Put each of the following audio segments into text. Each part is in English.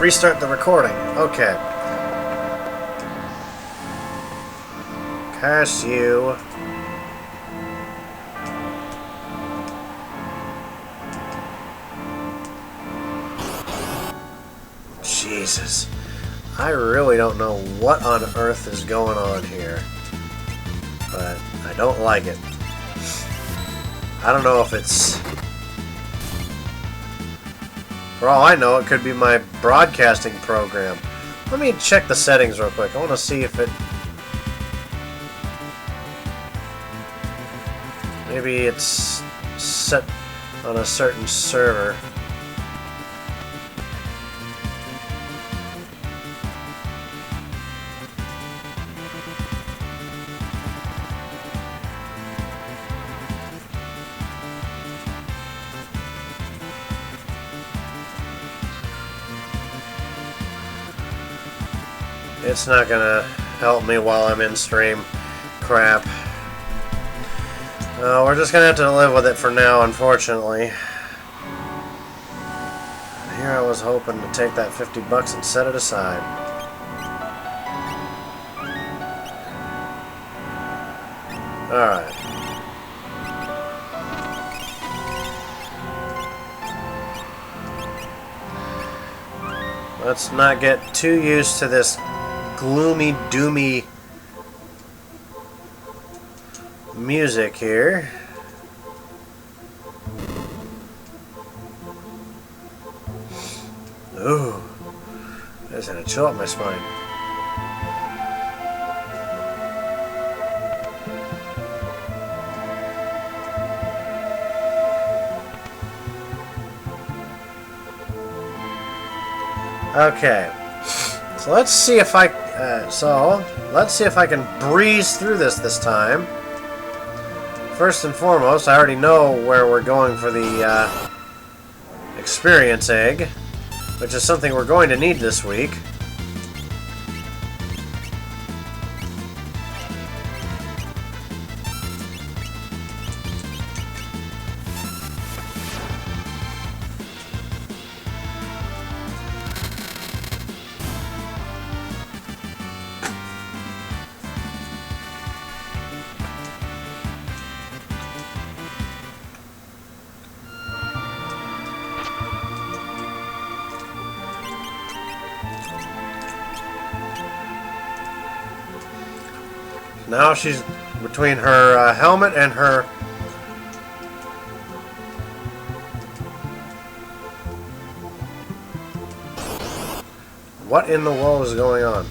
restart the recording. Okay. Curse you. Jesus. I really don't know what on earth is going on here. But I don't like it. I don't know if it's... For all I know, it could be my broadcasting program. Let me check the settings real quick. I want to see if it... Maybe it's set on a certain server. It's not gonna help me while I'm in stream. Crap. We're just gonna have to live with it for now, unfortunately. Here I was hoping to take that $50 and set it aside. Alright. Let's not get too used to this gloomy, doomy music here. Ooh, that's gonna chill up my spine. Okay, so let's see if I can breeze through this time. First and foremost, I already know where we're going for the experience egg, which is something we're going to need this week. Now she's between her helmet and her... What in the world is going on?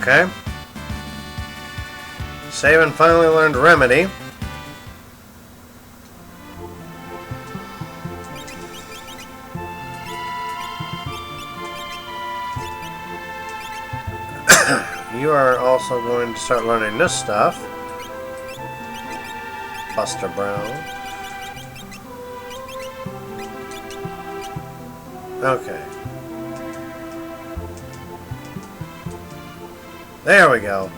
Okay. Sabin finally learned Remedy. You are also going to start learning this stuff. Buster Brown. Okay. There we go.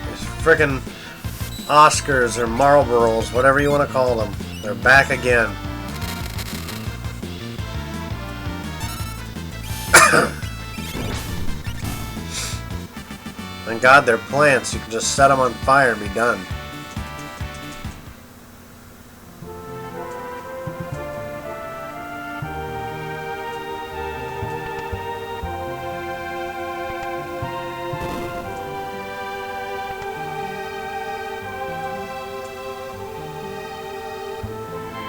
These frickin' Oscars or Marlboros, whatever you want to call them, they're back again. Thank God they're plants. You can just set them on fire and be done.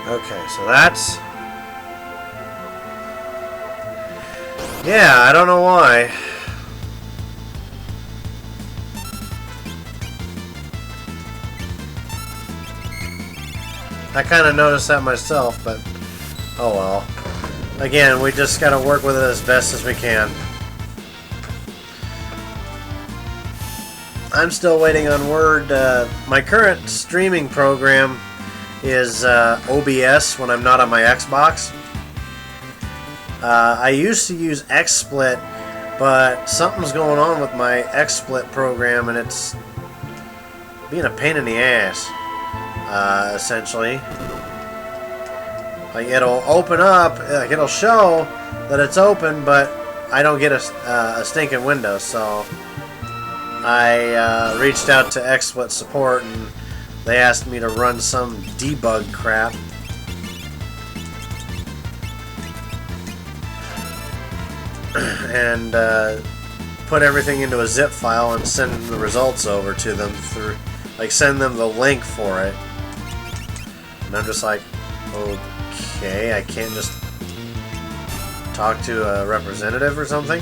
Okay, so that's... Yeah, I don't know why. I kind of noticed that myself, but oh well. Again, we just gotta work with it as best as we can. I'm still waiting on word. My current streaming program is OBS when I'm not on my Xbox. I used to use XSplit, but something's going on with my XSplit program, and it's being a pain in the ass. Essentially, like it'll open up, like it'll show that it's open, but I don't get a stinking window. So I reached out to XSplit support, and they asked me to run some debug crap. And put everything into a zip file and send the results over to them through, like, send them the link for it. And I'm just like, okay, I can't just talk to a representative or something.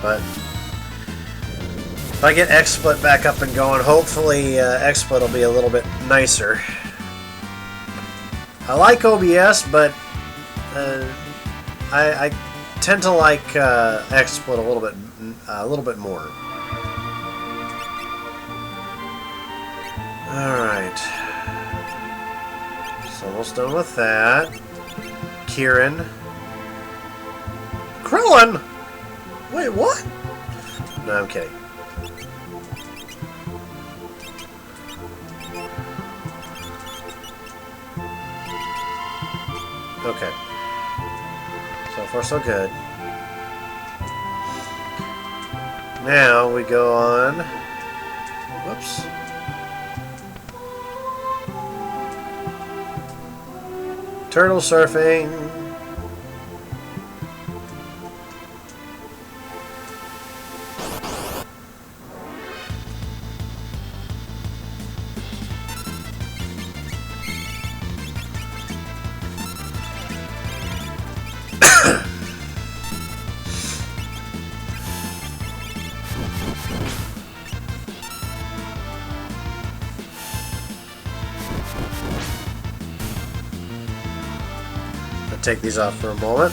But if I get XSplit back up and going, hopefully XSplit will be a little bit nicer. I like OBS, but I tend to like XSplit a little bit more. All right. So almost done with that. Kieran. Krillin? Wait, what? No, I'm kidding. Okay. So far, so good. Now we go on. Whoops. Turtle surfing. Take these off for a moment.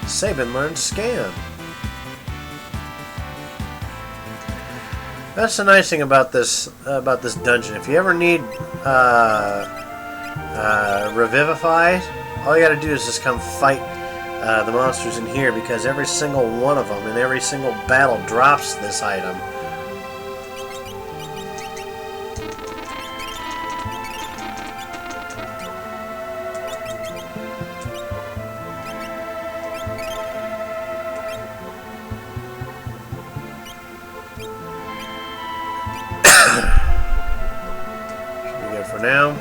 Sabin learned scan. That's the nice thing about this dungeon. If you ever need revivify, all you got to do is just come fight the monsters in here, because every single one of them in every single battle drops this item. Now,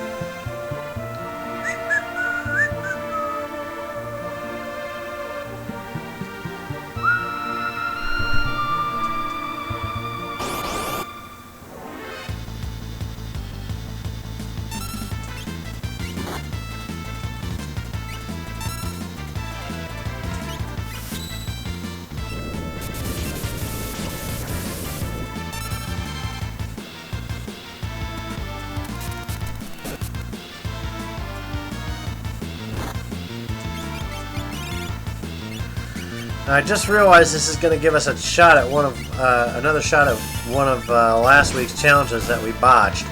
I just realized this is going to give us a shot at another shot at one of last week's challenges that we botched.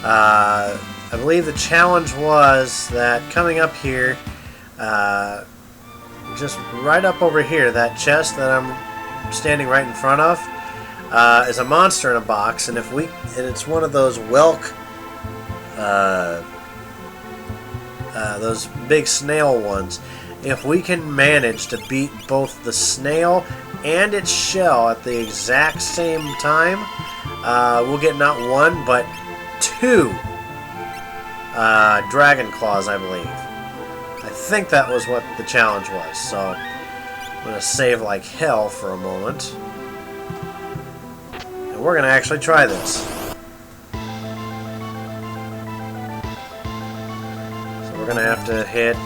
I believe the challenge was that coming up here, just right up over here, that chest that I'm standing right in front of, is a monster in a box, and it's one of those whelk, those big snail ones. If we can manage to beat both the snail and its shell at the exact same time, we'll get not one, but 2 dragon claws, I believe. I think that was what the challenge was, so I'm going to save like hell for a moment. So we're going to actually try this. So we're going to have to hit...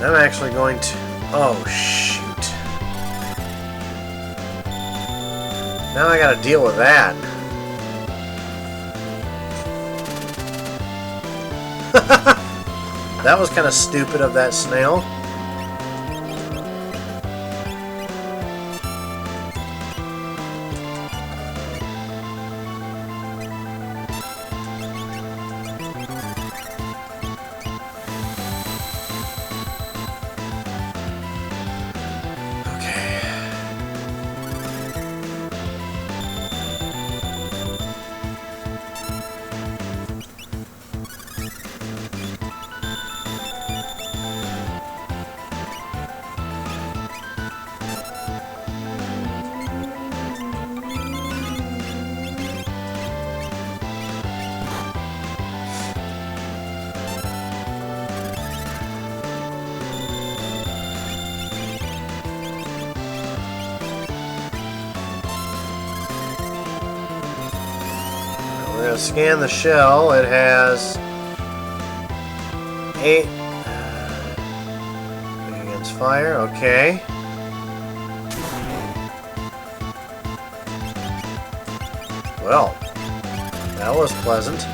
I'm actually going to... Oh, shoot. Now I gotta deal with that. That was kind of stupid of that snail. We're going to scan the shell. It has 8 against fire. Okay. Well, that was pleasant.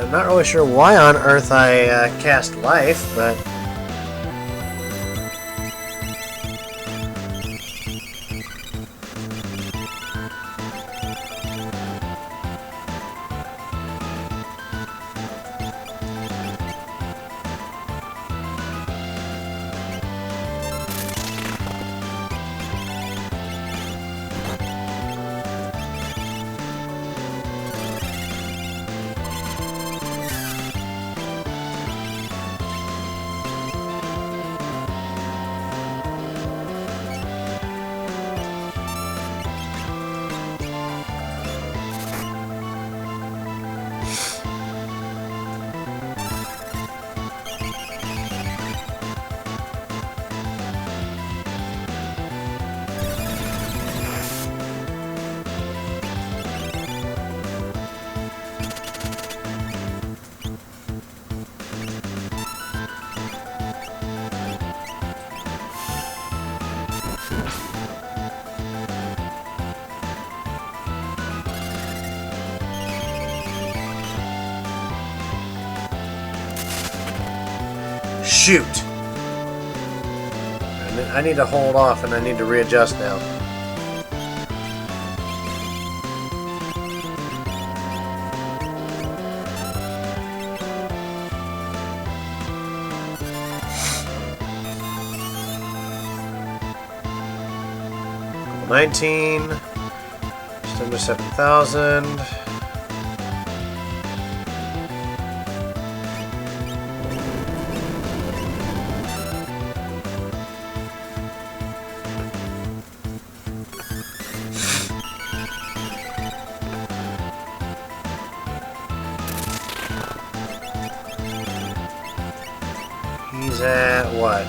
I'm not really sure why on earth I cast life, but... Shoot! I need to hold off and I need to readjust now. $19, just under 7,000. He's at what?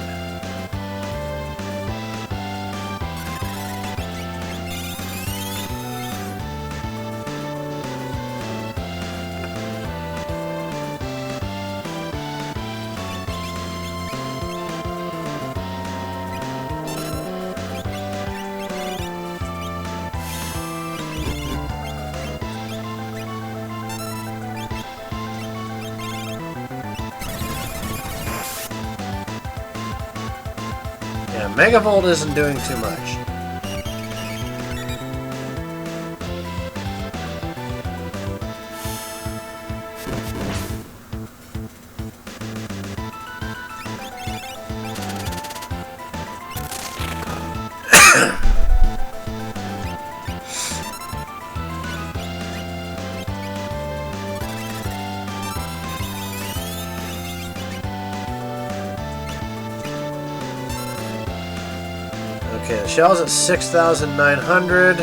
Yeah, Megavolt isn't doing too much. Okay, the shell's at 6,900.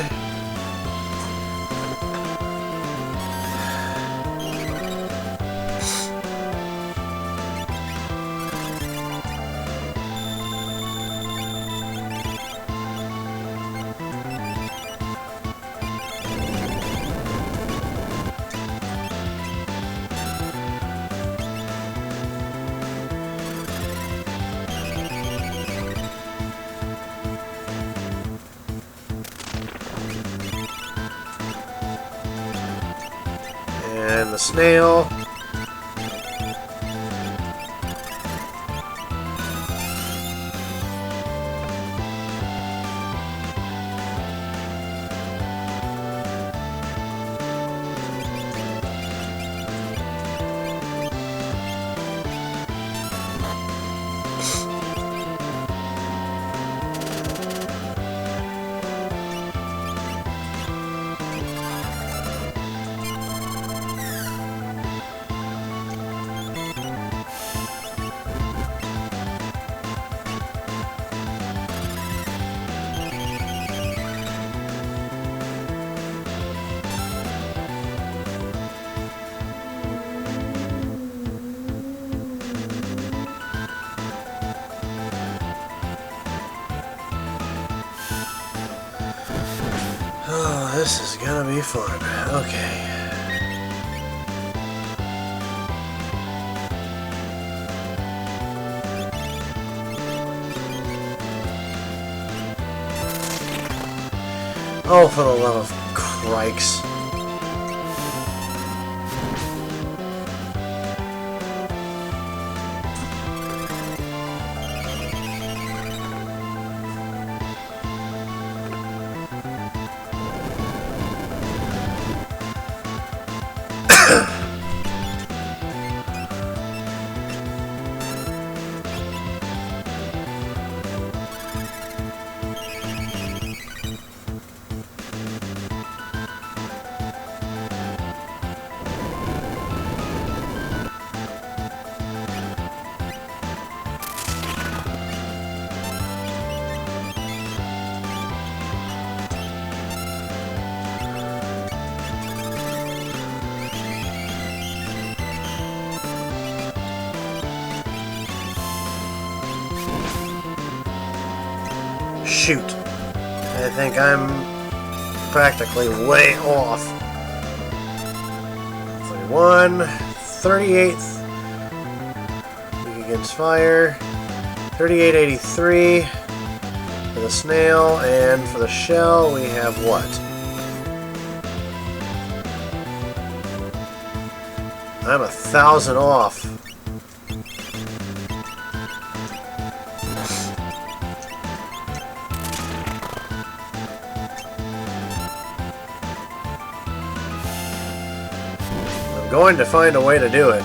And the snail. Oh, this is gonna be fun. Okay. Oh, for the love of crikes. Shoot. I think I'm practically way off. 31, 38th. Weak against fire. 3883 for the snail, and for the shell we have what? I'm 1,000 off. Going to find a way to do it.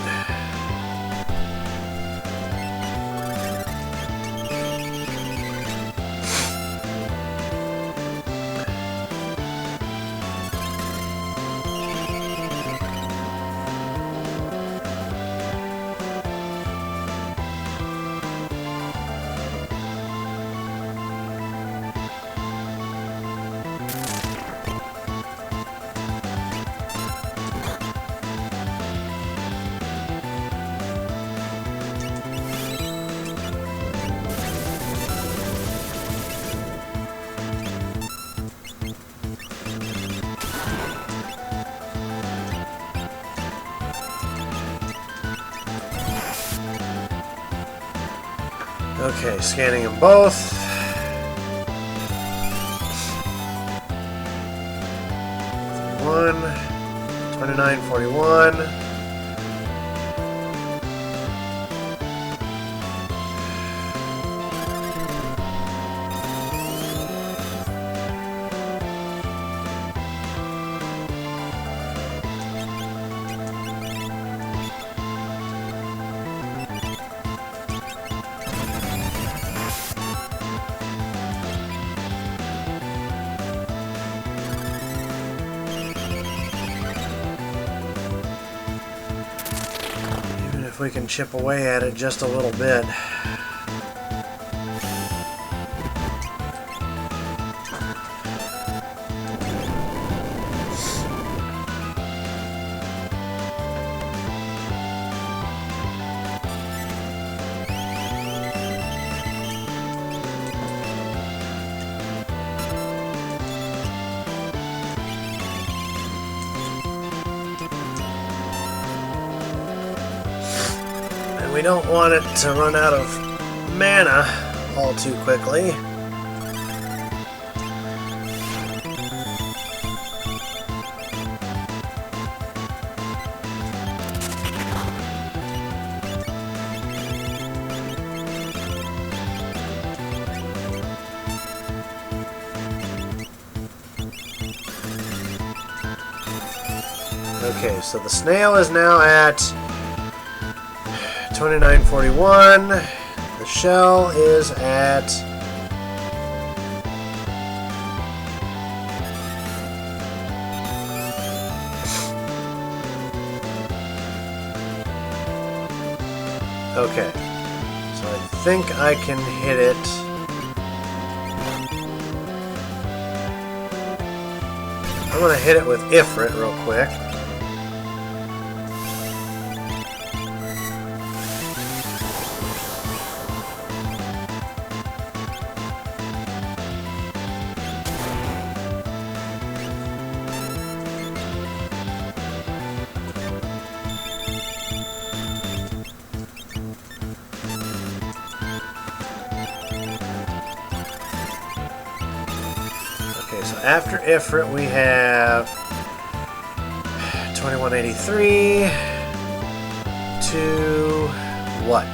Okay, scanning them both. One, 2941. we can chip away at it just a little bit. We don't want it to run out of mana all too quickly. Okay, so the snail is now at 2941. The shell is at 'Kay. Okay. So I think I can hit it. I'm gonna hit it with Ifrit real quick. After Ifrit, we have 2183 to what?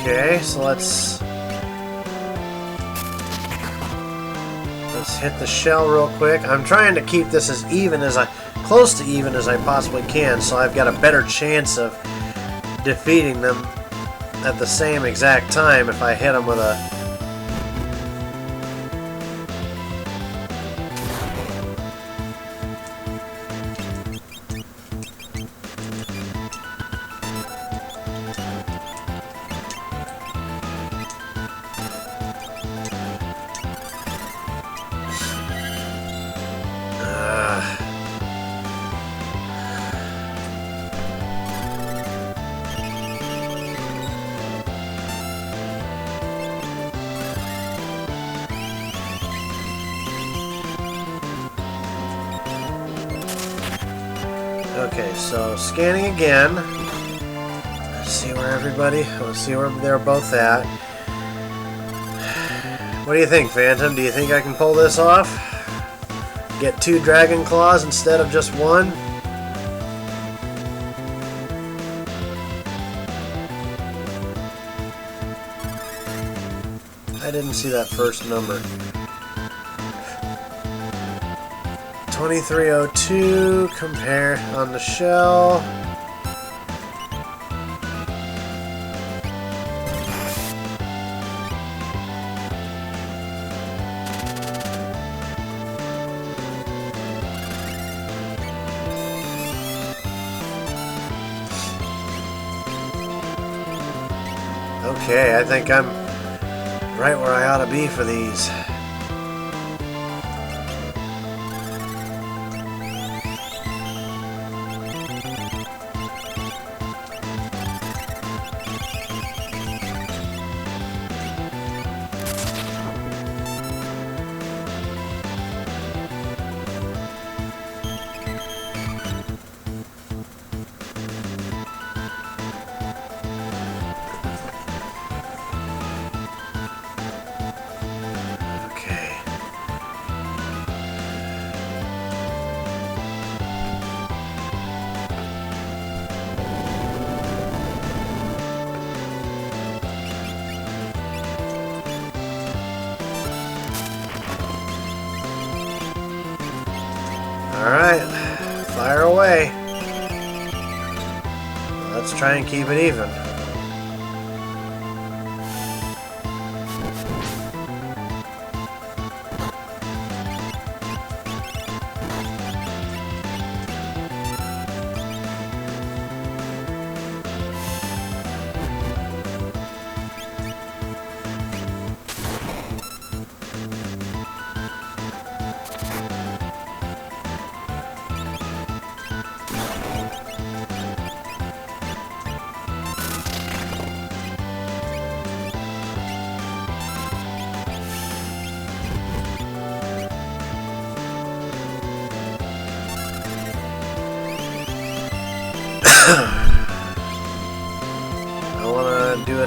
Okay, so let's hit the shell real quick. I'm trying to keep this as even as close to even as I possibly can, so I've got a better chance of defeating them at the same exact time if I hit them with a... Okay, so scanning again. Let's see where let's see where they're both at. What do you think, Phantom? Do you think I can pull this off? Get 2 Dragon Claws instead of just 1? I didn't see that first number. 2302, compare on the shell. Okay, I think I'm right where I ought to be for these. Alright, fire away. Let's try and keep it even.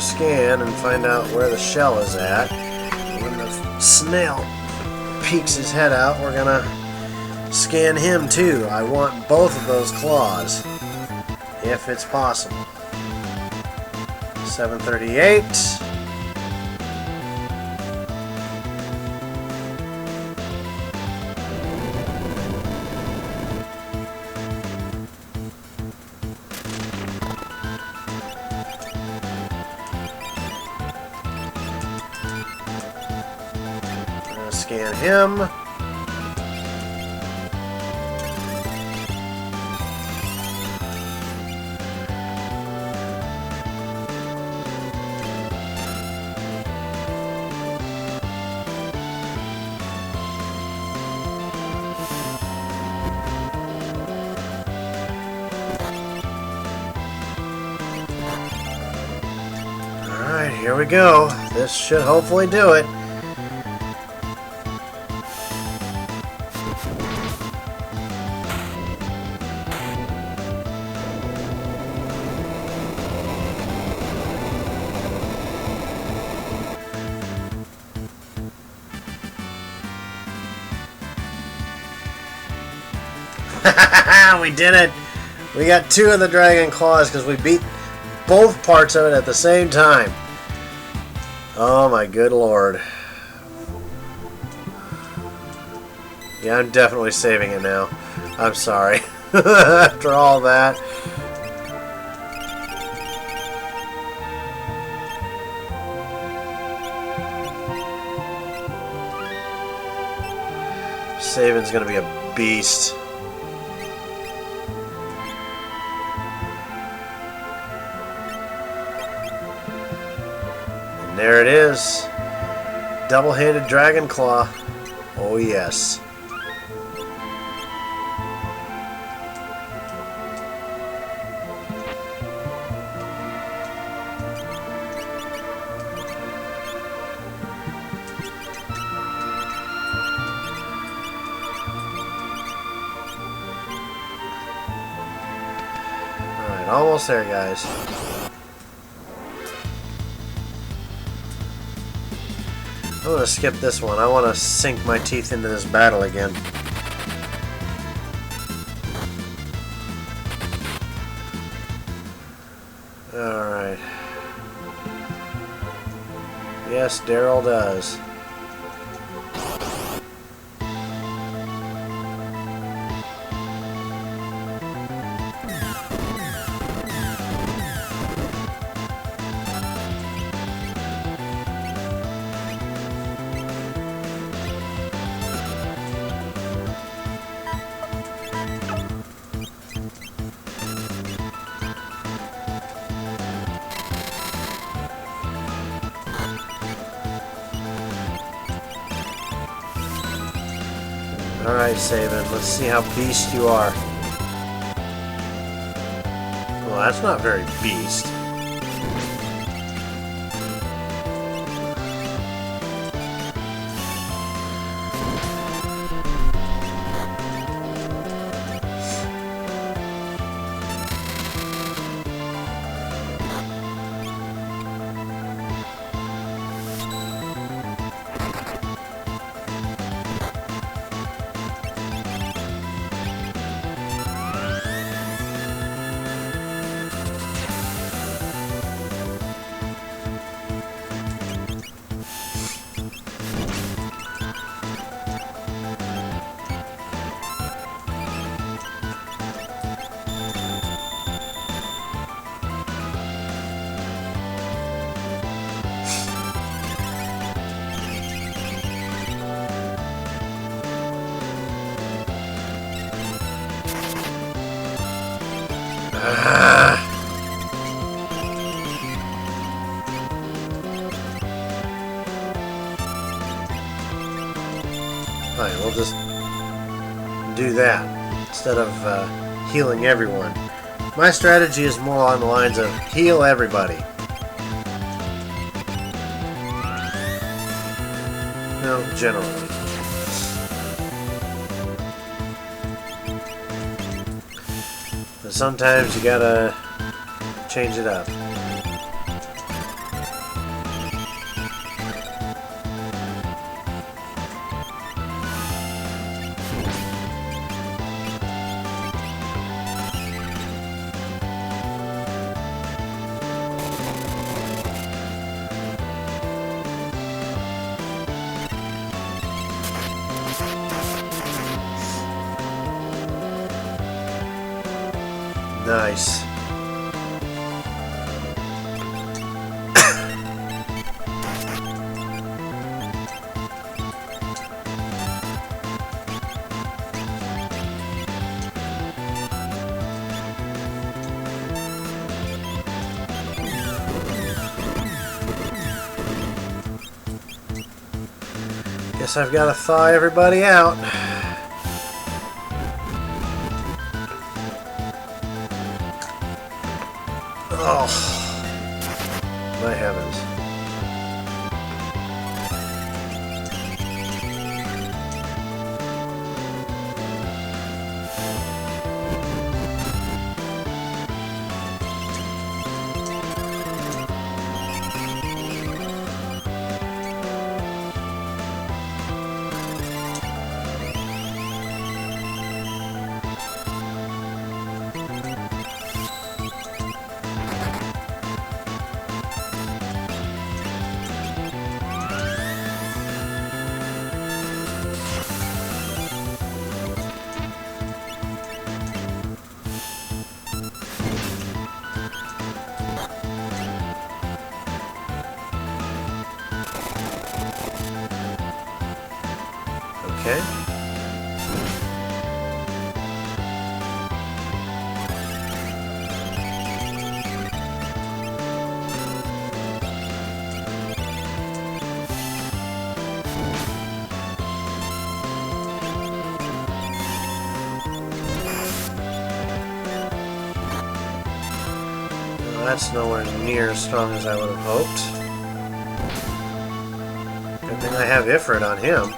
scan and find out where the shell is at. When the snail peeks his head out, we're gonna scan him too. I want both of those claws, if it's possible. 738. Scan him. Alright, here we go. This should hopefully do it. We did it! We got 2 of the dragon claws because we beat both parts of it at the same time. Oh my good lord. Yeah, I'm definitely saving it now. I'm sorry. After all that. Sabin's gonna be a beast. There it is. Double-handed dragon claw. Oh yes. Alright, almost there, guys. I'm going to skip this one. I want to sink my teeth into this battle again. Alright. Yes, Daryl does. Alright, Sabin, let's see how beast you are. Well, that's not very beast. Fine, we'll just do that instead of healing everyone. My strategy is more along the lines of heal everybody. No, generally. But sometimes you gotta change it up. Nice. Guess I've got to thaw everybody out. Oh, my heavens. Okay. Well, that's nowhere near as strong as I would have hoped. Good thing I have Ifrit on him.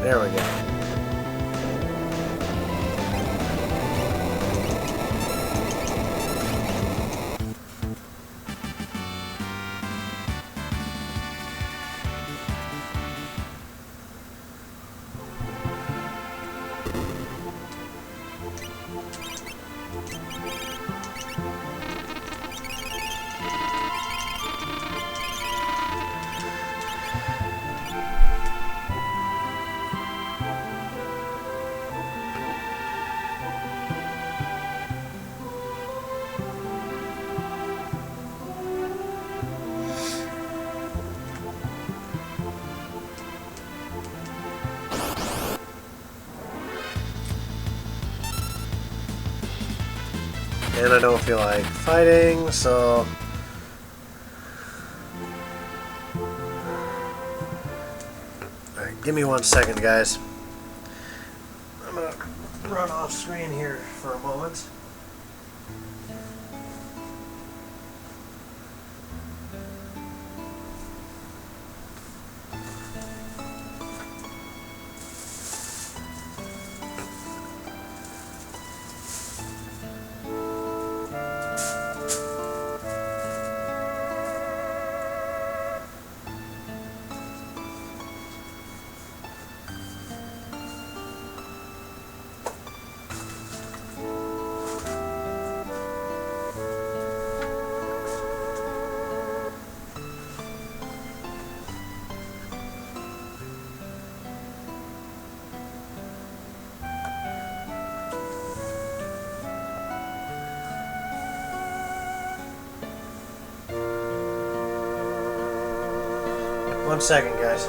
There we go. And I don't feel like fighting, so... Alright, give me 1 second, guys. I'm gonna run off screen here for a moment. One second, guys.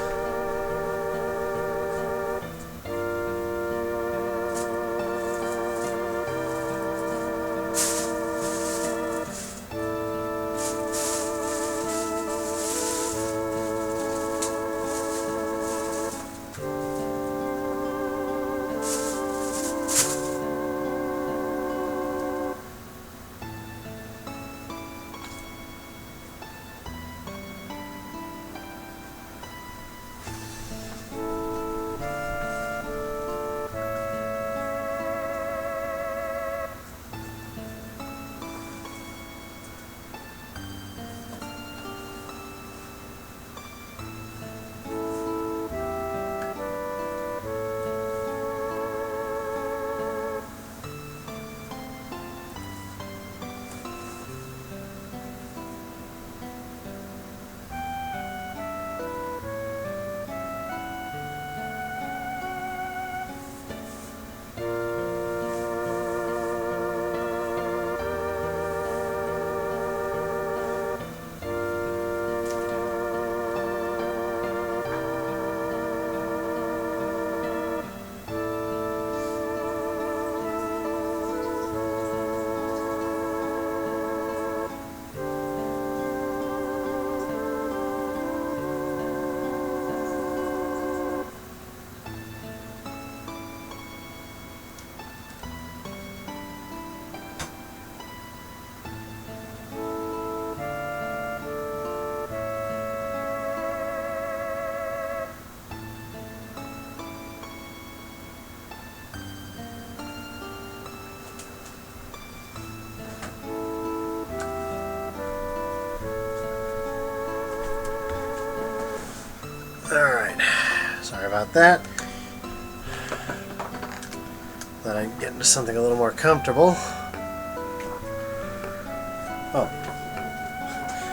Sorry about that. Thought I'd get into something a little more comfortable. Oh.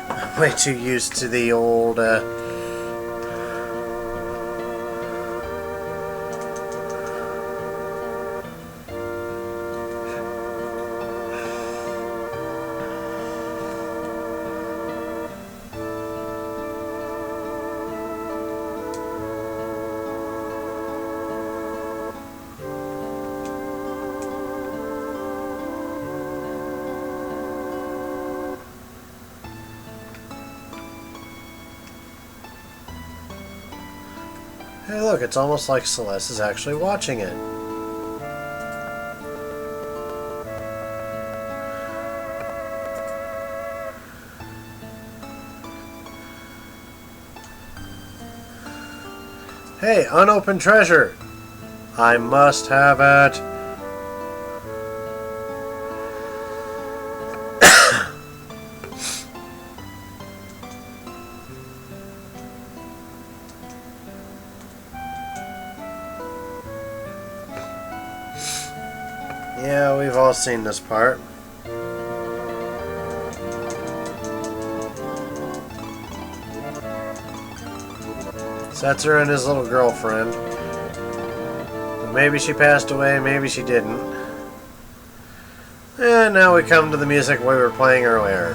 I'm way too used to the old, Hey look, it's almost like Celeste is actually watching it. Hey, unopened treasure! I must have it! Yeah, we've all seen this part. Setzer and his little girlfriend. Maybe she passed away, maybe she didn't. And now we come to the music we were playing earlier.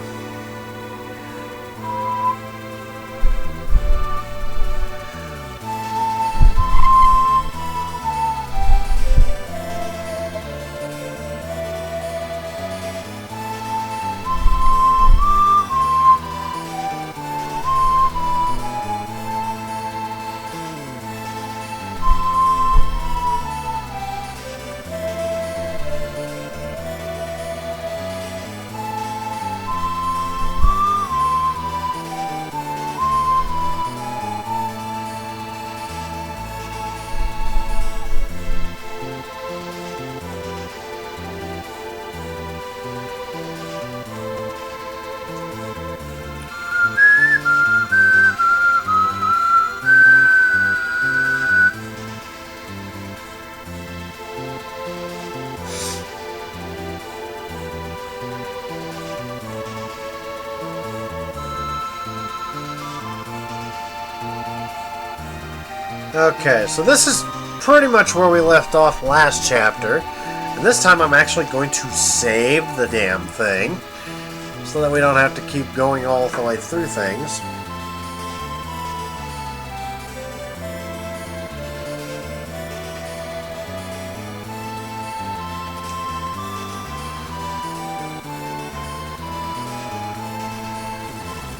Okay, so this is pretty much where we left off last chapter. And this time I'm actually going to save the damn thing, so that we don't have to keep going all the way through things.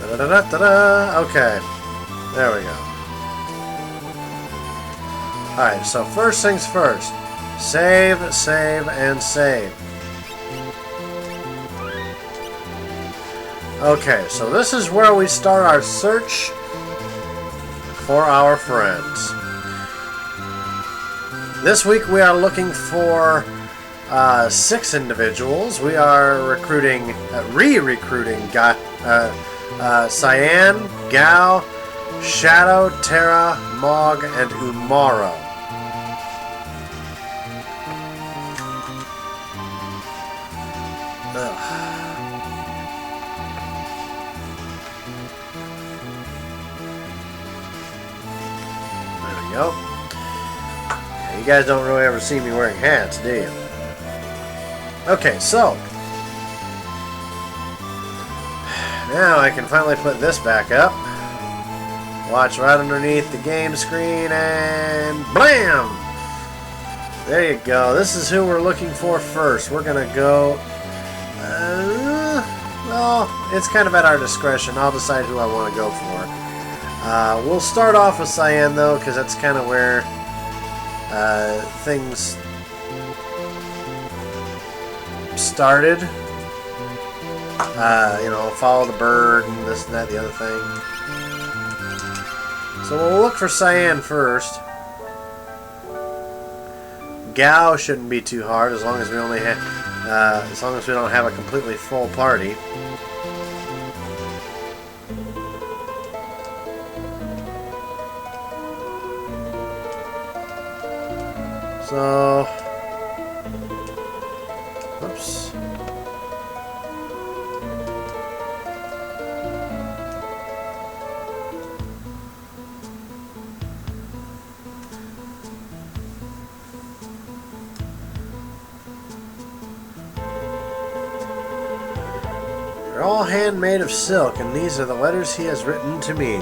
Da-da-da-da-da. Okay, there we go. Alright, so first things first. Save, save, and save. Okay, so this is where we start our search for our friends. This week we are looking for 6 individuals. We are recruiting, re-recruiting Cyan, Gao, Shadow, Terra, Mog, and Umaro. There we go. Yeah, you guys don't really ever see me wearing hats, do you? Okay, so now I can finally put this back up. Watch right underneath the game screen and blam! There you go. This is who we're looking for first. We're going to go... well, it's kind of at our discretion. I'll decide who I want to go for. We'll start off with Cyan, though, because that's kind of where things started. You know, follow the bird and this and that, the other thing. So we'll look for Cyan first. Gao shouldn't be too hard as long as we only have, as long as we don't have a completely full party. So, whoops. They're all handmade of silk, and these are the letters he has written to me.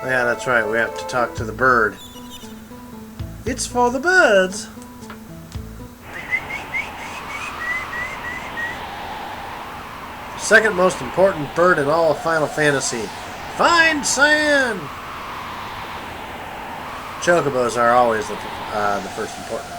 Yeah, that's right. We have to talk to the bird. It's for the birds. Second most important bird in all of Final Fantasy. Find Cyan! Chocobos are always the first important.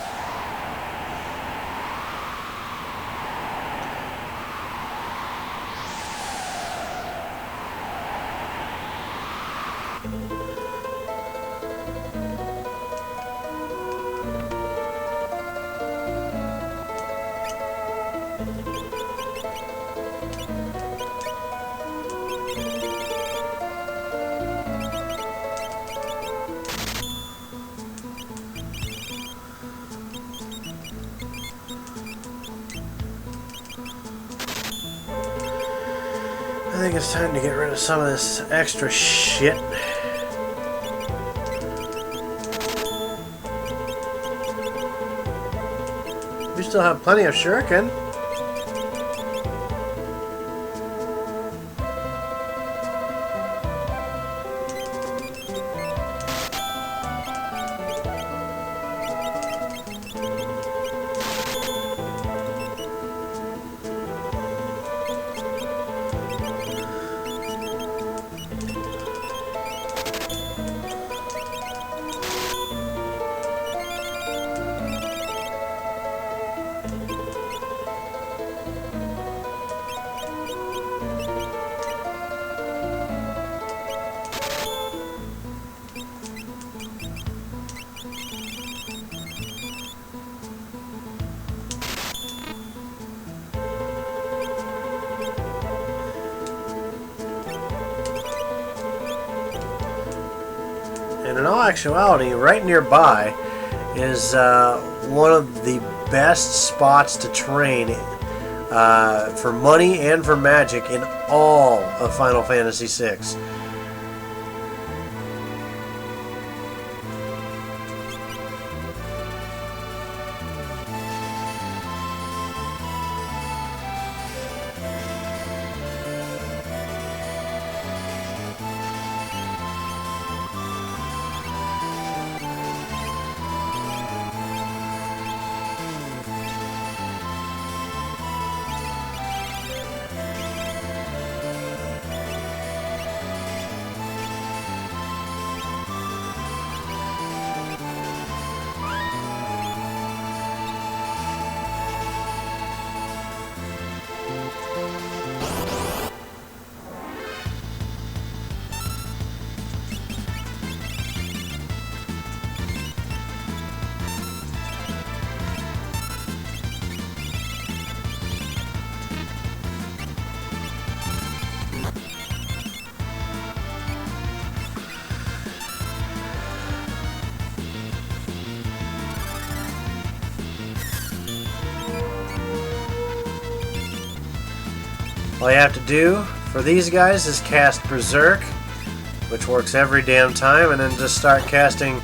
I think it's time to get rid of some of this extra shit. We still have plenty of shuriken. And in all actuality, right nearby is one of the best spots to train for money and for magic in all of Final Fantasy VI. All you have to do for these guys is cast Berserk, which works every damn time, and then just start casting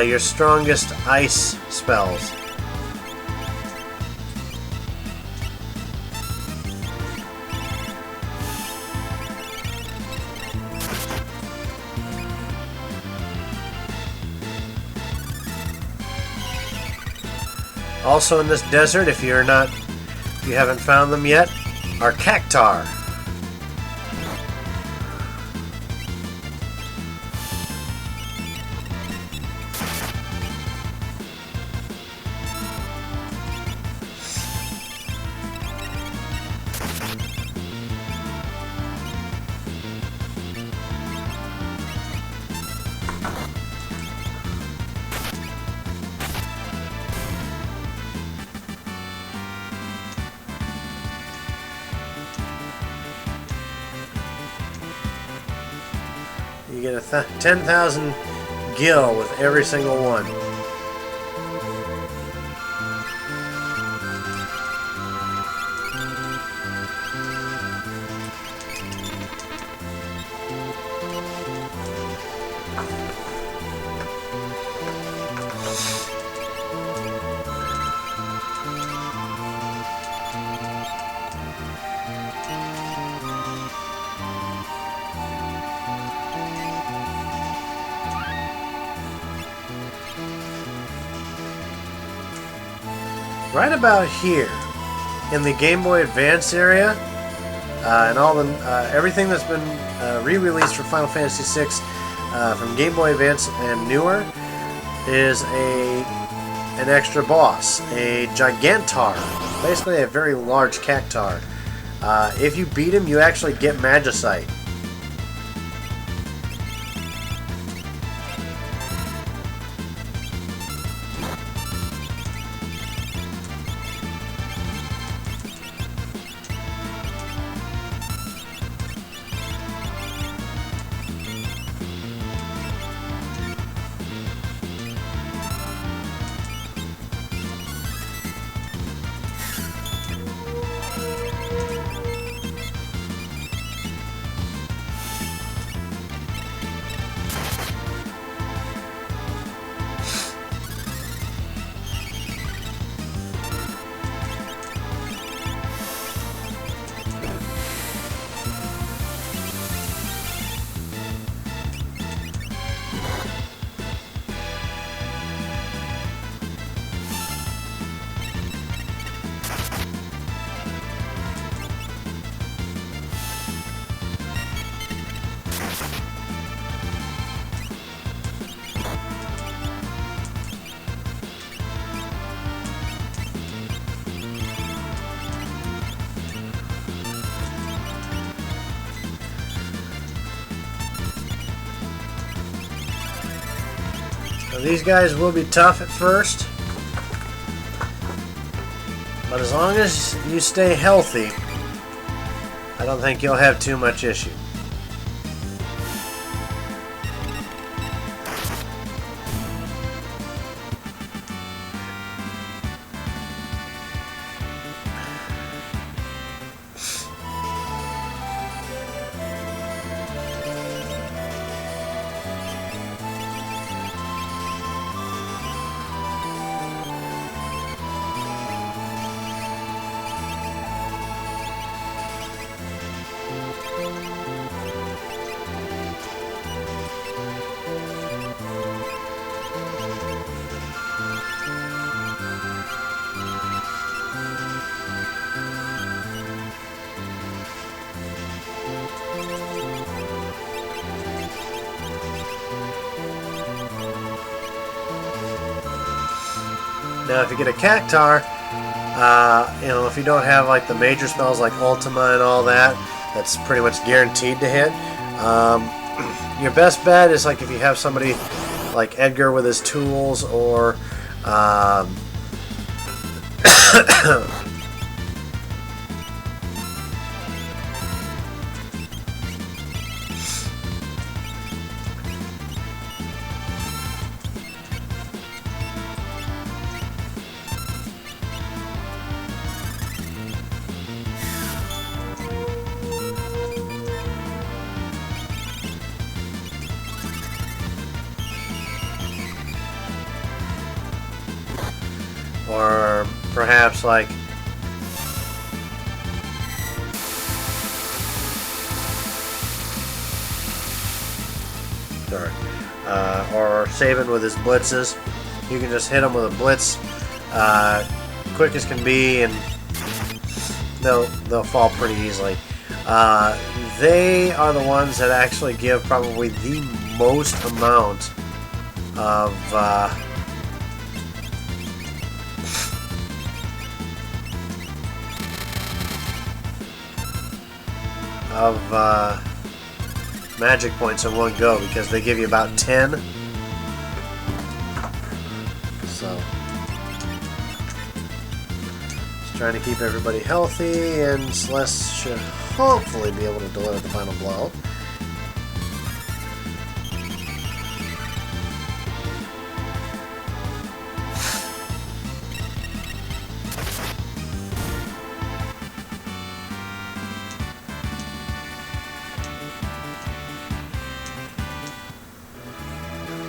your strongest ice spells. Also in this desert, if you're not if you haven't found them yet, are cactar. You get a 10,000 gil with every single one. Right about here, in the Game Boy Advance area, and all the everything that's been re-released for Final Fantasy VI from Game Boy Advance and newer, is an extra boss, a Gigantar, basically a very large cactar. If you beat him, you actually get Magicite. These guys will be tough at first, but as long as you stay healthy, I don't think you'll have too much issue. Now, if you get a cactar, if you don't have like the major spells like Ultima and all that, that's pretty much guaranteed to hit. Your best bet is like if you have somebody like Edgar with his tools, or or perhaps like or Sabin with his blitzes. You can just hit him with a blitz quick as can be, and they'll fall pretty easily. They are the ones that actually give probably the most amount of magic points in one go, because they give you about 10. So just trying to keep everybody healthy, and Celeste should hopefully be able to deliver the final blow.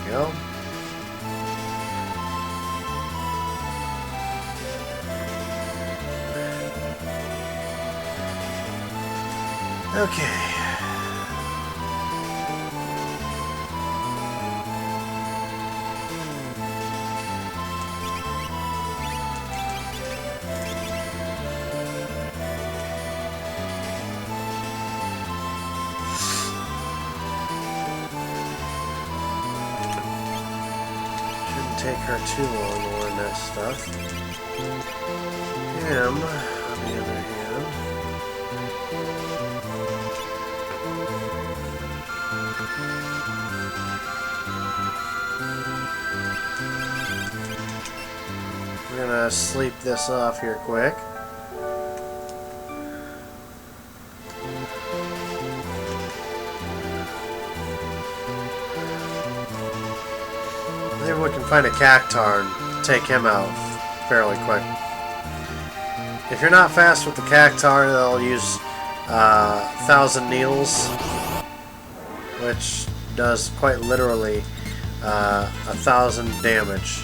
Go. Okay. Take her too long to learn that stuff. Him, on the other hand, we're gonna sleep this off here quick. Maybe we can find a cactar and take him out fairly quick. If you're not fast with the cactar, they'll use 1,000 needles, which does quite literally 1,000 damage.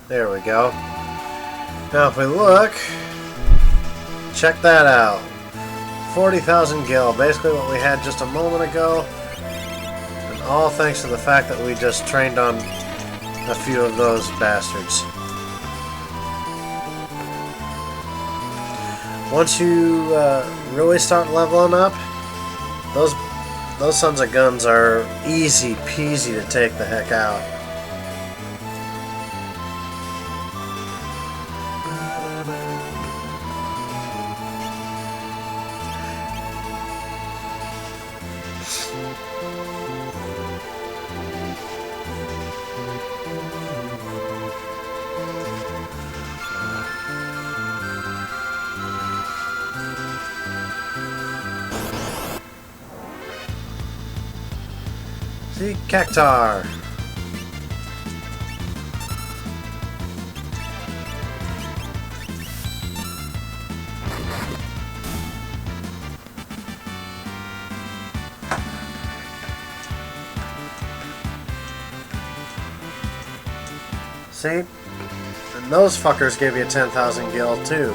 There we go. Now if we look, check that out. 40,000 gil, basically what we had just a moment ago. And all thanks to the fact that we just trained on a few of those bastards. Once you really start leveling up, those sons of guns are easy peasy to take the heck out. See, cactar. See? And those fuckers gave you 10,000 gil too.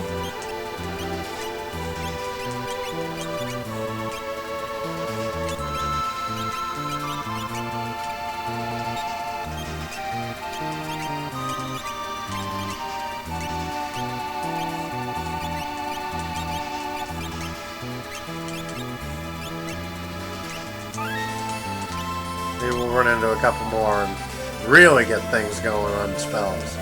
Maybe we'll run into a couple more and really get things going on spells.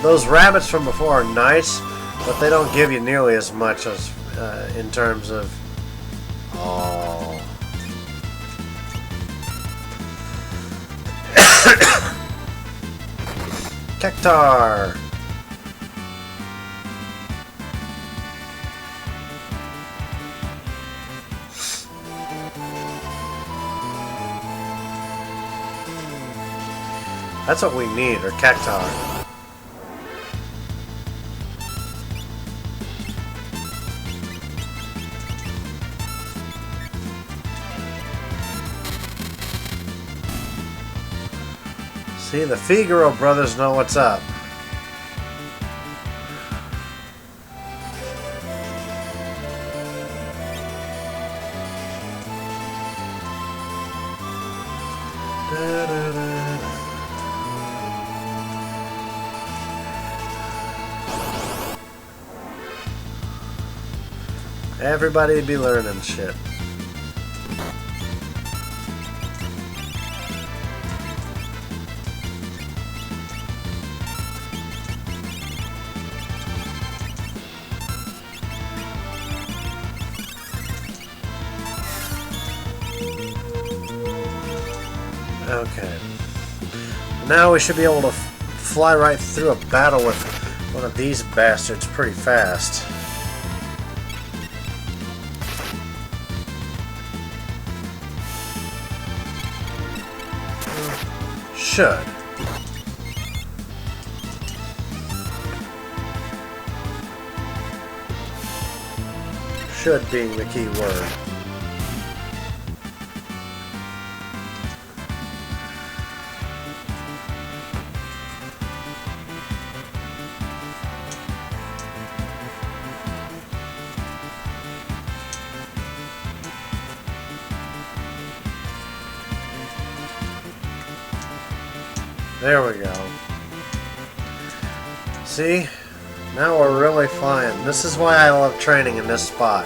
Those rabbits from before are nice, but they don't give you nearly as much as in terms of... Oh. Kektar! That's what we need, or Kektar. See, the Figaro brothers know what's up. Everybody be learning shit. Okay. Now we should be able to fly right through a battle with one of these bastards pretty fast. Should. Should being the key word. There we go. See? Now we're really flying. This is why I love training in this spot.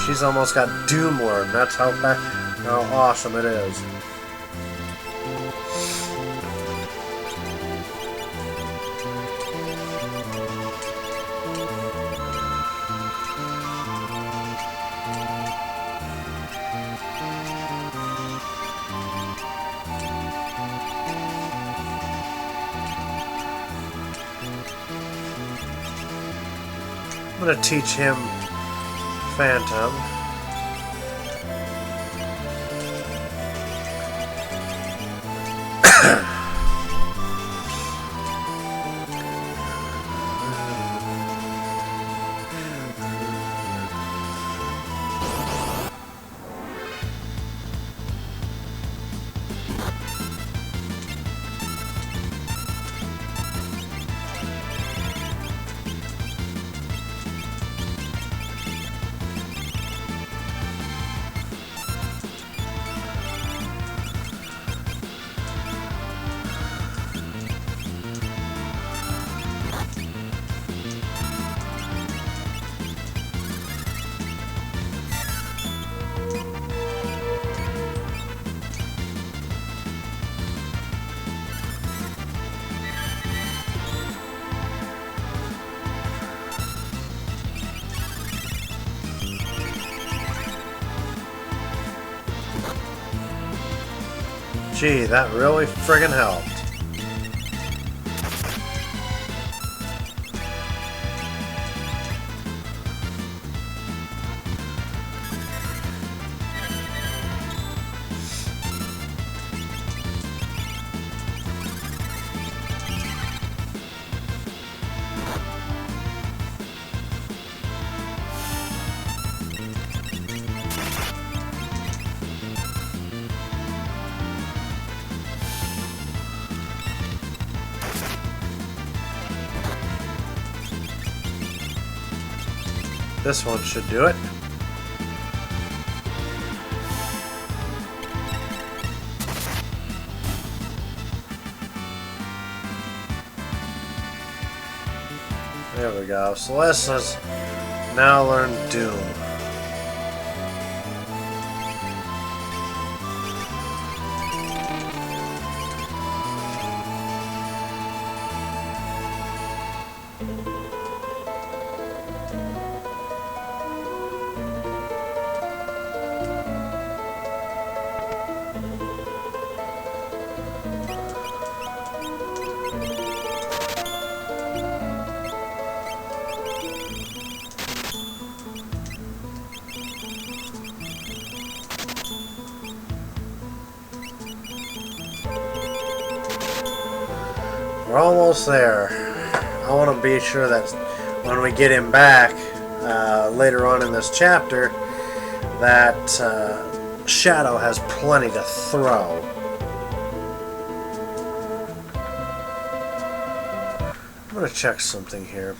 She's almost got Doom Learn. That's how awesome it is. I'm gonna teach him Phantom. Gee, that really friggin' helped. This one should do it. There we go. Celeste has now learned Doom. We're almost there. I want to be sure that when we get him back later on in this chapter, that Shadow has plenty to throw. I'm going to check something here.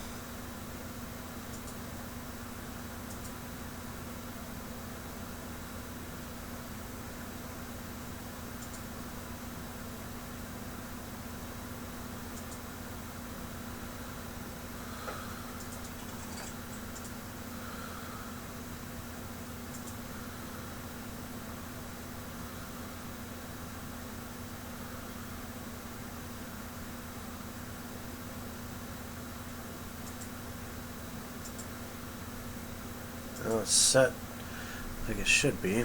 Well, it's set like it should be.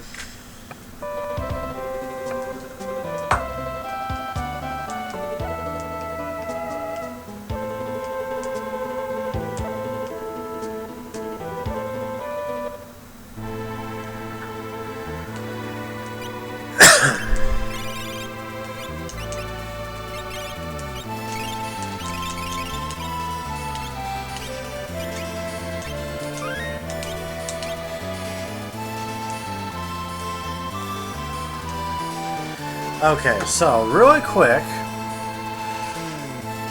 Okay, so really quick,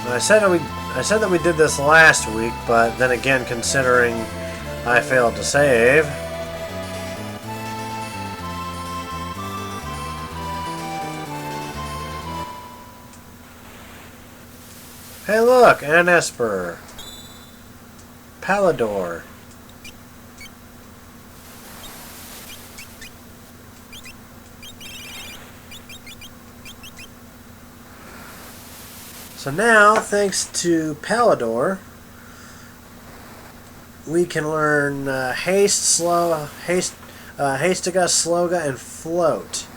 I said that we did this last week, but then again, considering I failed to save, hey look, an Esper, Palador. So now, thanks to Palador, we can learn Haste, Hastiga, Sloga, and Float.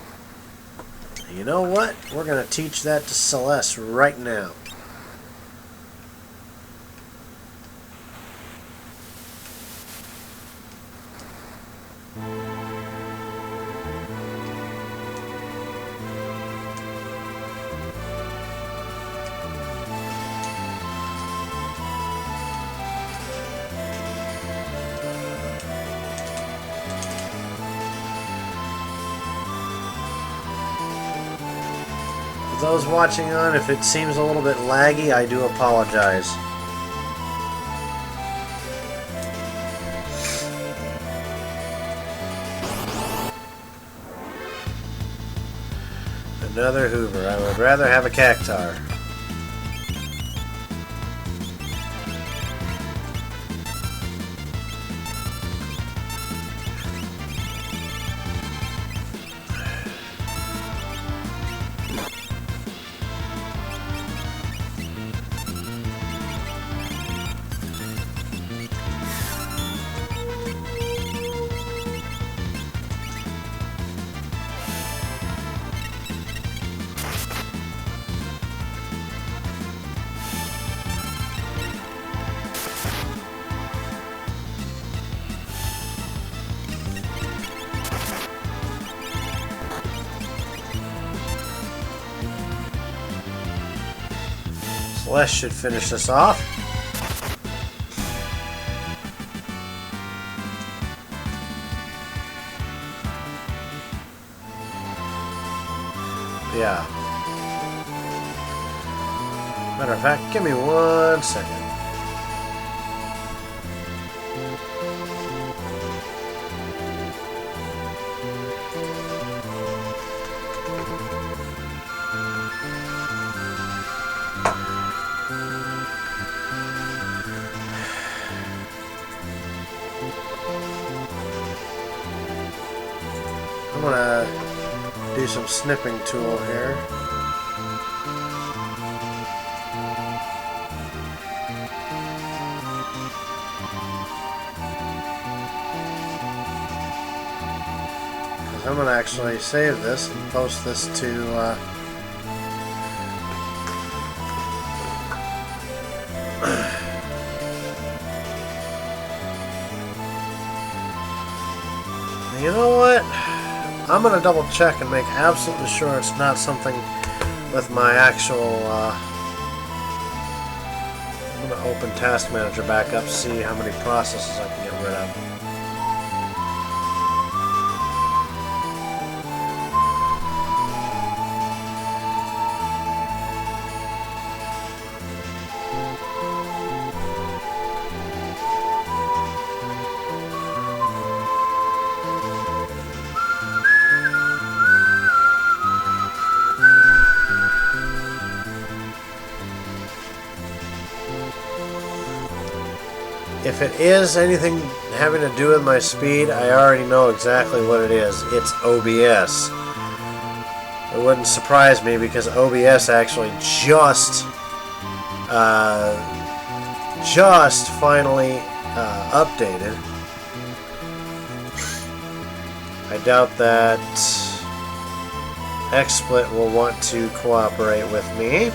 You know what? We're going to teach that to Celeste right now. Those watching on, if it seems a little bit laggy, I do apologize. Another Hoover. I would rather have a Cactar. Celeste should finish this off. Yeah. Matter of fact, give me 1 second. I'm gonna do some snipping tool here. I'm going to actually save this and post this to you know what? I'm going to double check and make absolutely sure it's not something with my actual I'm going to open Task Manager back up, see how many processes I can get rid of. If it is anything having to do with my speed, I already know exactly what it is. It's OBS. It wouldn't surprise me because OBS actually just finally updated. I doubt that XSplit will want to cooperate with me.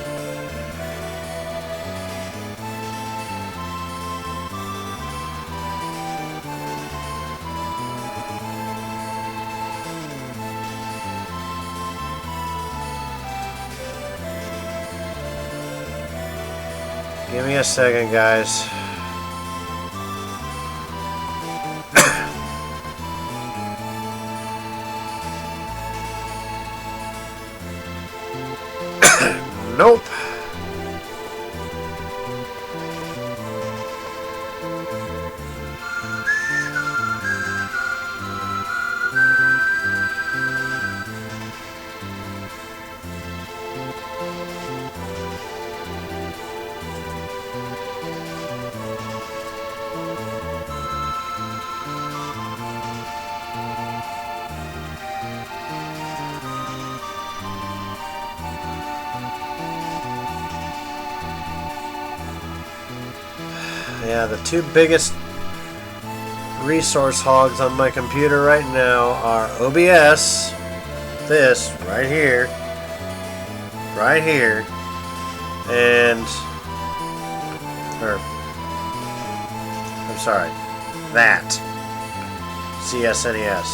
Give me a second, guys. Nope. Yeah, the two biggest resource hogs on my computer right now are OBS, this right here, and I'm sorry, that CSNES.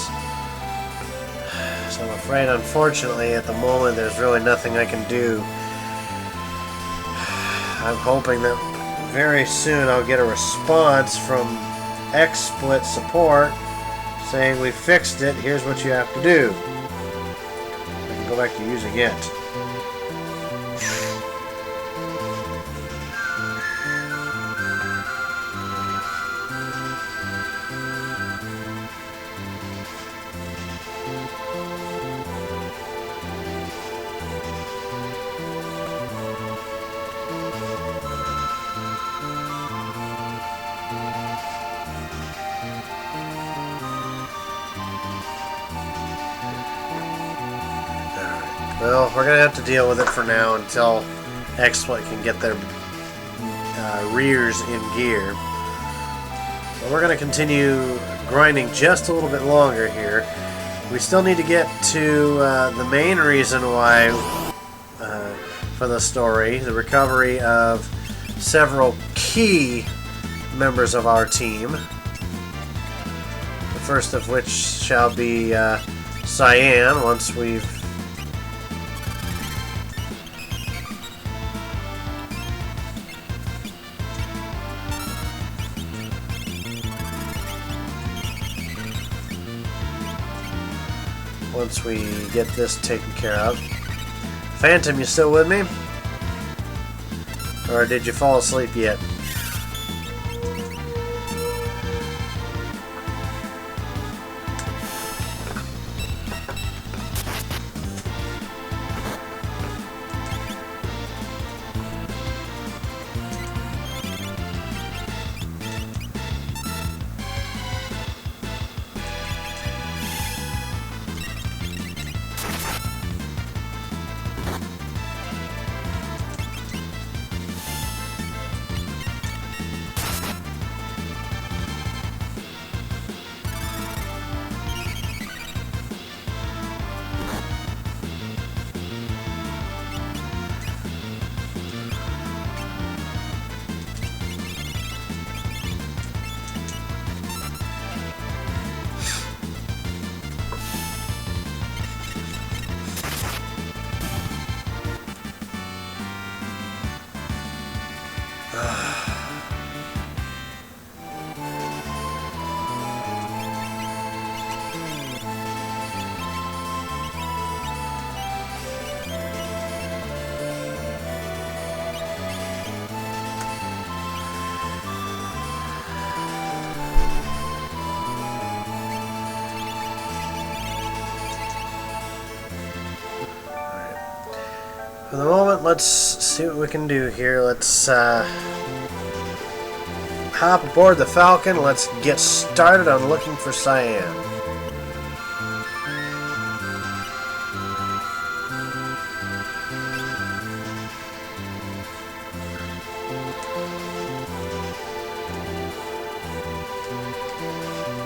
So I'm afraid, unfortunately, at the moment, there's really nothing I can do. I'm hoping that very soon I'll get a response from XSplit support saying we fixed it, here's what you have to do. I can go back to using it. Well, we're going to have to deal with it for now until XSplit can get their rears in gear. So we're going to continue grinding just a little bit longer here. We still need to get to the main reason why for the story, the recovery of several key members of our team. The first of which shall be Cyan, once we've get this taken care of. Phantom, you still with me? Or did you fall asleep yet? For the moment, let's see what we can do here. Let's hop aboard the Falcon. Let's get started on looking for Cyan.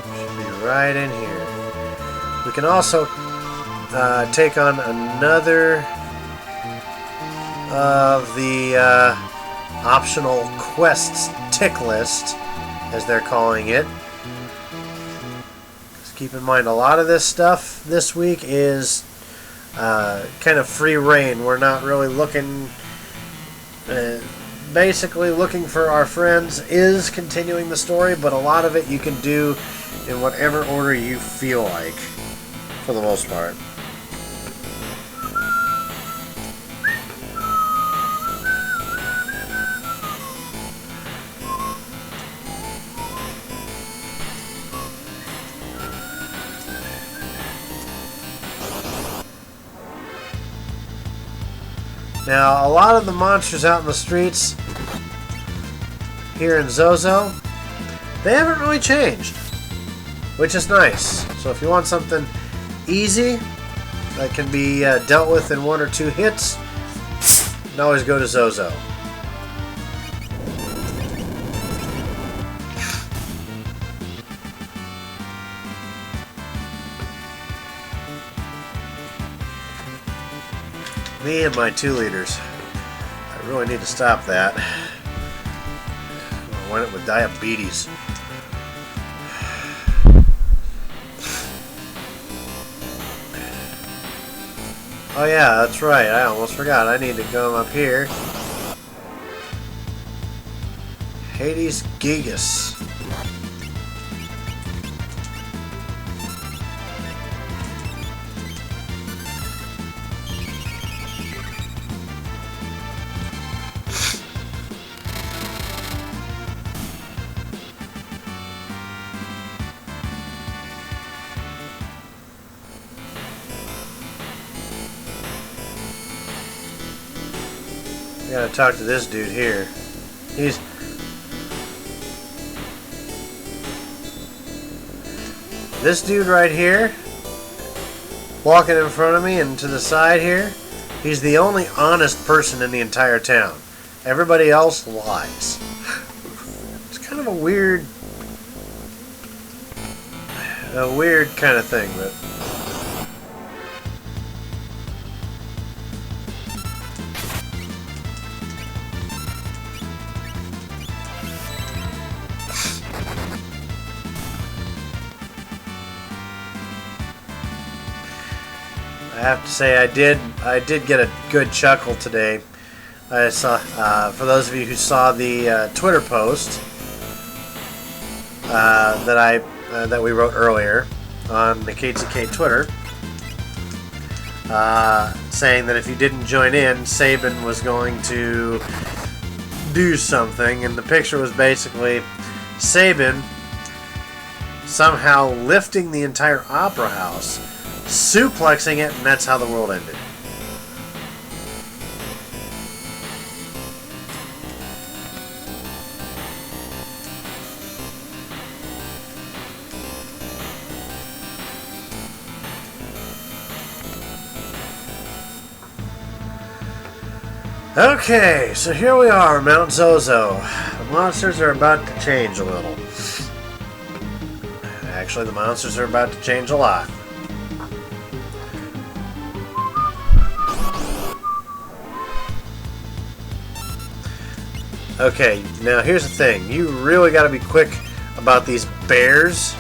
Should be right in here. We can also take on another of the optional quests tick list, as they're calling it. Just keep in mind, a lot of this stuff this week is kind of free reign. We're not really looking, basically looking for our friends is continuing the story, but a lot of it you can do in whatever order you feel like, for the most part. Now, a lot of the monsters out in the streets here in Zozo, they haven't really changed, which is nice. So if you want something easy that can be dealt with in 1 or 2 hits, you can always go to Zozo. Me and my 2 liters. I really need to stop that. I went it with diabetes. Oh yeah, that's right. I almost forgot. I need to come up here. Hades Gigas. I gotta talk to this dude here. He's... This dude right here, walking in front of me and to the side here, he's the only honest person in the entire town. Everybody else lies. It's kind of a weird kind of thing, but... I have to say, I did get a good chuckle today. I saw, for those of you who saw the Twitter post that we wrote earlier on the KrazerKap Twitter, saying that if you didn't join in, Sabin was going to do something, and the picture was basically Sabin somehow lifting the entire opera house, suplexing it, and that's how the world ended. Okay, so here we are, Mount Zozo. The monsters are about to change a little. Actually, the monsters are about to change a lot. Okay, now here's the thing. You really got to be quick about these bears,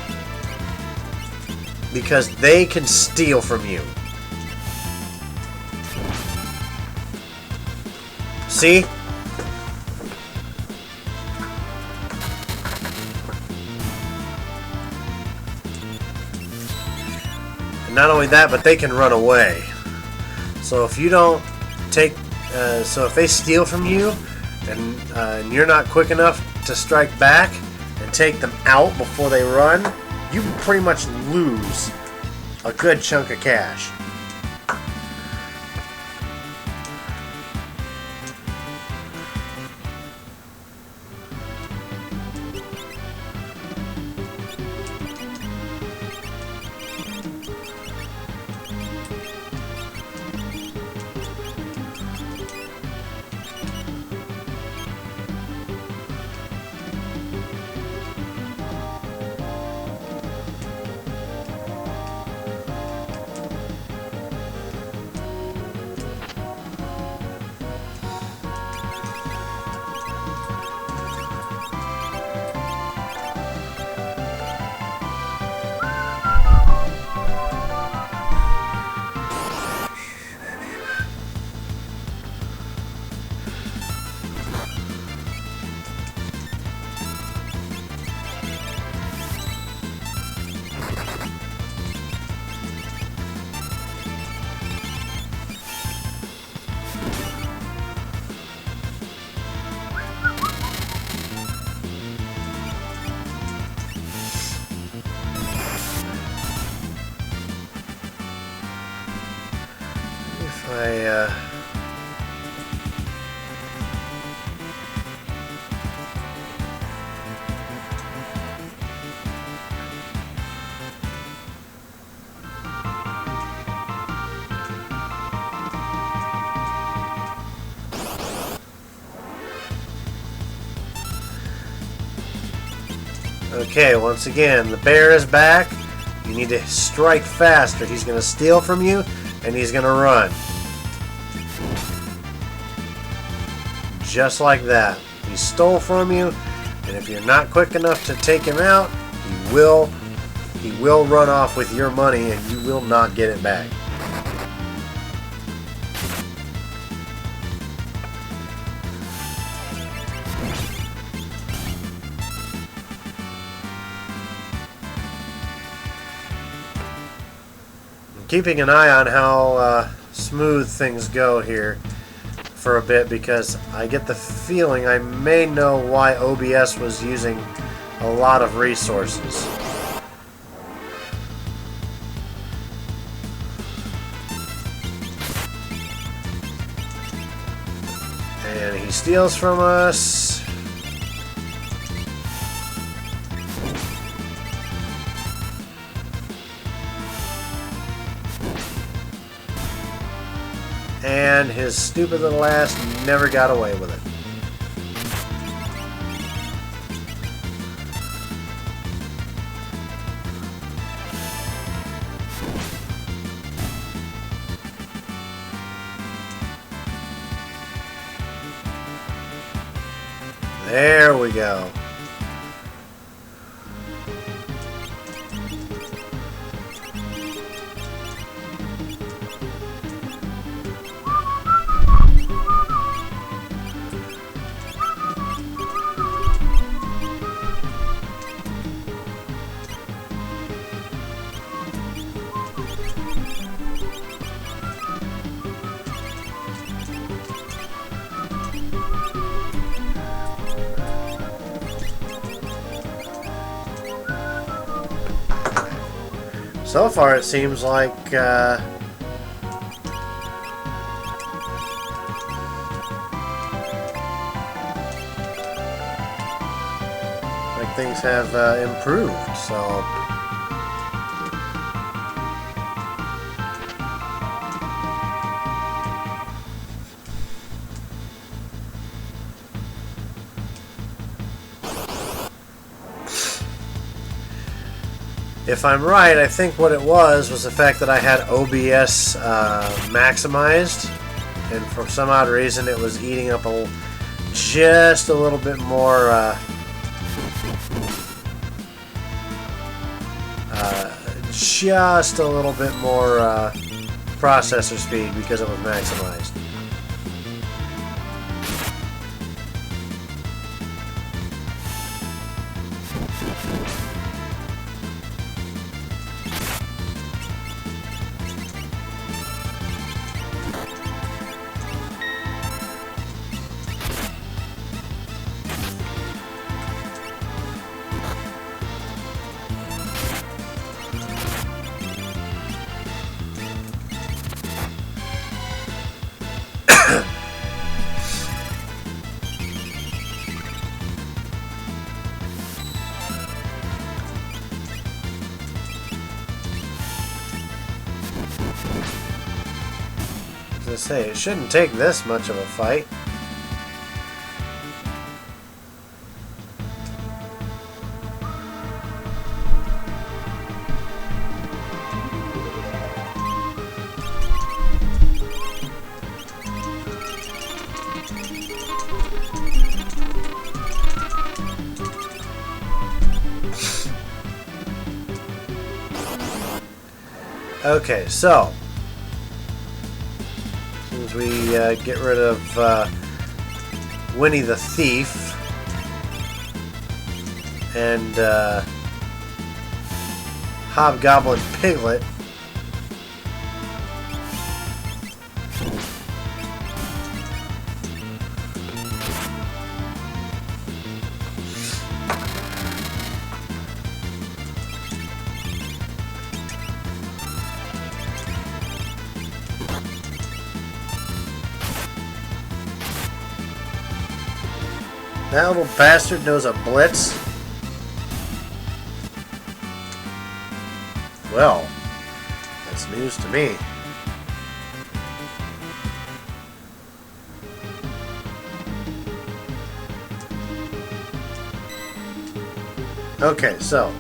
because they can steal from you. See? And not only that, but they can run away. So if you don't take, so if they steal from you, and you're not quick enough to strike back and take them out before they run, you pretty much lose a good chunk of cash. Okay, once again, the bear is back. You need to strike faster. He's going to steal from you, and he's going to run. Just like that. He stole from you, and if you're not quick enough to take him out, he will run off with your money, and you will not get it back. Keeping an eye on how smooth things go here for a bit, because I get the feeling I may know why OBS was using a lot of resources. And he steals from us. And his stupid little ass never got away with it. There we go. So far, it seems like things have improved. So. If I'm right, I think what it was the fact that I had OBS maximized, and for some odd reason it was eating up just a little bit more processor speed because it was maximized. Say, it shouldn't take this much of a fight. Okay, so we get rid of Winnie the Thief and Hobgoblin Piglet. That little bastard knows a blitz? Well, that's news to me. Okay, so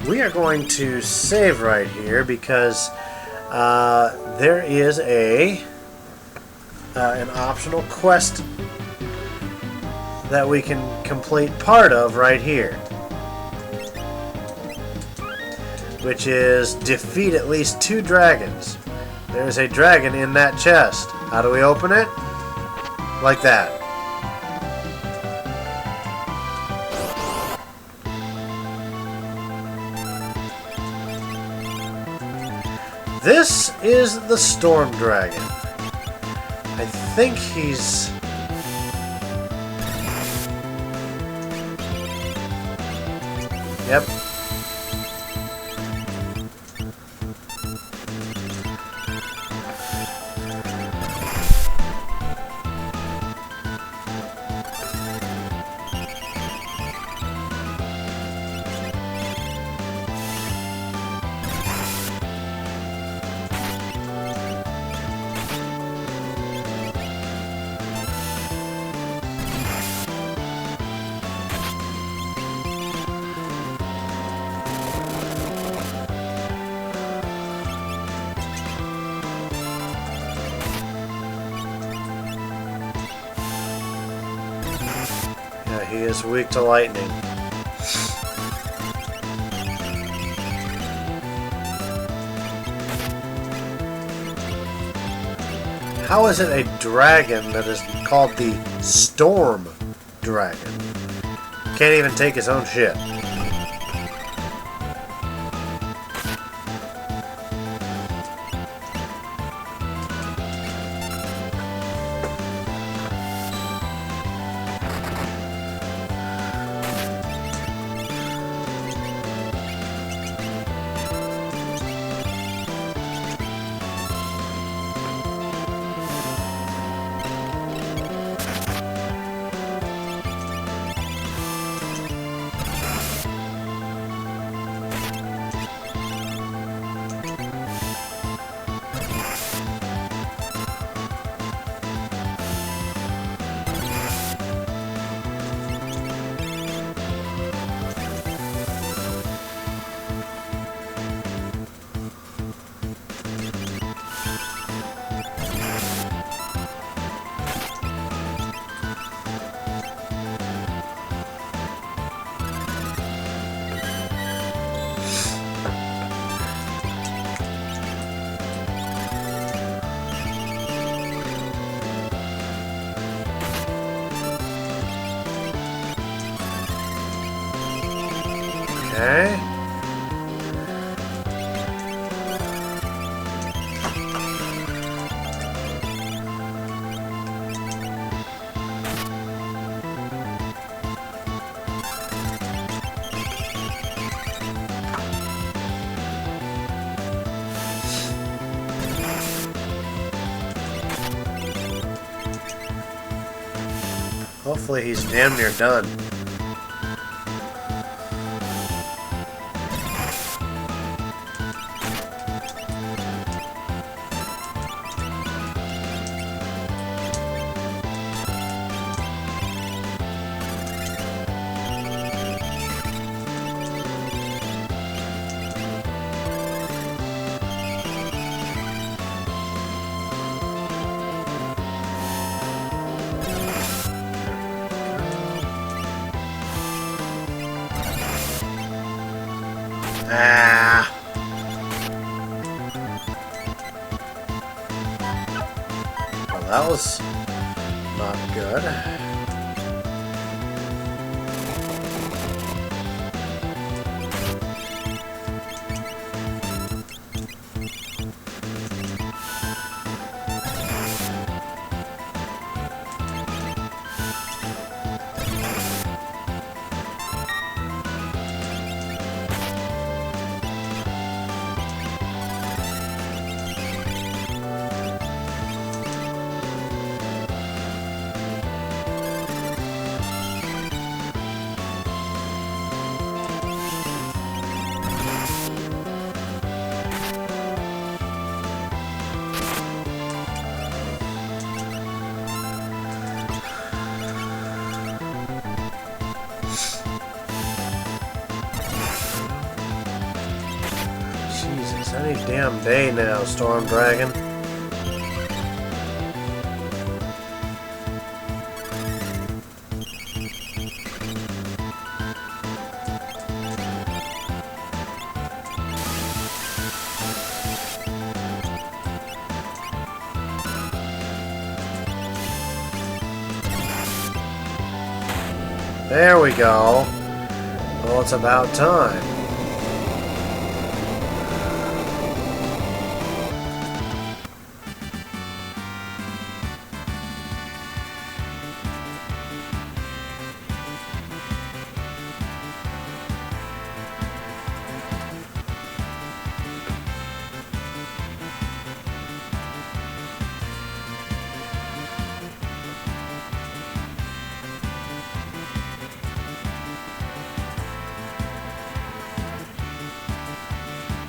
we are going to save right here because there is an optional quest that we can complete part of right here, which is defeat at least 2 dragons. There's a dragon in that chest. How do we open it? Like that. This is the Storm Dragon. I think he's... Yep. He is weak to lightning. How is it a dragon that is called the Storm Dragon? Can't even take his own shit. Okay. Hopefully he's damn near done. Ah. Well, that was not good. It's any damn day now, Storm Dragon. There we go. Well, it's about time.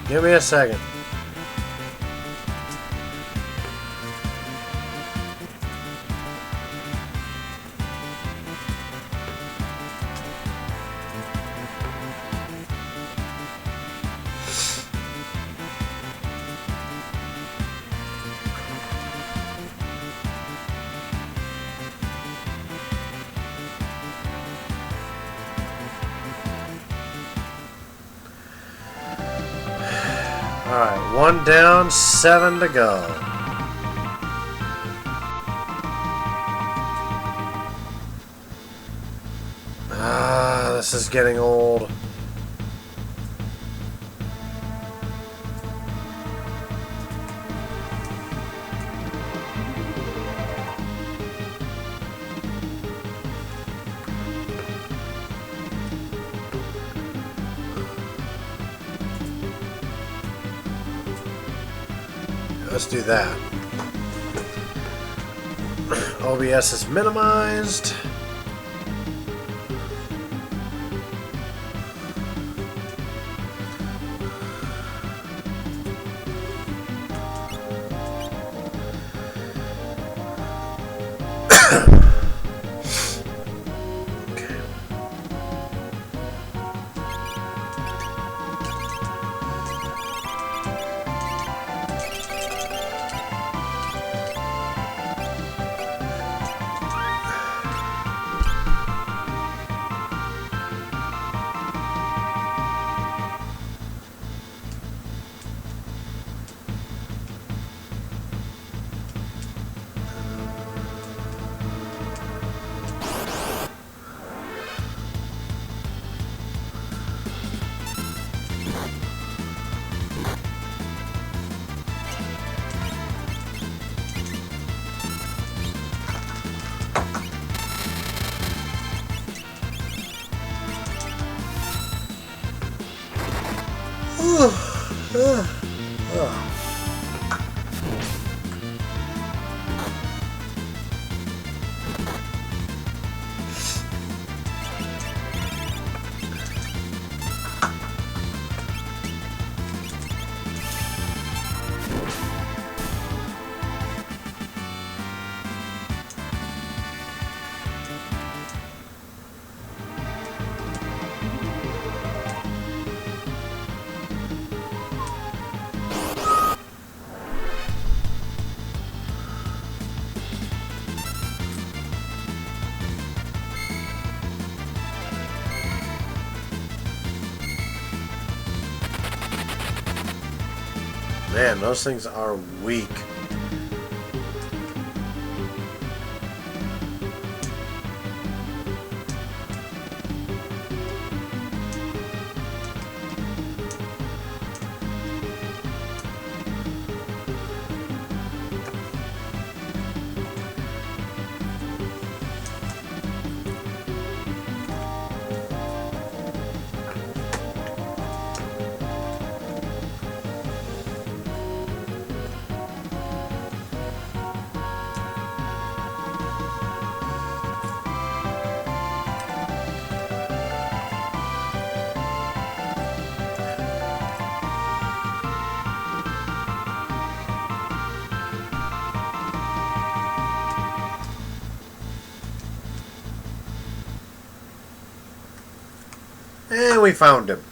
Give me a second. Alright, 1 down, 7 to go. Ah, this is getting old. Let's do that. OBS is minimized. Man, those things are weak. And we found him.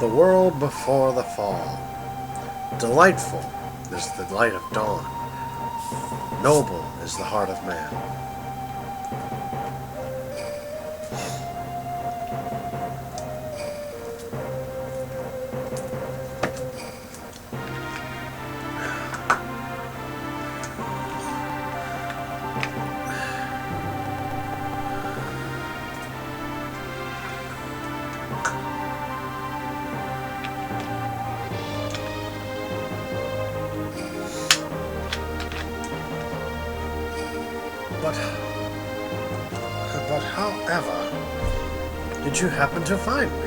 The world before the fall. Delightful is the light of dawn. Noble is the heart of man. But however, did you happen to find me?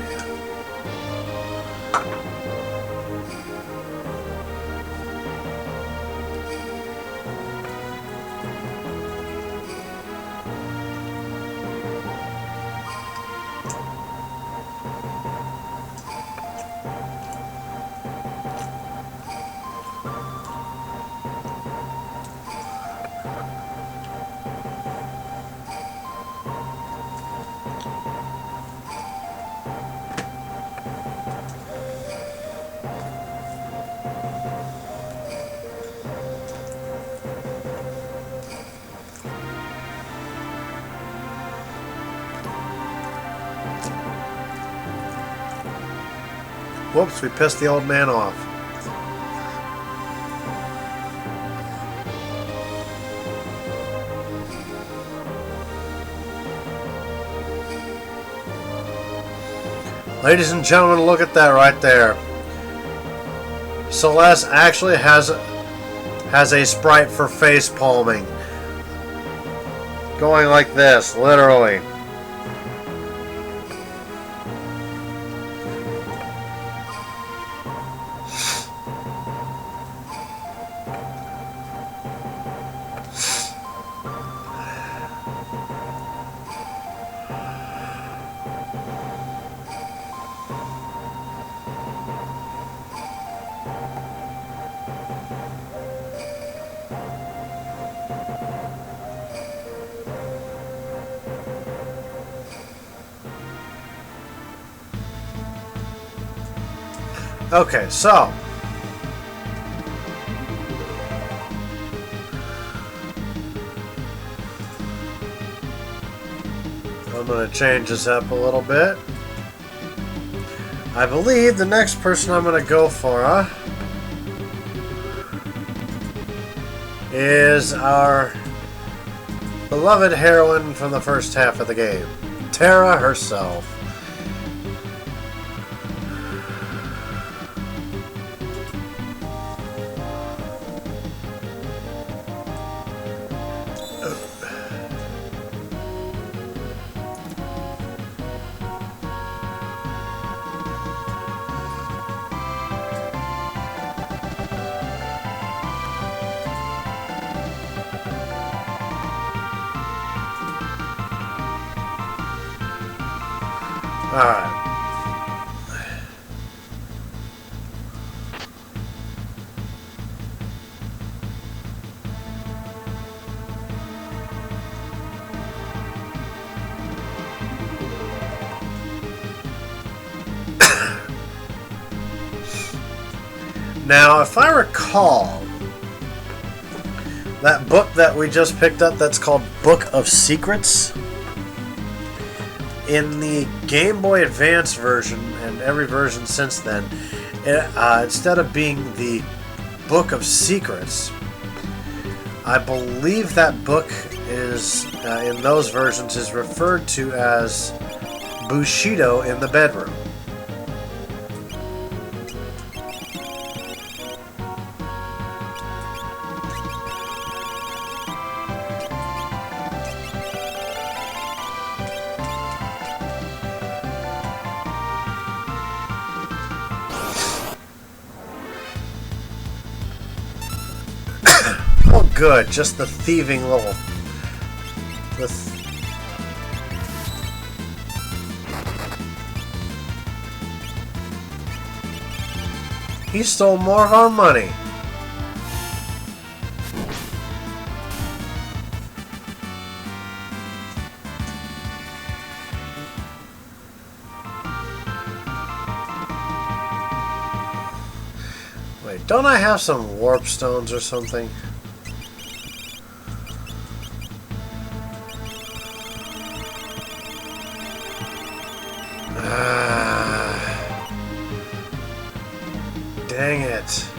Whoops, we pissed the old man off. Ladies and gentlemen, look at that right there. Celeste actually has a sprite for face palming. Going like this, literally. Okay, so I'm going to change this up a little bit. I believe the next person I'm going to go for is our beloved heroine from the first half of the game, Terra herself. Alright. Now, if I recall, that book that we just picked up that's called Book of Secrets, in the Game Boy Advance version and every version since then, instead of being the Book of Secrets, I believe that book is, in those versions, is referred to as Bushido in the Bedroom. Good, just the thieving little... He stole more of our money. Wait, don't I have some warp stones or something? Dang it.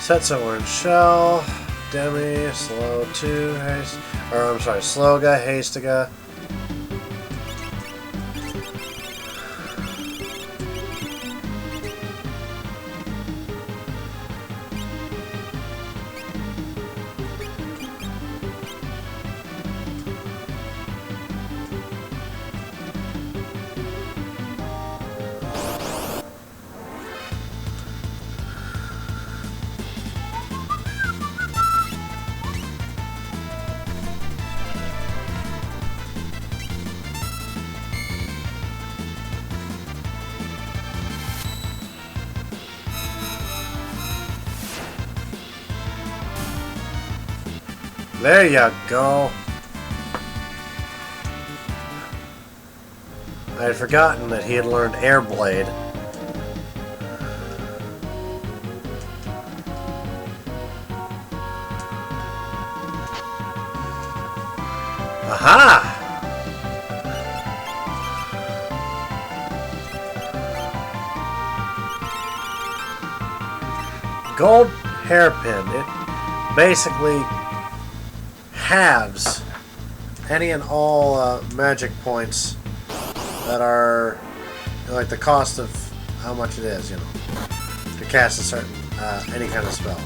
Sets orange shell, demi, slow 2, haste, or I'm sorry, sloga, hastega. There you go. I had forgotten that he had learned Air Blade. Aha! Gold hairpin. It basically halves any and all magic points that are like the cost of how much it is, you know, to cast a certain any kind of spell.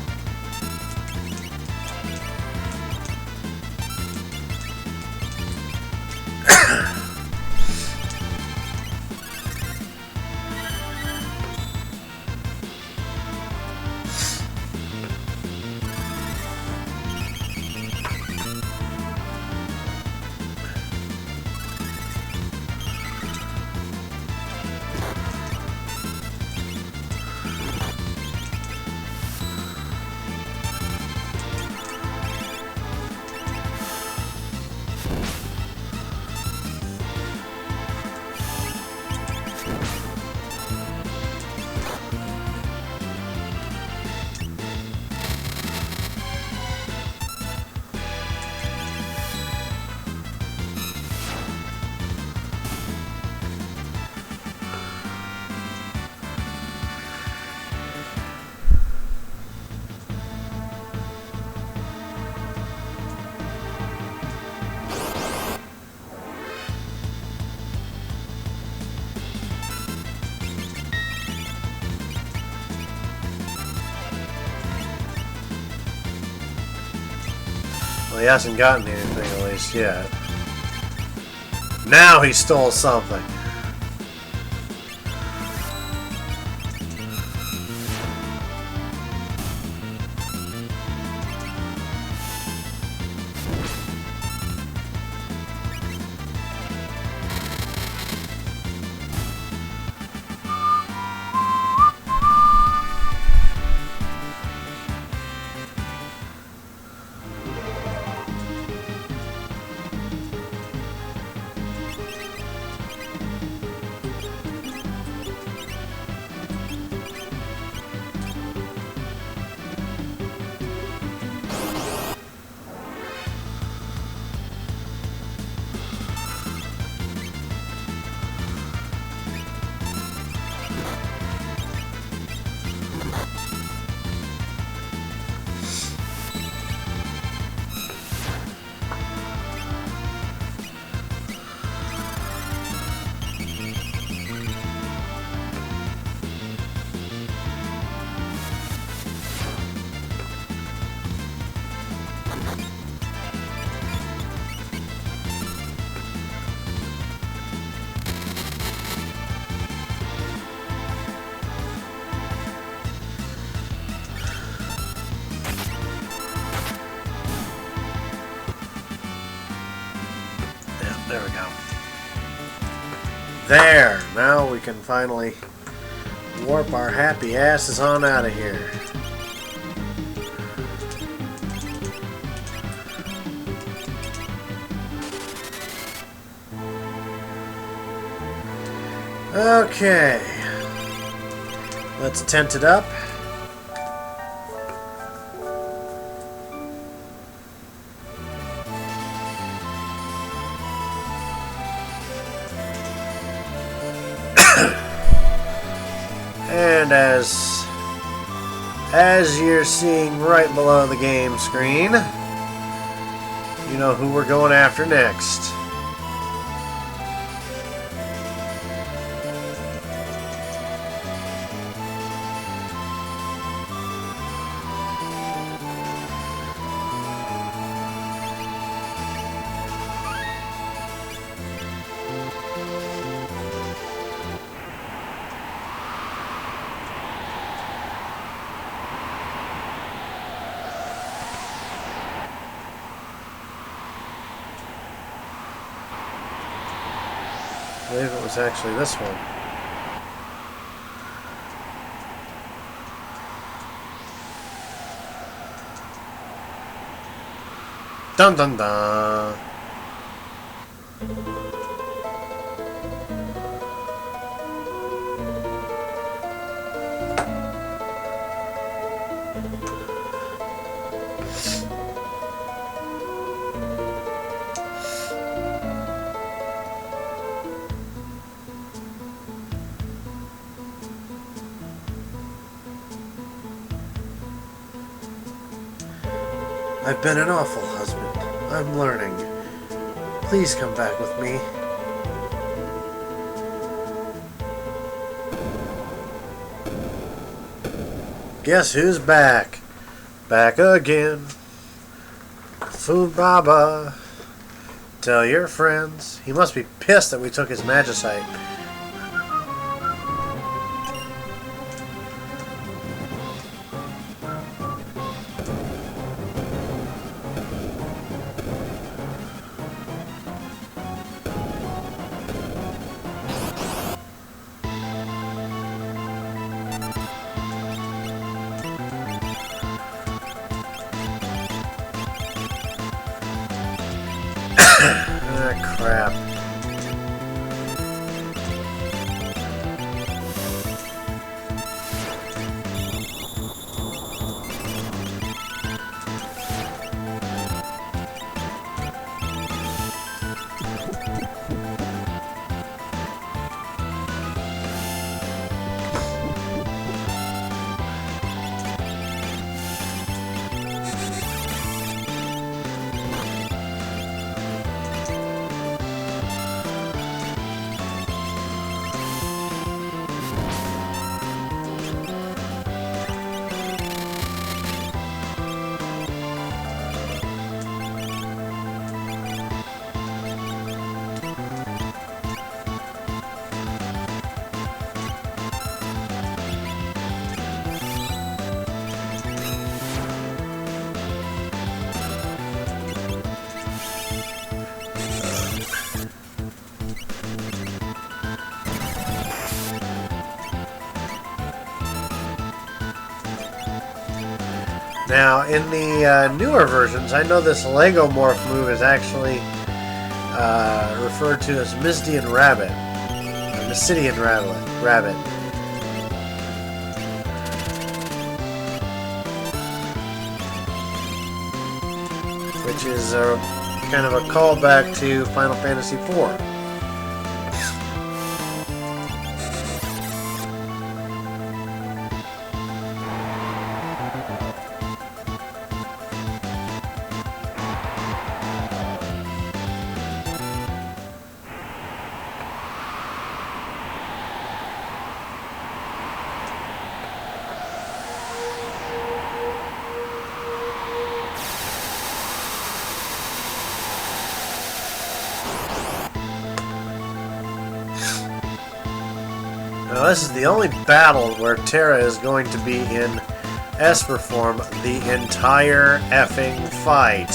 Well, he hasn't gotten anything at least yet. Now he stole something. There! Now we can finally warp our happy asses on out of here. Okay. Let's tent it up. And as you're seeing right below the game screen, you know who we're going after next. I believe it was actually this one. Dun dun dun. I've been an awful husband. I'm learning. Please come back with me. Guess who's back? Back again. Food Baba. Tell your friends. He must be pissed that we took his magicite. Ah, crap. Now, in the newer versions, I know this Lego Morph move is actually referred to as Mystidian Rabbit. Rabbit. Which is kind of a callback to Final Fantasy IV. Now this is the only battle where Terra is going to be in Esper form the entire effing fight.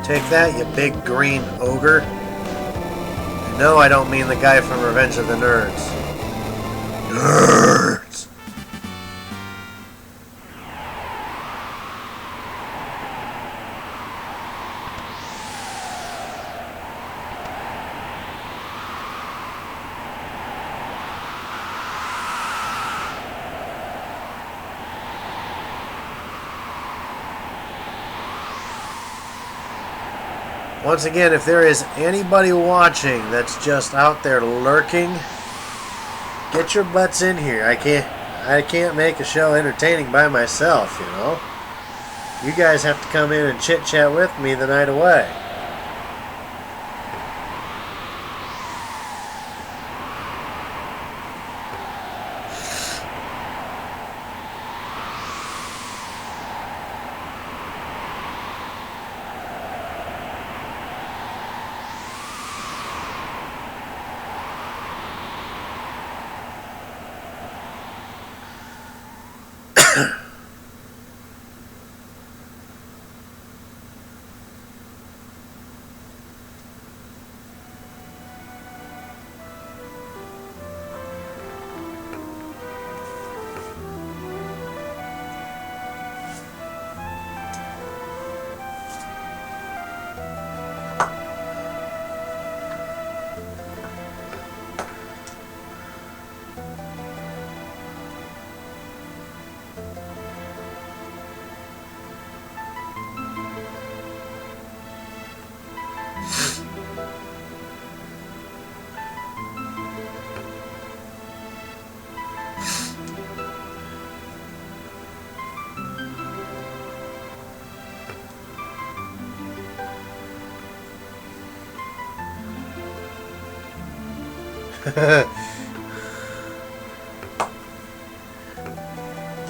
Take that, you big green ogre. No, I don't mean the guy from Revenge of the Nerds. Nerds! Once again, if there is anybody watching that's just out there lurking, get your butts in here. I can't make a show entertaining by myself, you know. You guys have to come in and chit-chat with me the night away.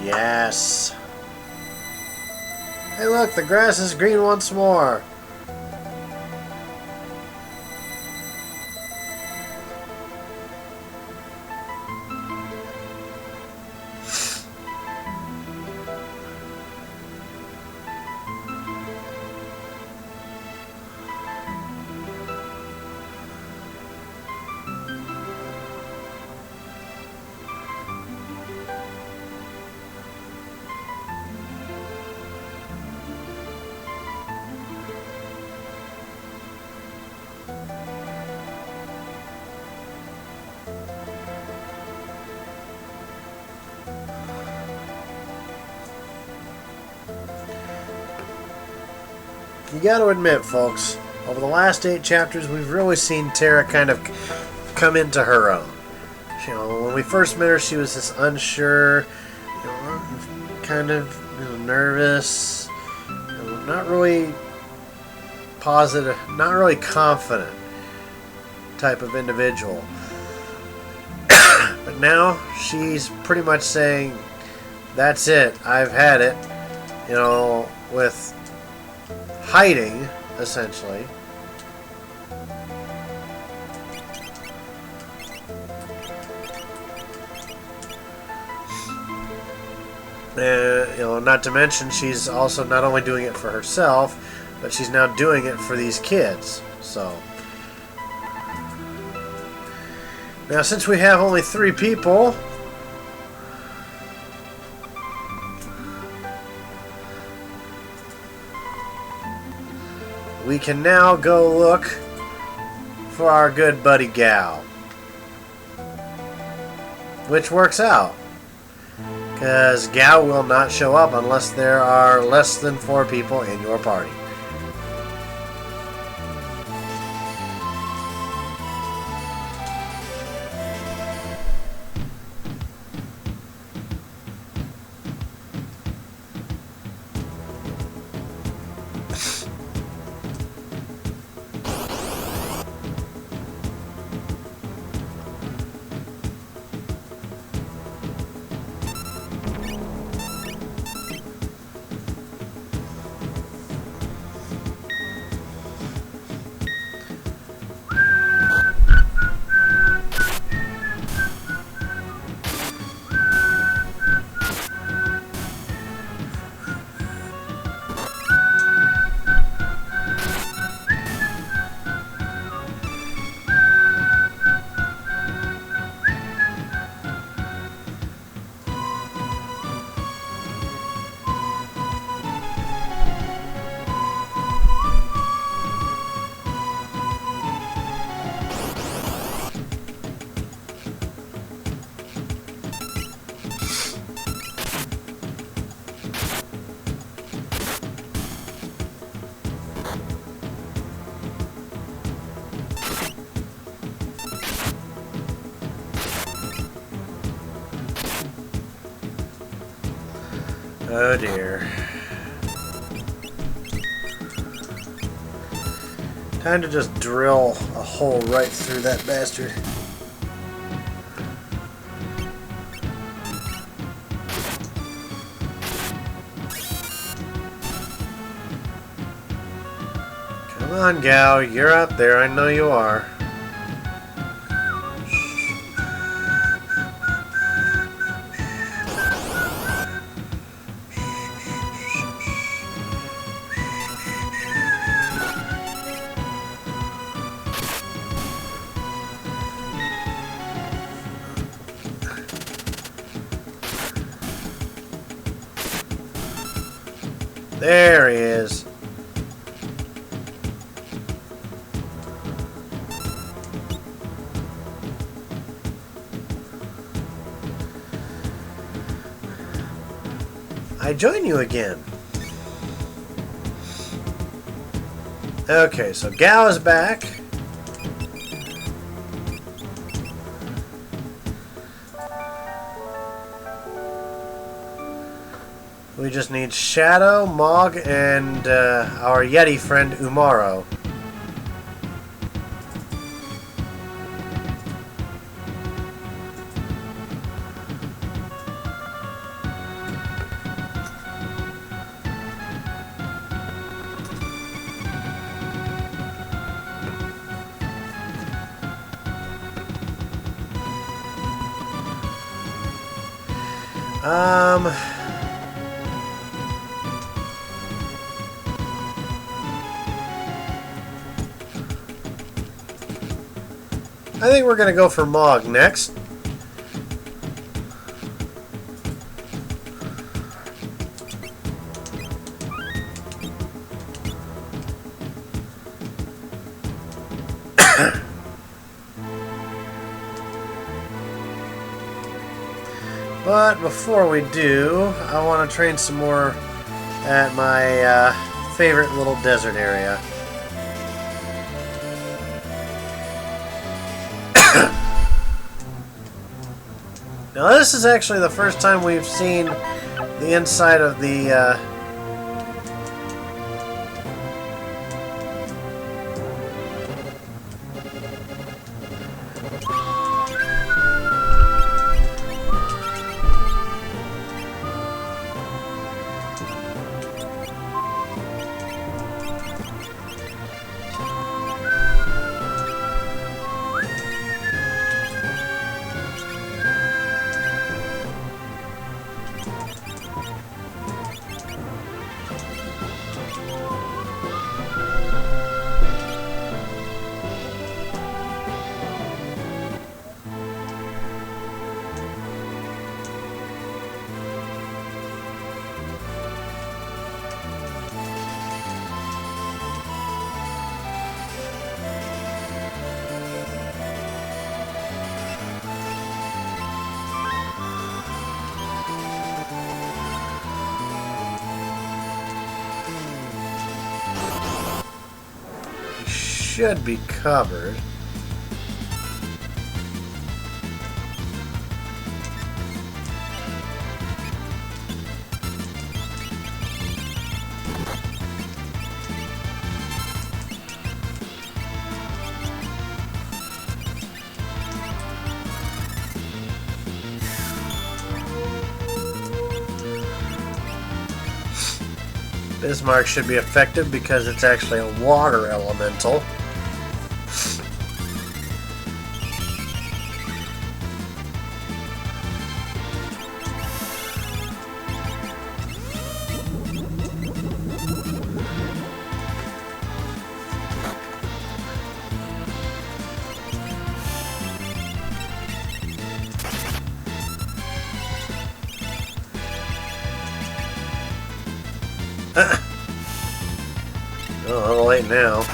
Yes. Hey look, the grass is green once more. You got to admit, folks, over the last 8 chapters, we've really seen Terra kind of come into her own. You know, when we first met her, she was this unsure, you know, kind of nervous, you know, not really positive, not really confident type of individual. But now she's pretty much saying, "That's it. I've had it." You know, with hiding, essentially. You know, not to mention she's also not only doing it for herself, but she's now doing it for these kids. So now, since we have only 3 people, we can now go look for our good buddy Gal. Which works out, because Gal will not show up unless there are less than 4 people in your party. Oh dear. Time to just drill a hole right through that bastard. Come on, Gao, you're out there, I know you are. There he is. I join you again. Okay, so Gao is back. We just need Shadow, Mog, and our Yeti friend Umaro. I think we're going to go for Mog next. But before we do, I want to train some more at my favorite little desert area. Now this is actually the first time we've seen the inside of the should be covered. Bismarck should be effective because it's actually a water elemental. Oh, a little late now.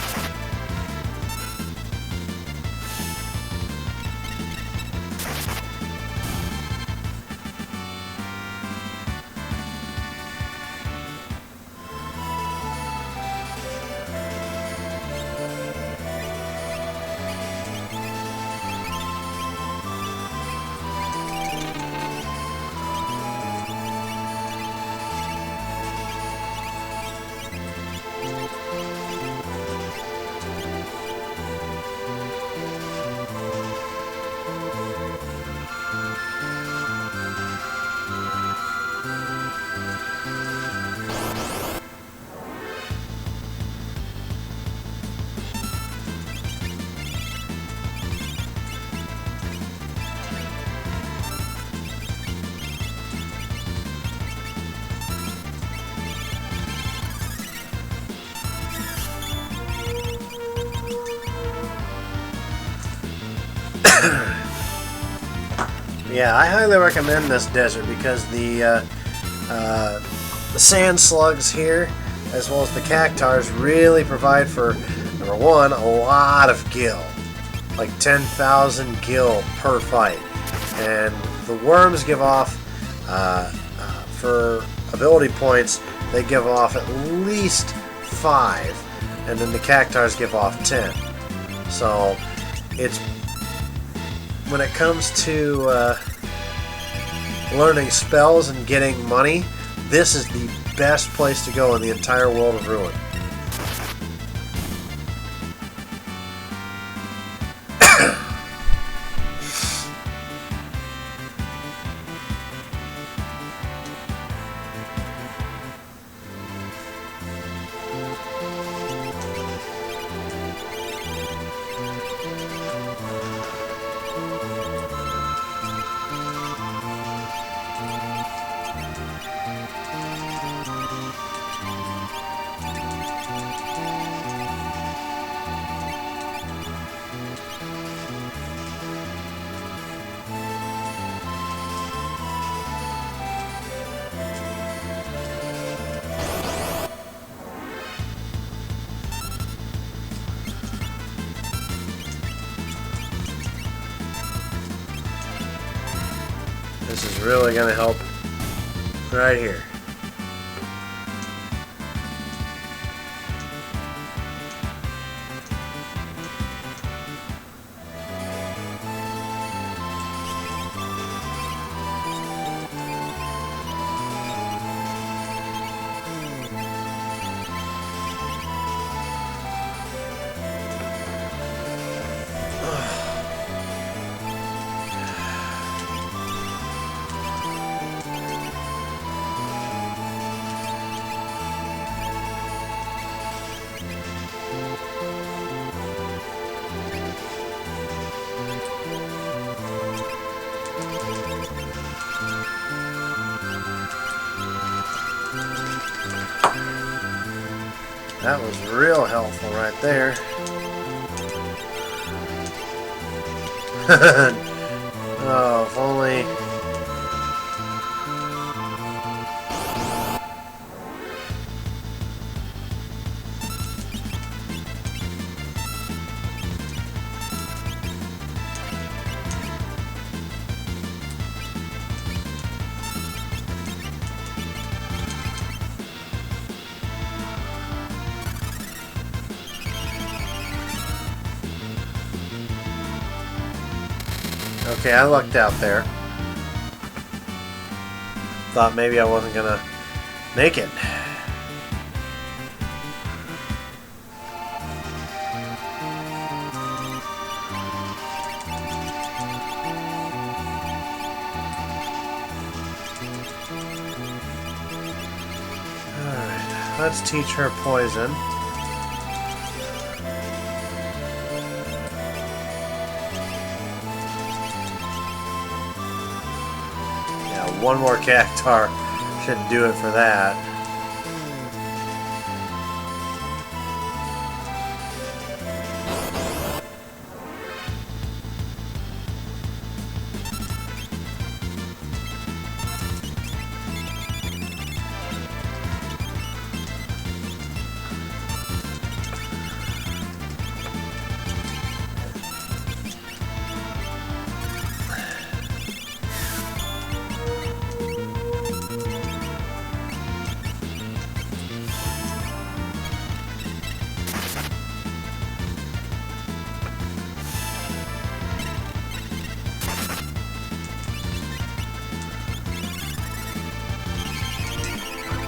Yeah, I highly recommend this desert because the sand slugs here, as well as the cactars, really provide for, number one, a lot of gil. Like 10,000 gil per fight. And the worms give off, for ability points, they give off at least 5. And then the cactars give off 10. So, it's, when it comes to learning spells and getting money, this is the best place to go in the entire world of Ruin. This is really going to help right here. That was real helpful right there. Oh, if only... Okay, I lucked out there. Thought maybe I wasn't gonna make it. Alright, let's teach her poison. One more cactar should do it for that.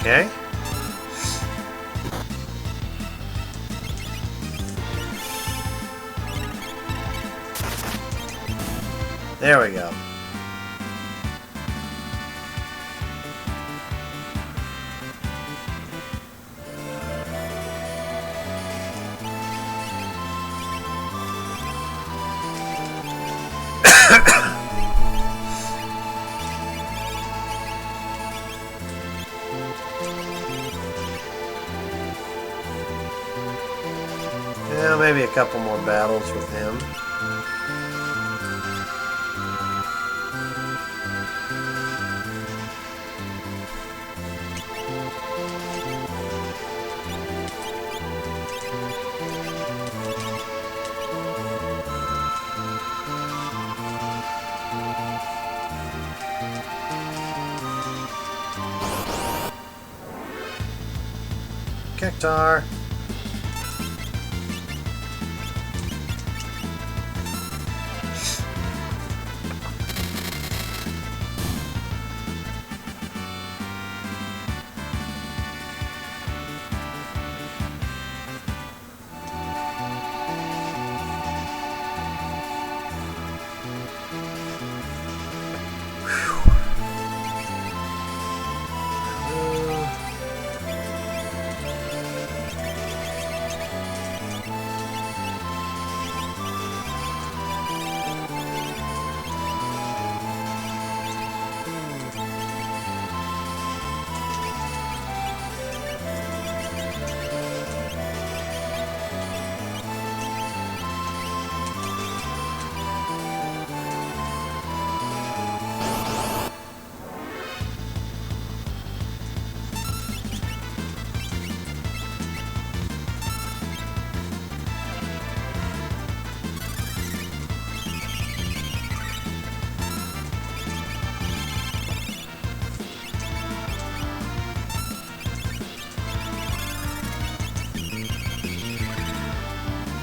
Okay. There we go. Yeah, maybe a couple more battles with him. Kektar.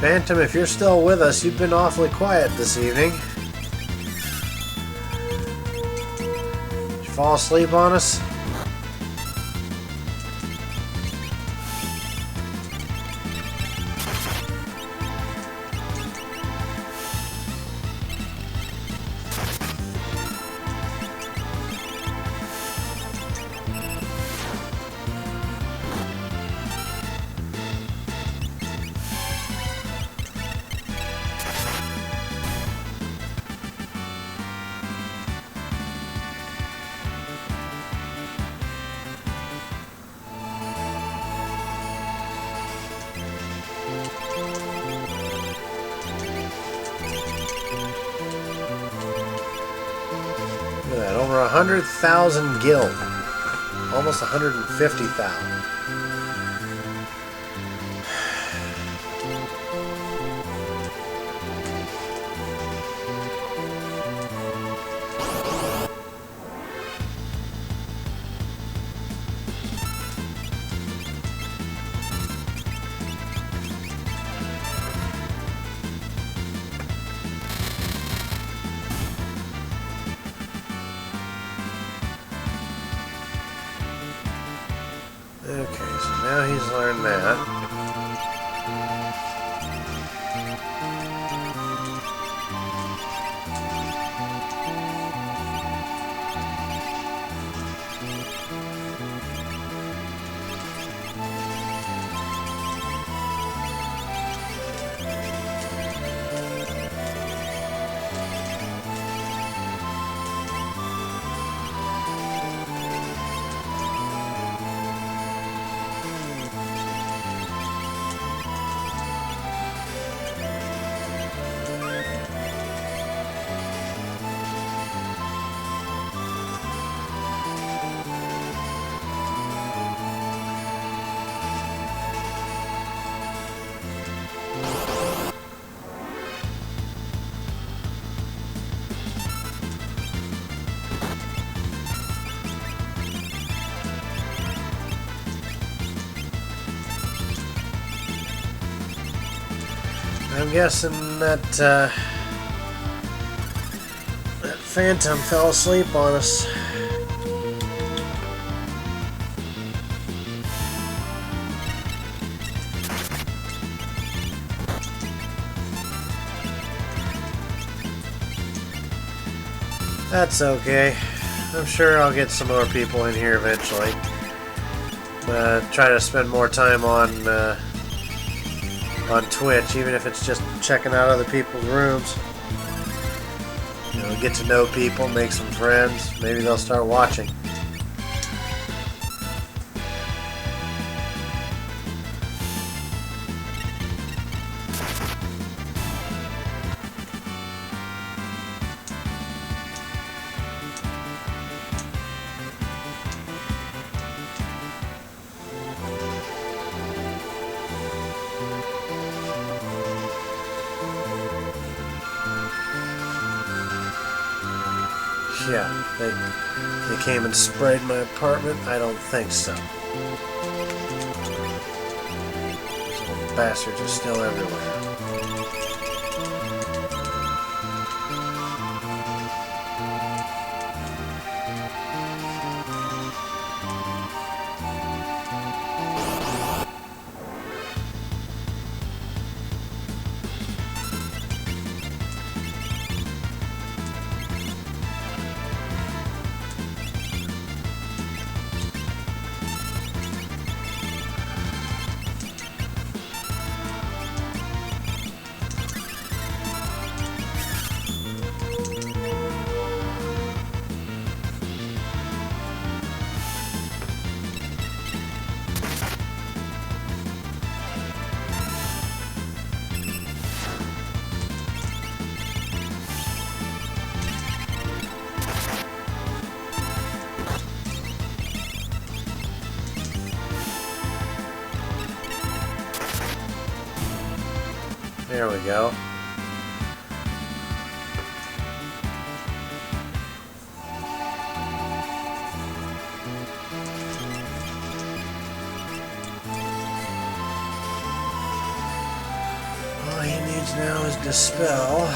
Phantom, if you're still with us, you've been awfully quiet this evening. Did you fall asleep on us? Look at that, over 100,000 guild. Almost 150,000. Okay, so now he's learned that. I'm guessing that that Phantom fell asleep on us. That's okay. I'm sure I'll get some more people in here eventually. Try to spend more time on Twitch, even if it's just checking out other people's rooms. You know, get to know people, make some friends. Maybe they'll start watching. Yeah, they came and sprayed my apartment? I don't think so. bastards are still everywhere. There we go. All he needs now is Dispel.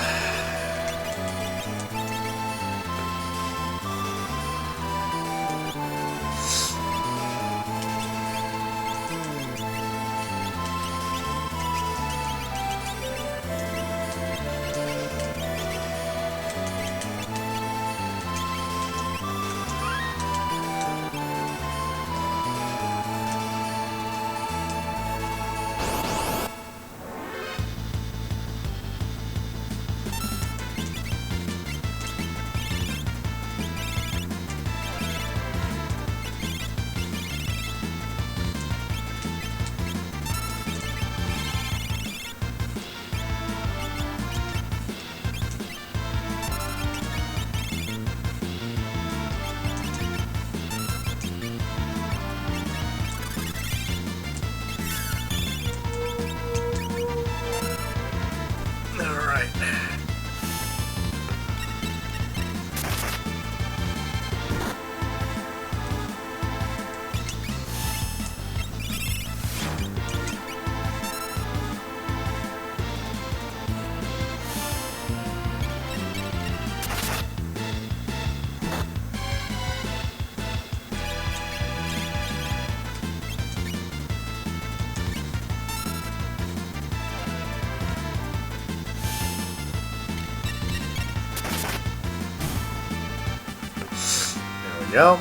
Go.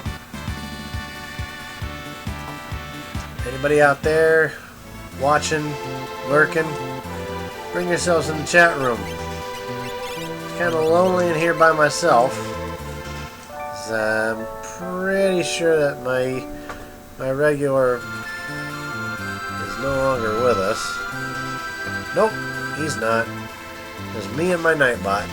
Anybody out there watching, lurking, bring yourselves in the chat room. It's kind of lonely in here by myself. I'm pretty sure that my regular is no longer with us. Nope, he's not. There's me and my Nightbot.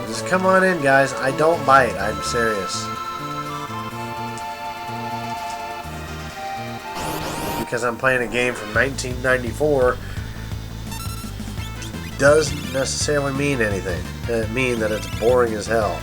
Just come on in, guys. I don't bite. I'm serious. Because I'm playing a game from 1994 doesn't necessarily mean anything. It means that it's boring as hell.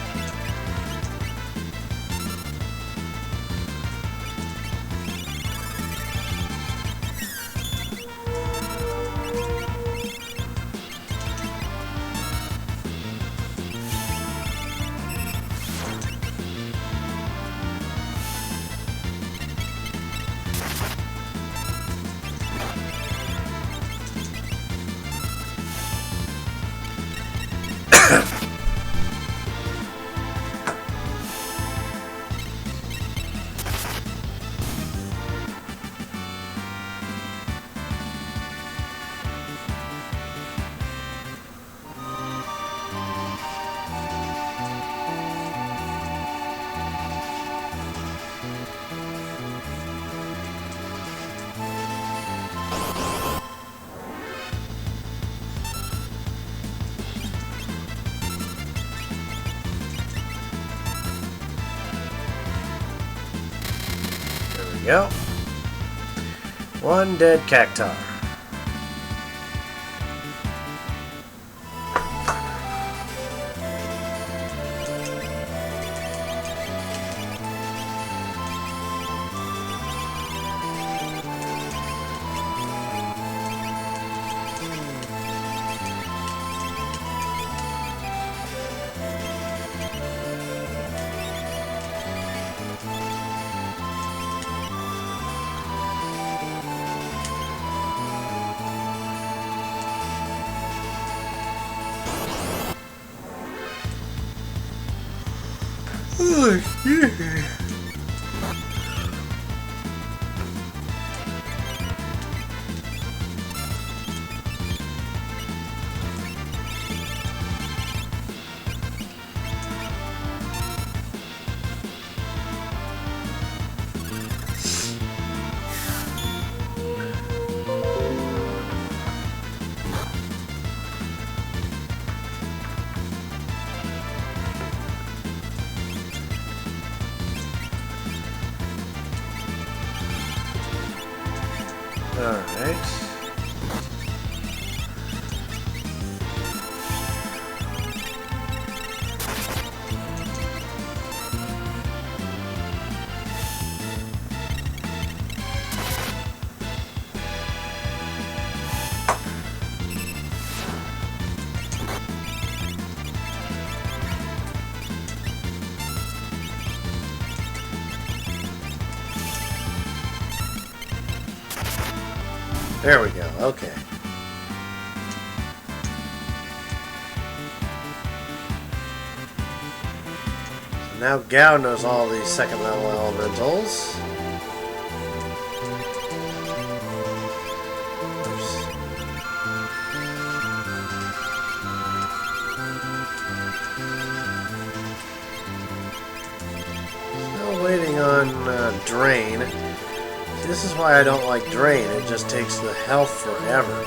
Go. One dead cactar. Oh, yeah. Alright. There we go, okay. So now Gao knows all these second level elementals. Oops. Still waiting on Drain. This is why I don't like Drain. It just takes the health forever.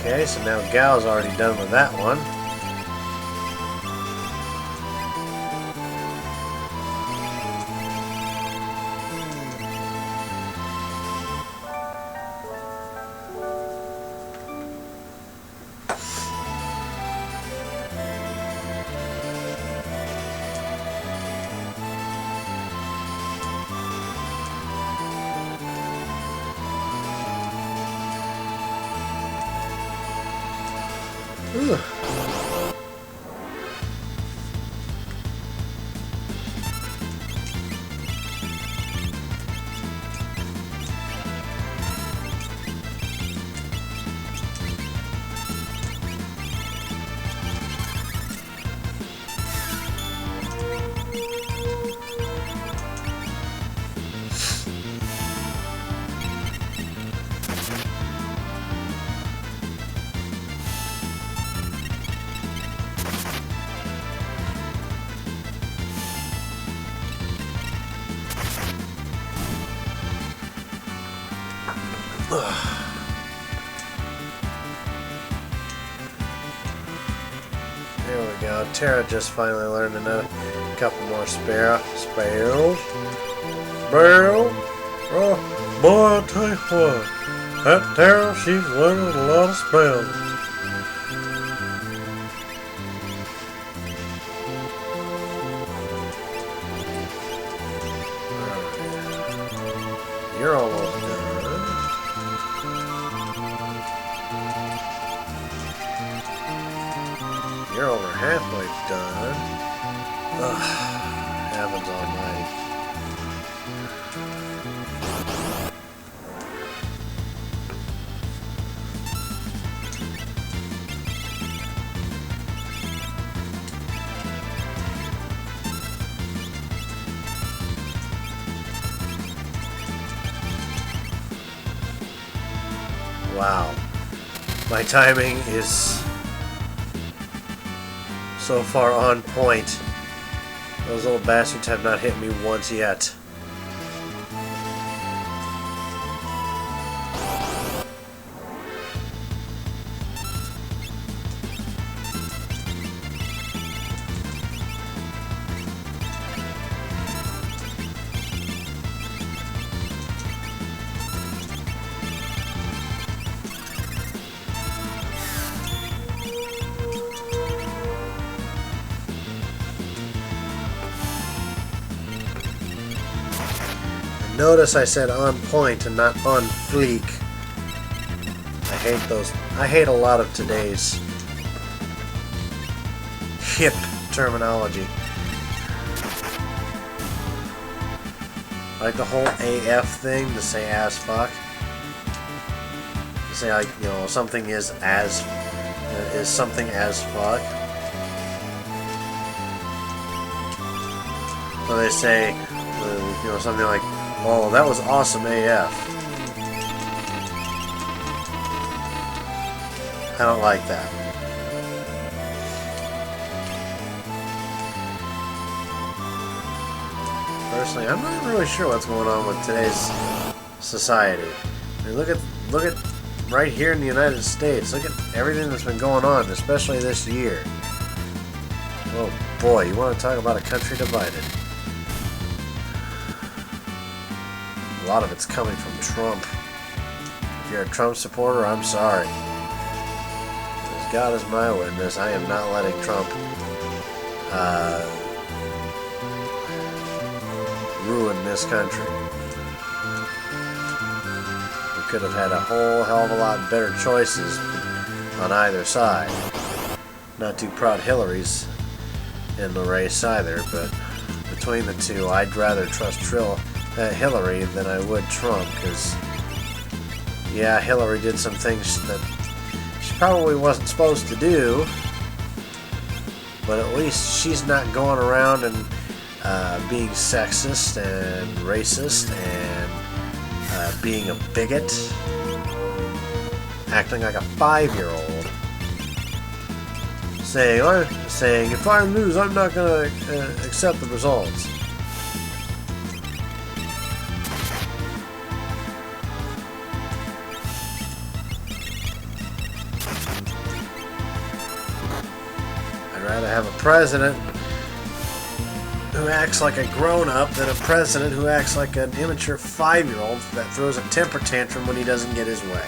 Okay, so now Gao's already done with that one. Ugh. There we go. Terra just finally learned a couple more spells. Oh, boy, I'll tell you what. That Terra, she's learning a lot of spells. You're almost done. You're over halfway done. Ugh, heavens almighty. Wow. My timing is so far on point. Those little bastards have not hit me once yet. Notice I said on point and not on fleek. I hate those. I hate a lot of today's hip terminology. Like the whole AF thing, to say as fuck. To say, like, you know, something is something as fuck. So they say, you know, something like, "Oh, that was awesome AF." I don't like that. Personally, I'm not really sure what's going on with today's society. I mean, look at right here in the United States. Look at everything that's been going on, especially this year. Oh boy, you want to talk about a country divided? A lot of it's coming from Trump. If you're a Trump supporter, I'm sorry. As God is my witness, I am not letting Trump ruin this country. We could have had a whole hell of a lot better choices on either side. Not too proud Hillary's in the race either, but between the two, I'd rather trust Hillary than I would Trump, because yeah, Hillary did some things that she probably wasn't supposed to do, but at least she's not going around and being sexist and racist and being a bigot, acting like a 5-year-old, saying if I lose, I'm not going to accept the results. I'd have a president who acts like a grown-up than a president who acts like an immature 5-year-old that throws a temper tantrum when he doesn't get his way.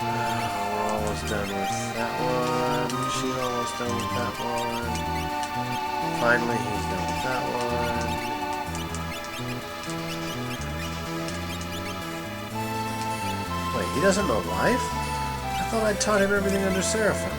We're almost done with that one. She's almost done with that one. Finally, he's done with that one. Wait, he doesn't know life? I thought I taught him everything under Seraphim.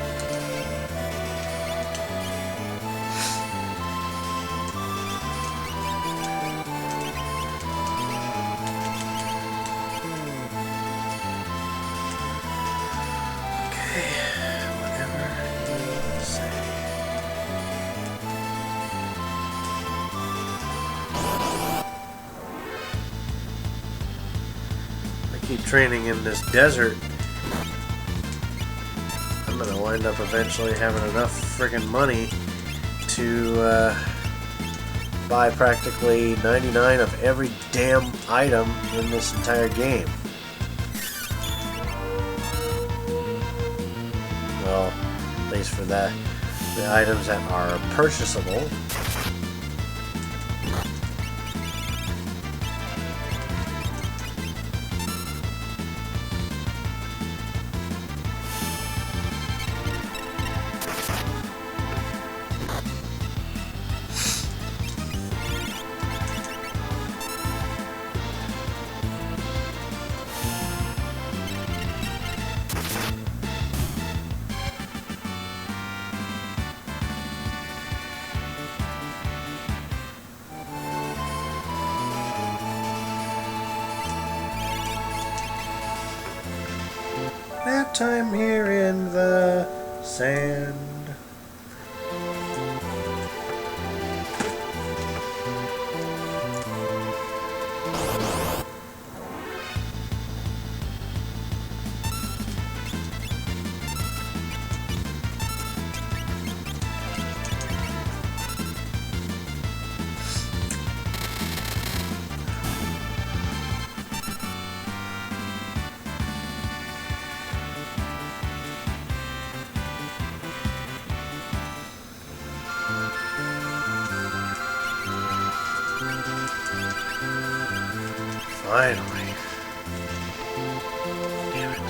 Keep training in this desert, I'm gonna wind up eventually having enough friggin' money to buy practically 99 of every damn item in this entire game. Well, at least for that, the items that are purchasable. Nap time here in the sand. Finally. Damn it.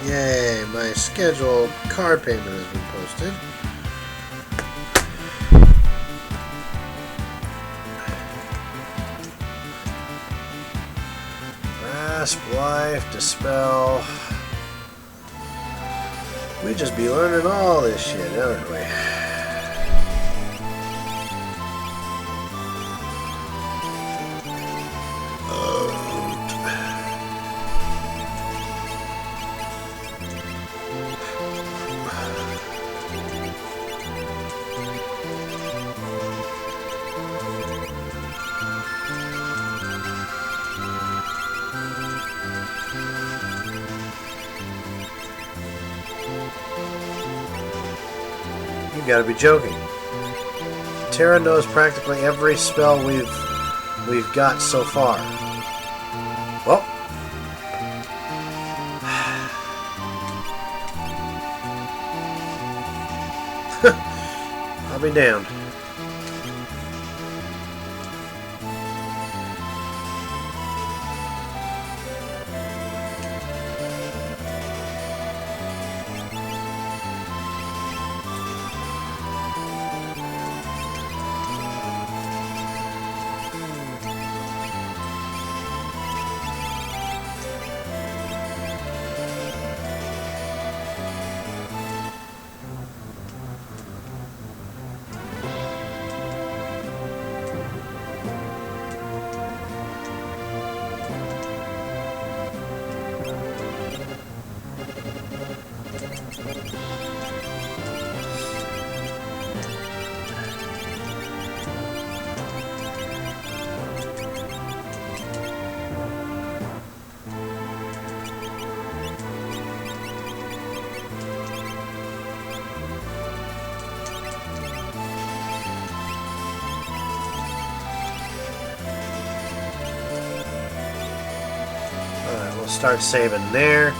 Yay, my scheduled car payment has been posted. Grasp, life, dispel. We just be learning all this shit, aren't we? You gotta be joking. Terra knows practically every spell we've got so far. Well, I'll be damned. Start saving there.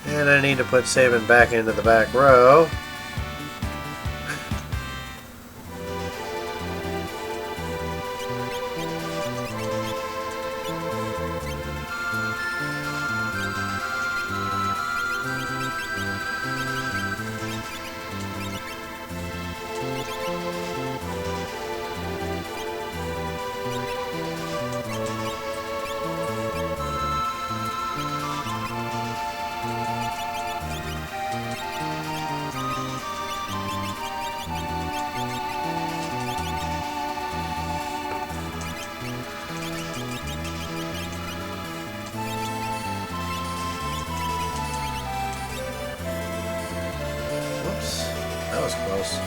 And I need to put Sabin back into the back row. was close.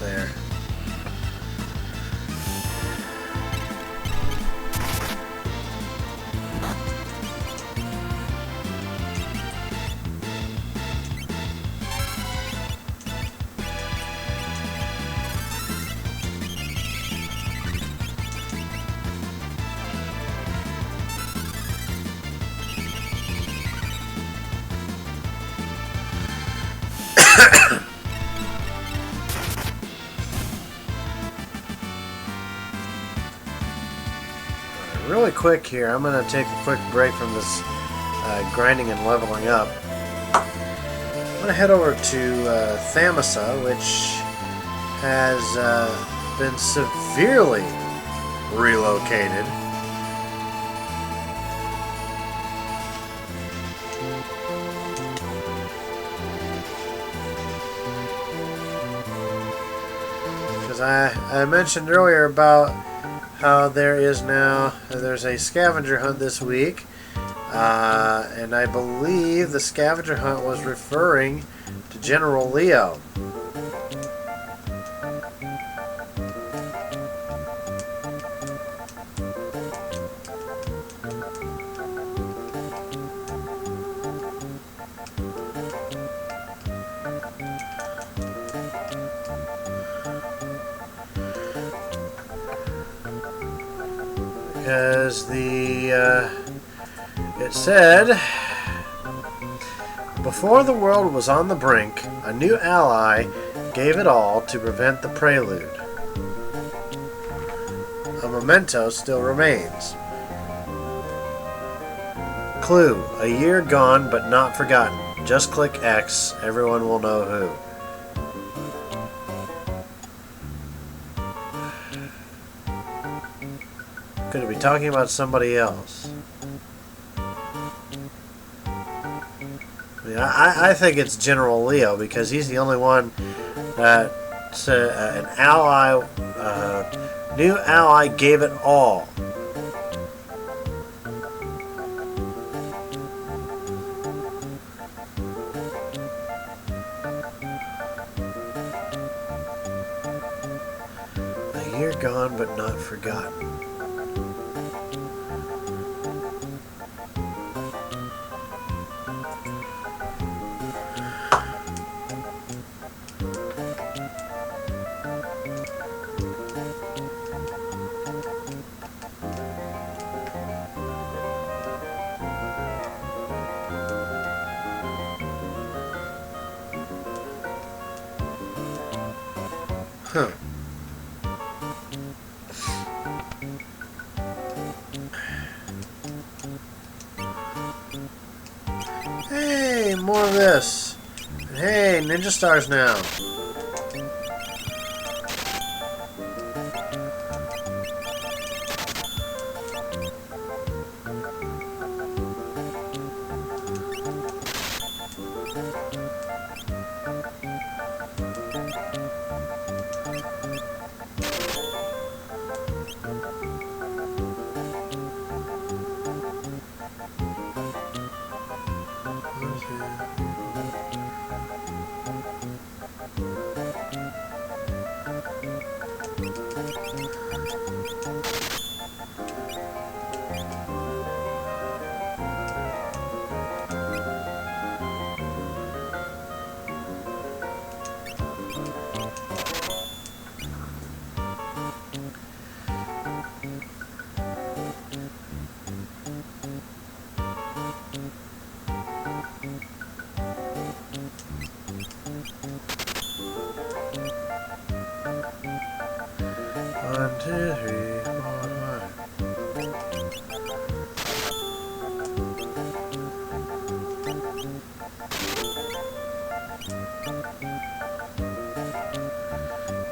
There. Really quick here, I'm going to take a quick break from this grinding and leveling up. I'm going to head over to Thamasa, which has been severely relocated. Because I mentioned earlier about how there's a scavenger hunt this week, and I believe the scavenger hunt was referring to General Leo. Because it said, before the world was on the brink, a new ally gave it all to prevent the prelude. A memento still remains. Clue, a year gone but not forgotten. Just click X, everyone will know who. Could it be talking about somebody else? I think it's General Leo because he's the only one that an ally, new ally gave it all. A year gone but not forgotten. Huh. Hey, more of this. And Hey, ninja stars now. One, two, three, four, five.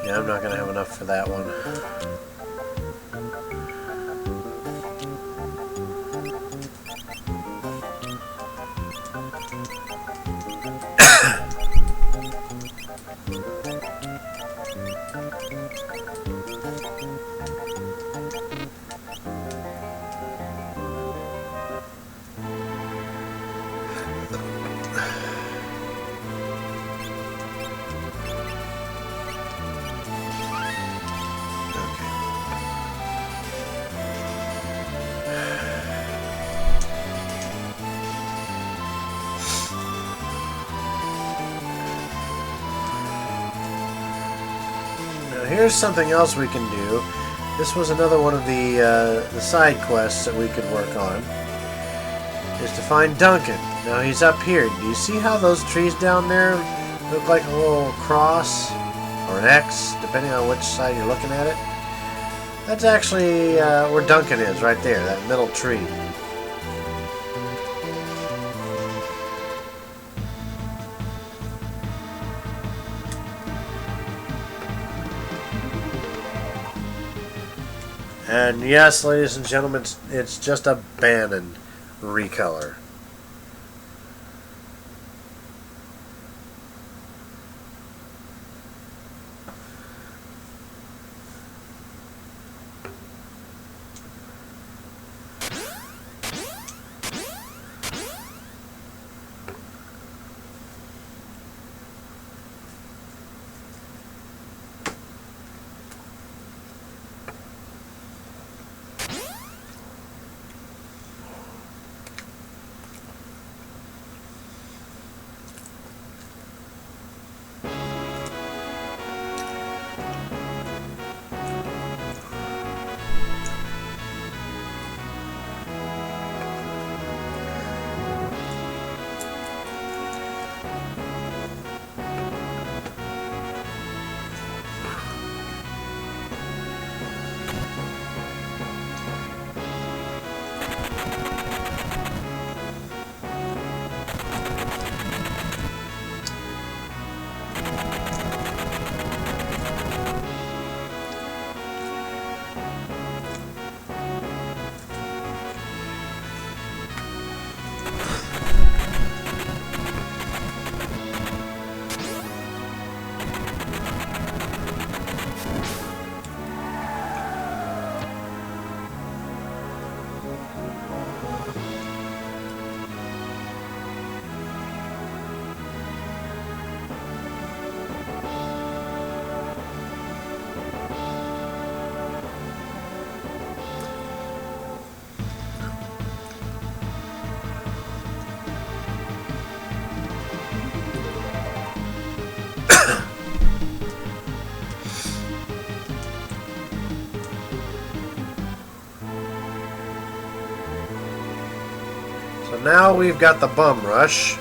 Yeah, I'm not gonna have enough for that one. Here's something else we can do. This was another one of the side quests that we could work on. Is to find Duncan. Now he's up here. Do you see how those trees down there look like a little cross or an X, depending on which side you're looking at it? That's actually where Duncan is, right there, that middle tree. And yes, ladies and gentlemen, it's just a Bannon recolor. So now we've got the bum rush.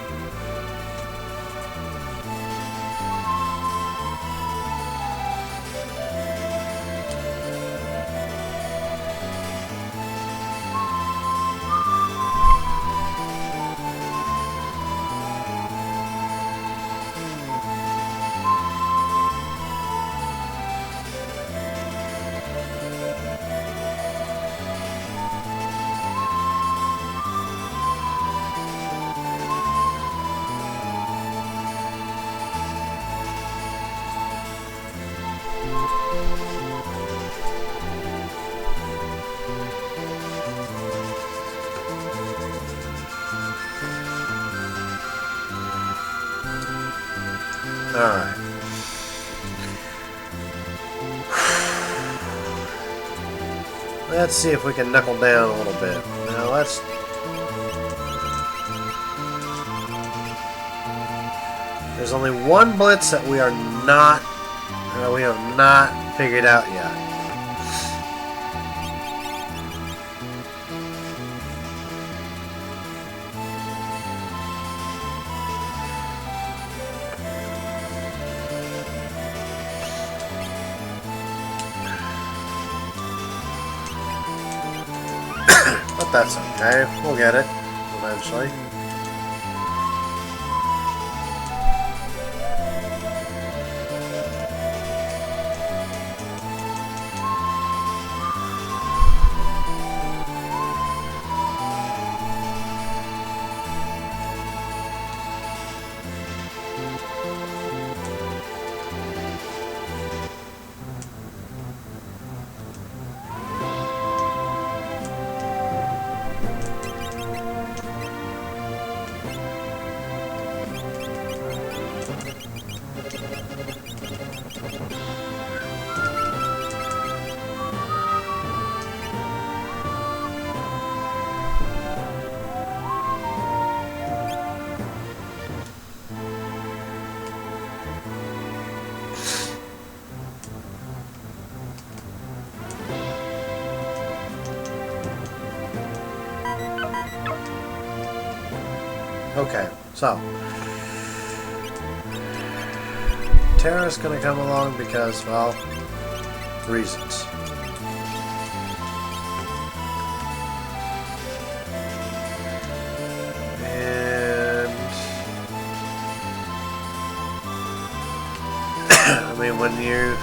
Alright. Let's see if we can knuckle down a little bit. Now let's... There's only one blitz that we have not figured out yet. But that's okay. We'll get it eventually. Okay, so Terra's gonna come along because, well, reasons. And I mean, when you're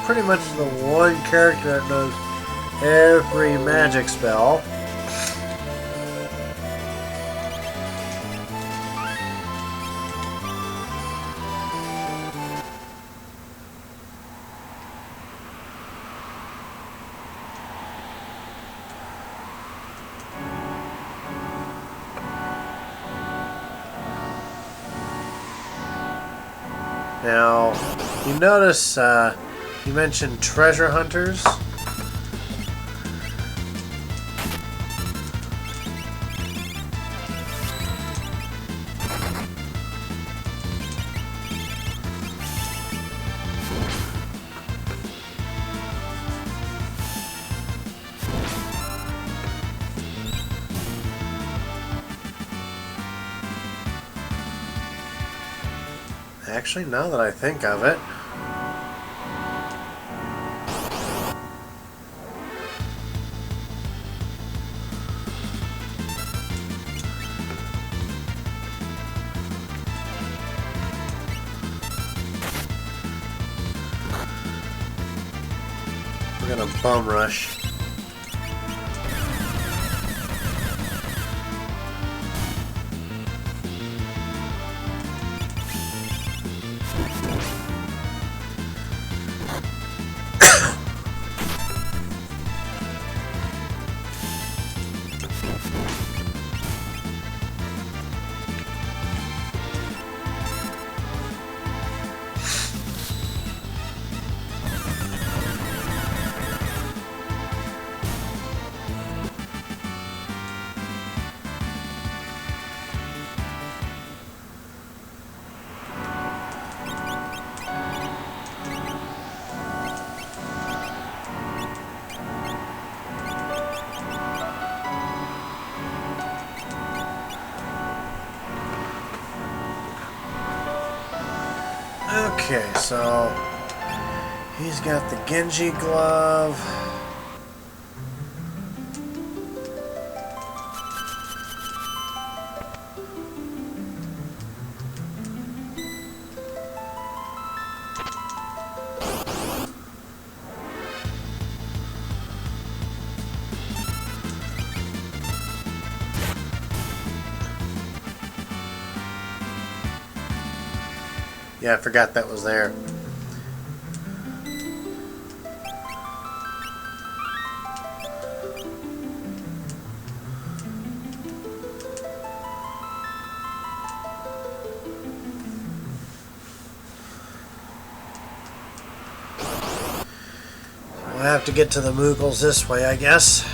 pretty much the one character that knows every magic spell. Now, you notice you mentioned treasure hunters. Actually, now that I think of it, we're gonna bum rush. Okay, so he's got the Genji glove. Yeah, I forgot that was there. have to get to the Moogles this way, I guess.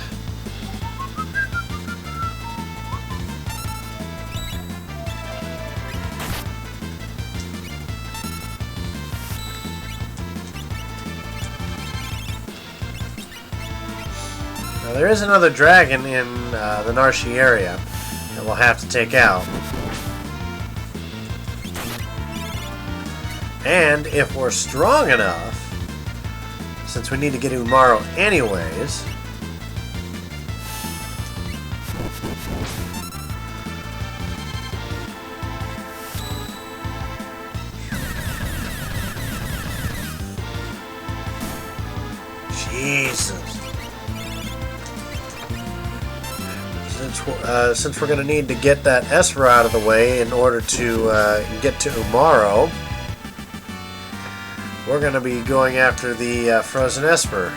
Now, there is another dragon in the Narshi area that we'll have to take out. And if we're strong enough, since we need to get Umaro anyways, Jesus. Since we're going to need to get that Esper out of the way in order to get to Umaro, we're going to be going after the Frozen Esper.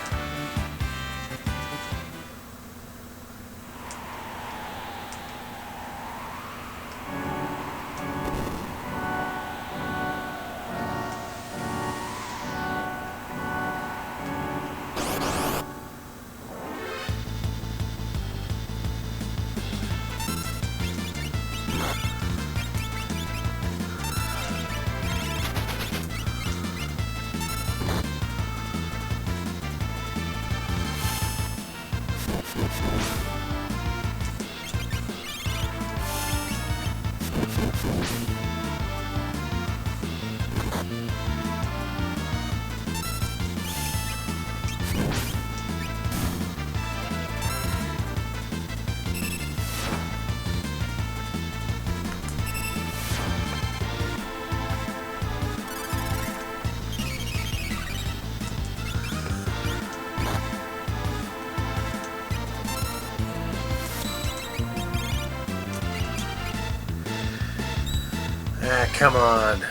Ah, come on.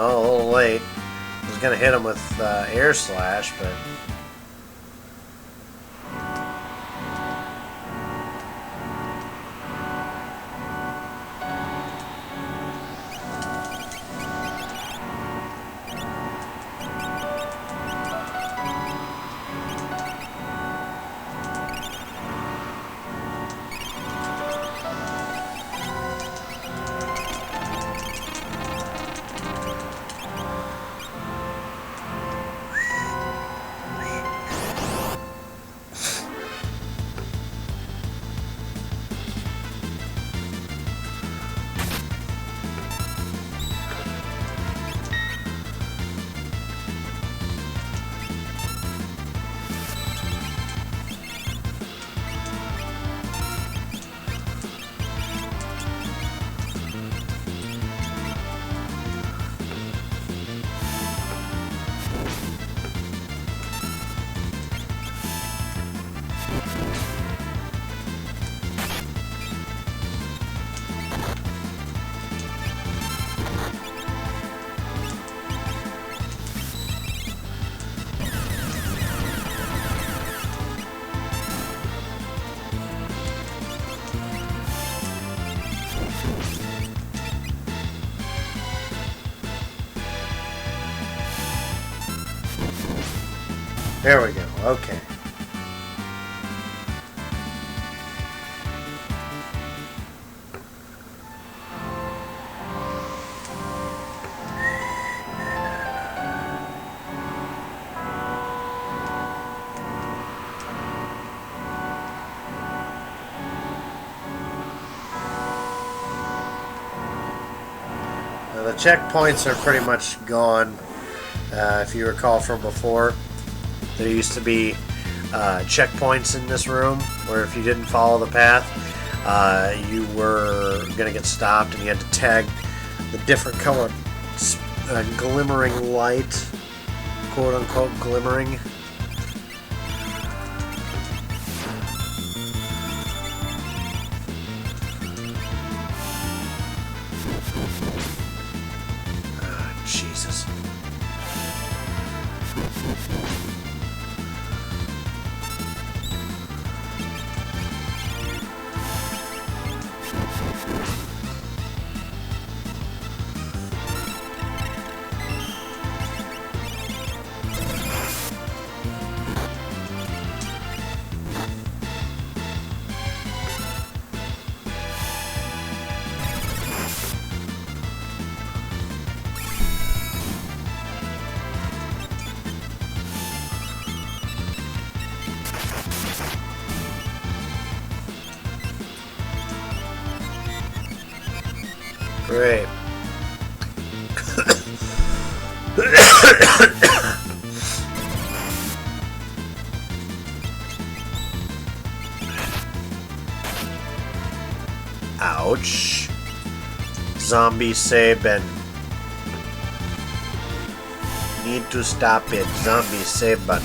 Oh, a little late. I was gonna hit him with air slash, but there we go. Okay. Now, the checkpoints are pretty much gone. If you recall from before, there used to be checkpoints in this room where if you didn't follow the path, you were going to get stopped and you had to tag the different colored glimmering light, quote unquote glimmering. Jesus. Great. Ouch. Zombie Sabin. Need to stop it. Zombie Sabin.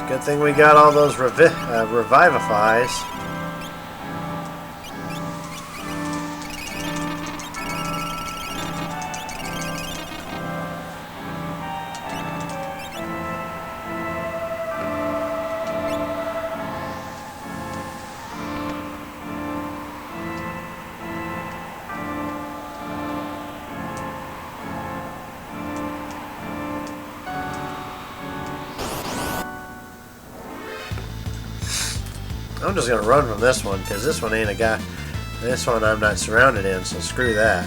Good thing we got all those revivifies. I'm just gonna run from this one because this one ain't a guy. This one I'm not surrounded in, so screw that.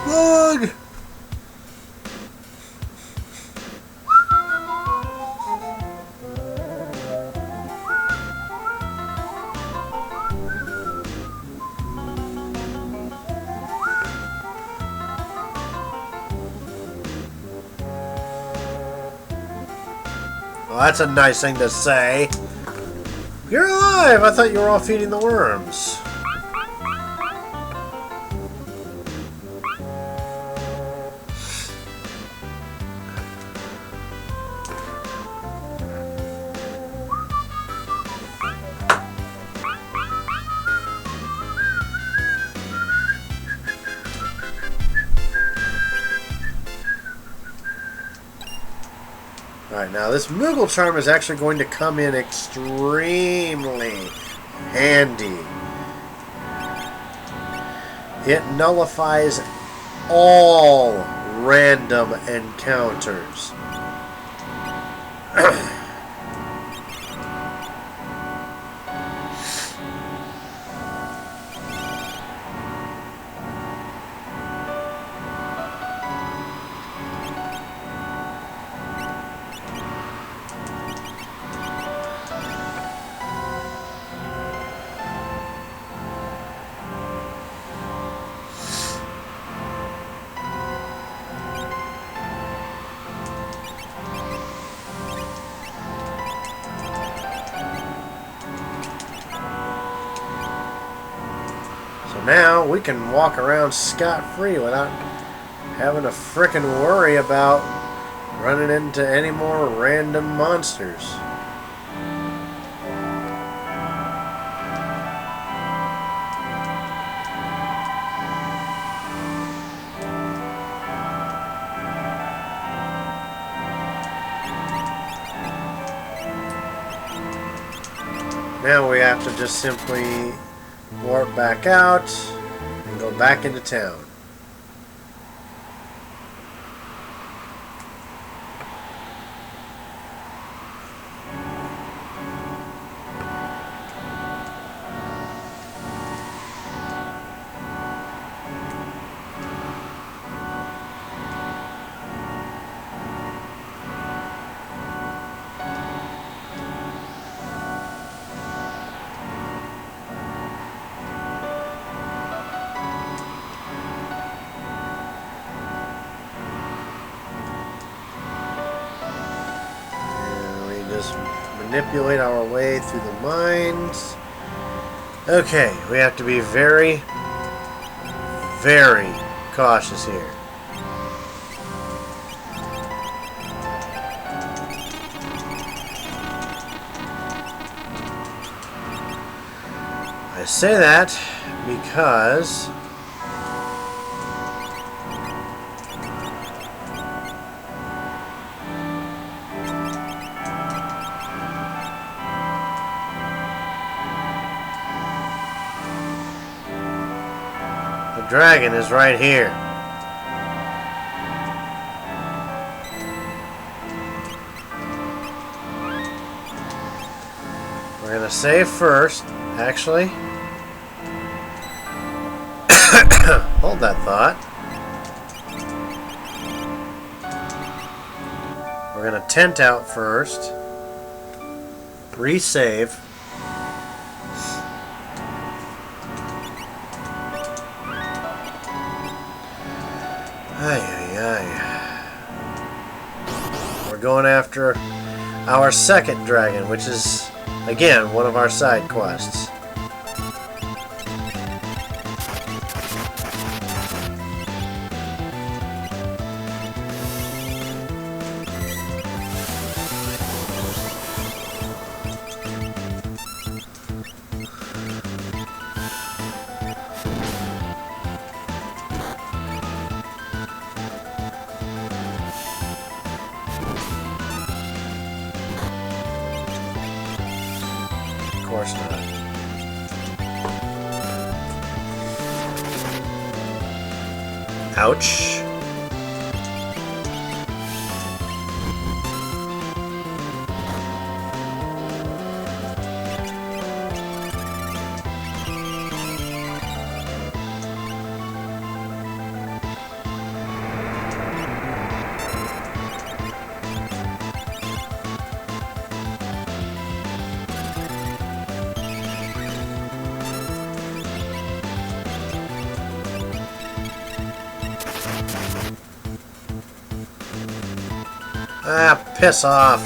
Look! Well, that's a nice thing to say. You're alive! I thought you were all feeding the worms. Alright, now this Moogle Charm is actually going to come in extremely handy. It nullifies all random encounters. Now we can walk around scot-free without having to frickin' worry about running into any more random monsters. Now we have to just simply warp back out and go back into town. Manipulate our way through the mines. Okay, we have to be very, very cautious here. I say that because the dragon is right here. We're gonna save first, actually. Hold that thought. We're gonna tent out first. Resave. Ay, ay, ay. We're going after our second dragon, which is, again, one of our side quests. Of course not. Ouch. Ah, piss off.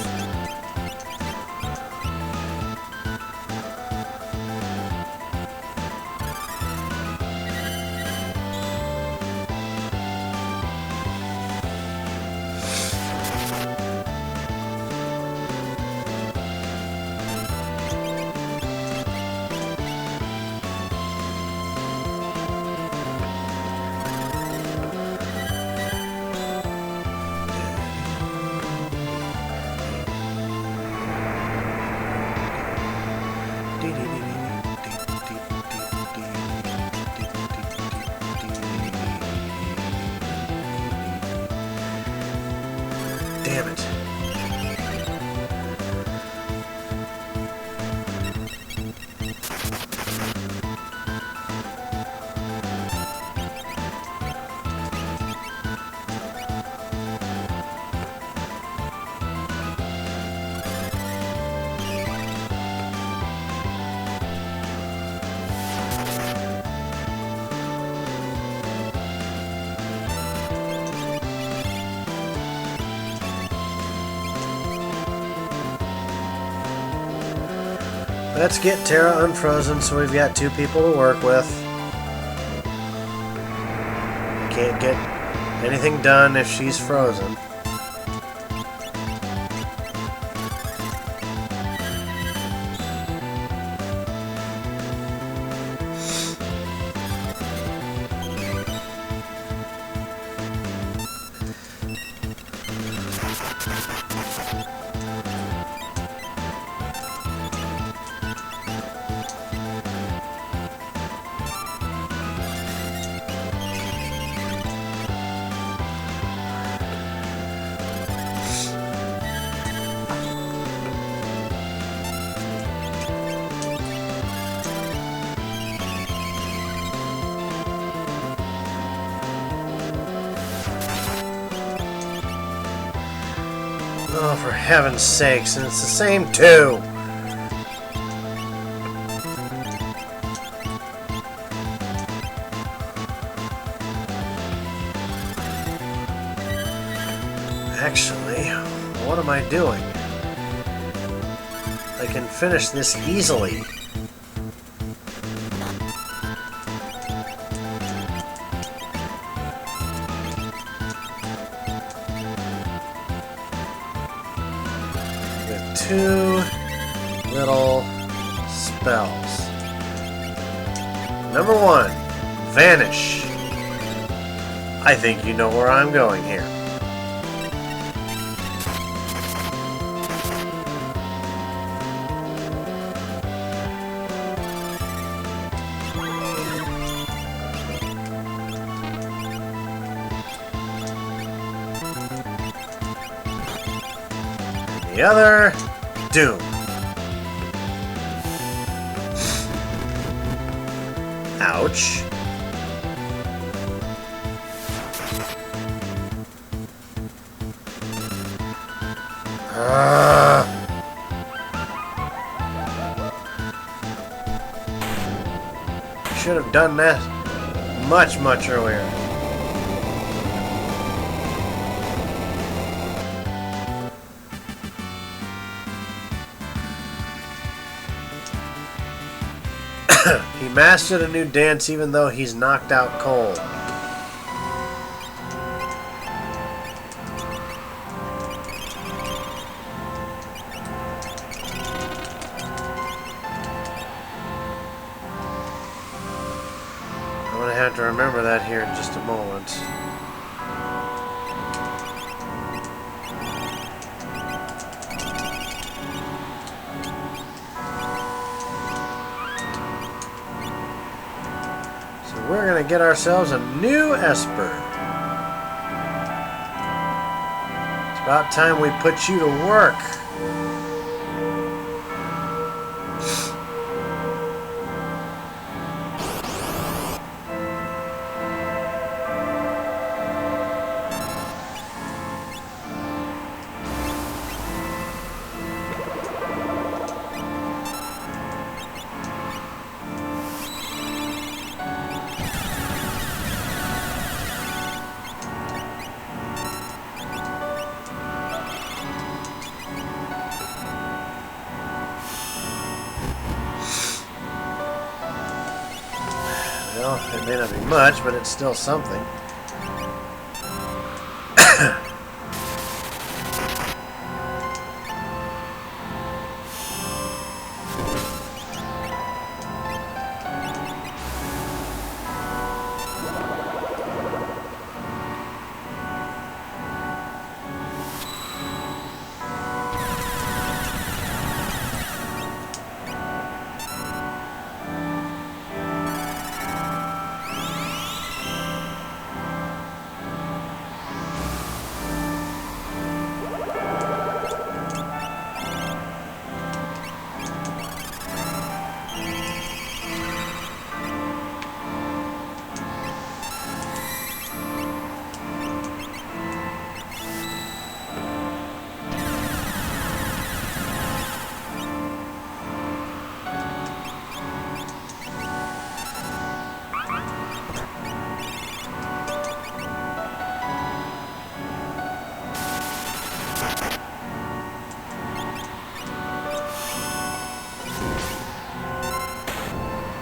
Damn it. Let's get Terra unfrozen so we've got 2 people to work with. We can't get anything done if she's frozen. Oh, for heaven's sakes, and it's the same 2! Actually, what am I doing? I can finish this easily. 2 little spells. Number 1, Vanish. I think you know where I'm going here. The other, Doom. Ouch. Should have done that much earlier. He mastered a new dance even though he's knocked out cold. I'm gonna have to remember that here in just a moment. We're going to get ourselves a new Esper. It's about time we put you to work. Well, it may not be much, but it's still something.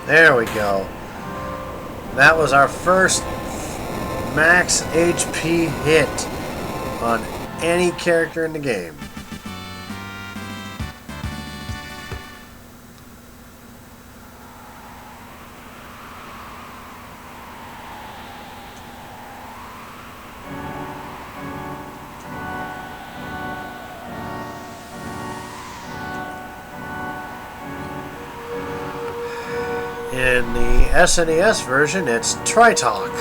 There we go. That was our first max HP hit on any character in the game. In the SNES version, it's Tritalk.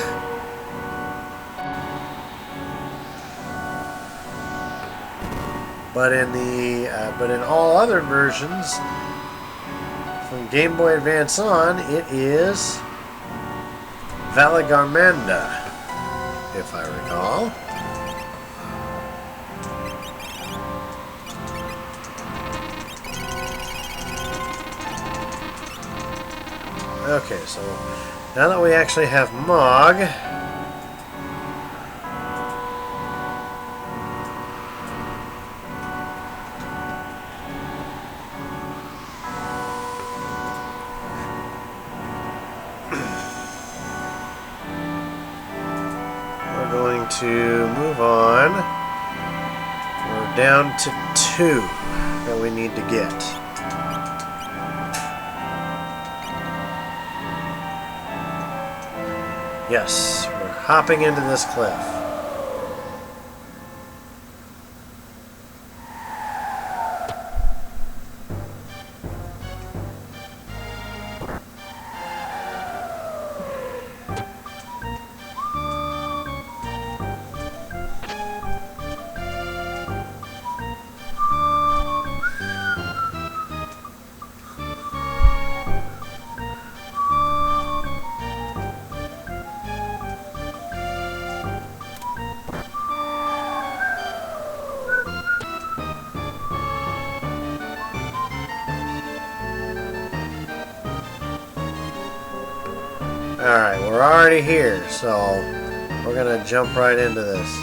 But in all other versions, from Game Boy Advance on, it is Valigarmanda, if I recall. Okay, so now that we actually have Mog, we're going to move on. We're down to 2 that that we need to get. Yes, we're hopping into this cliff. Alright, we're already here, so we're gonna jump right into this.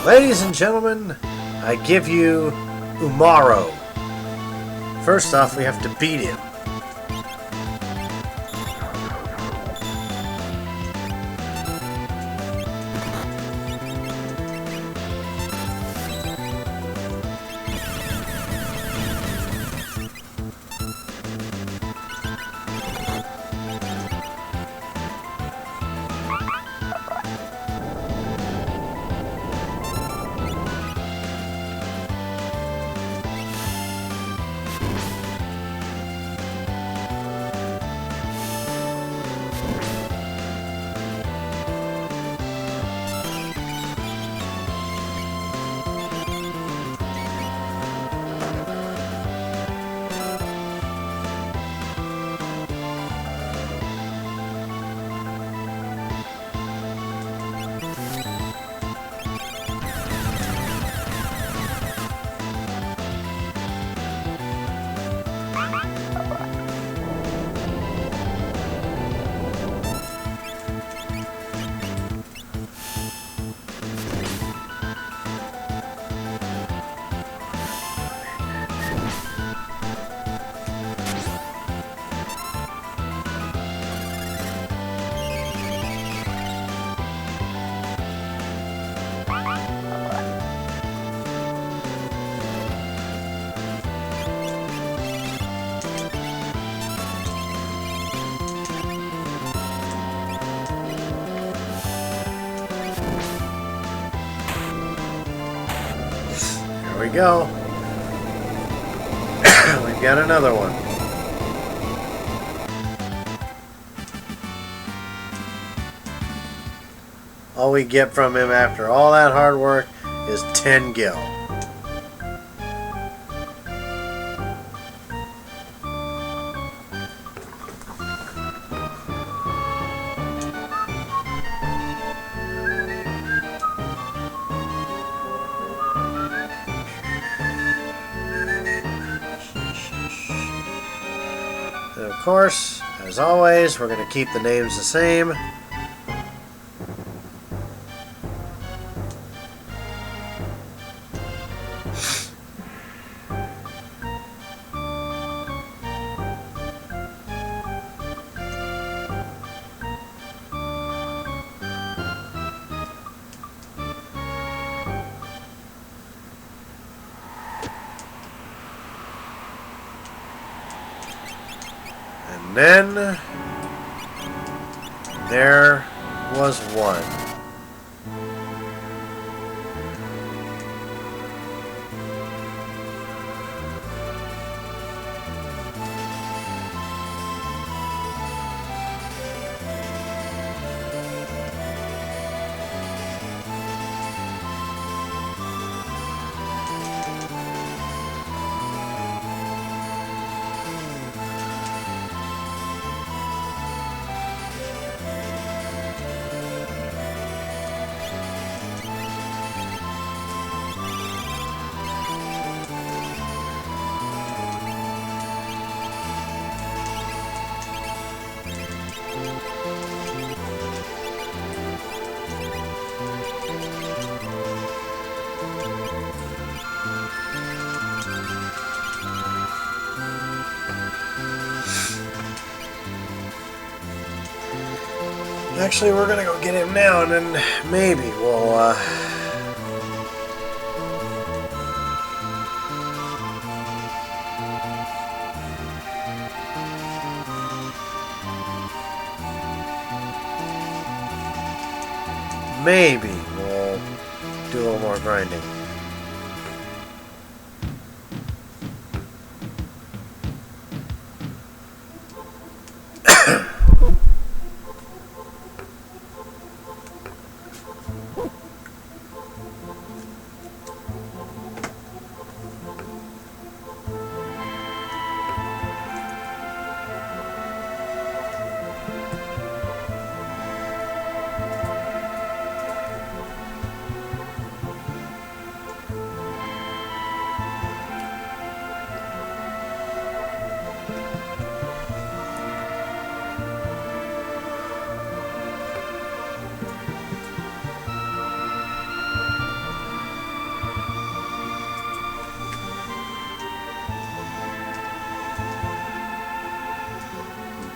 Ladies and gentlemen, I give you Umaro. First off, we have to beat him. Here we go. We've got another one. All we get from him after all that hard work is 10 gil. And of course, as always, we're going to keep the names the same. And then there was one. Actually, we're gonna go get him now, and then maybe we'll, maybe we'll do a little more grinding.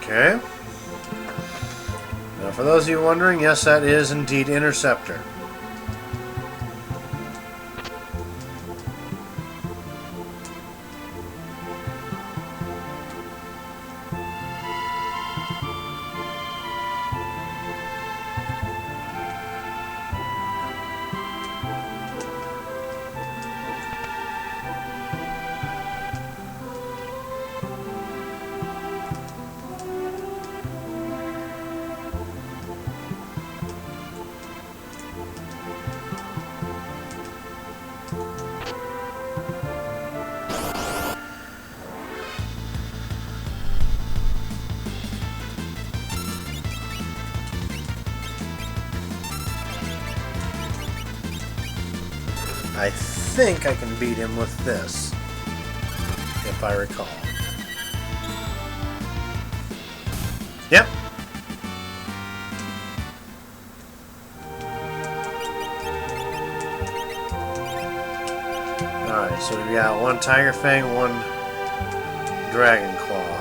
Okay. Now, for those of you wondering, yes, that is indeed Interceptor. I think I can beat him with this, if I recall. Yep. Alright, so we got one Tiger Fang, one Dragon Claw.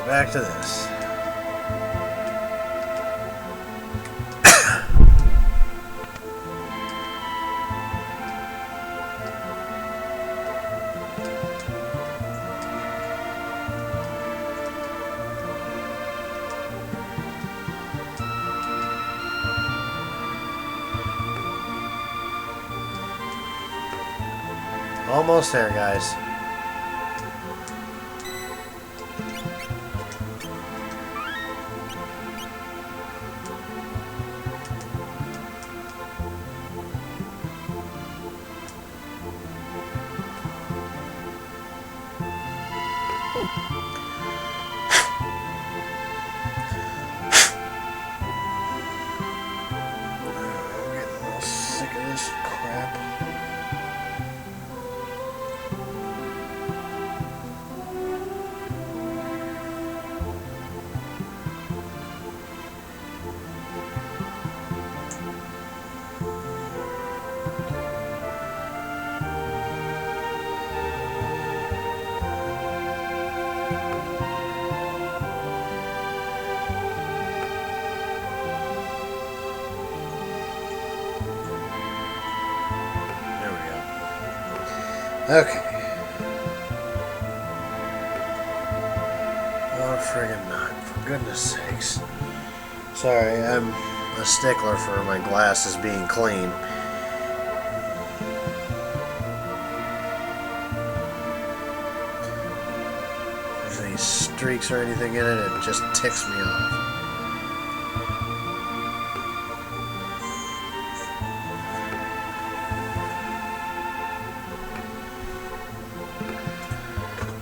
Back to this. Almost there, guys. Okay. Oh, friggin' not. For goodness sakes. Sorry, I'm a stickler for my glasses being clean. If there's any streaks or anything in it, it just ticks me off.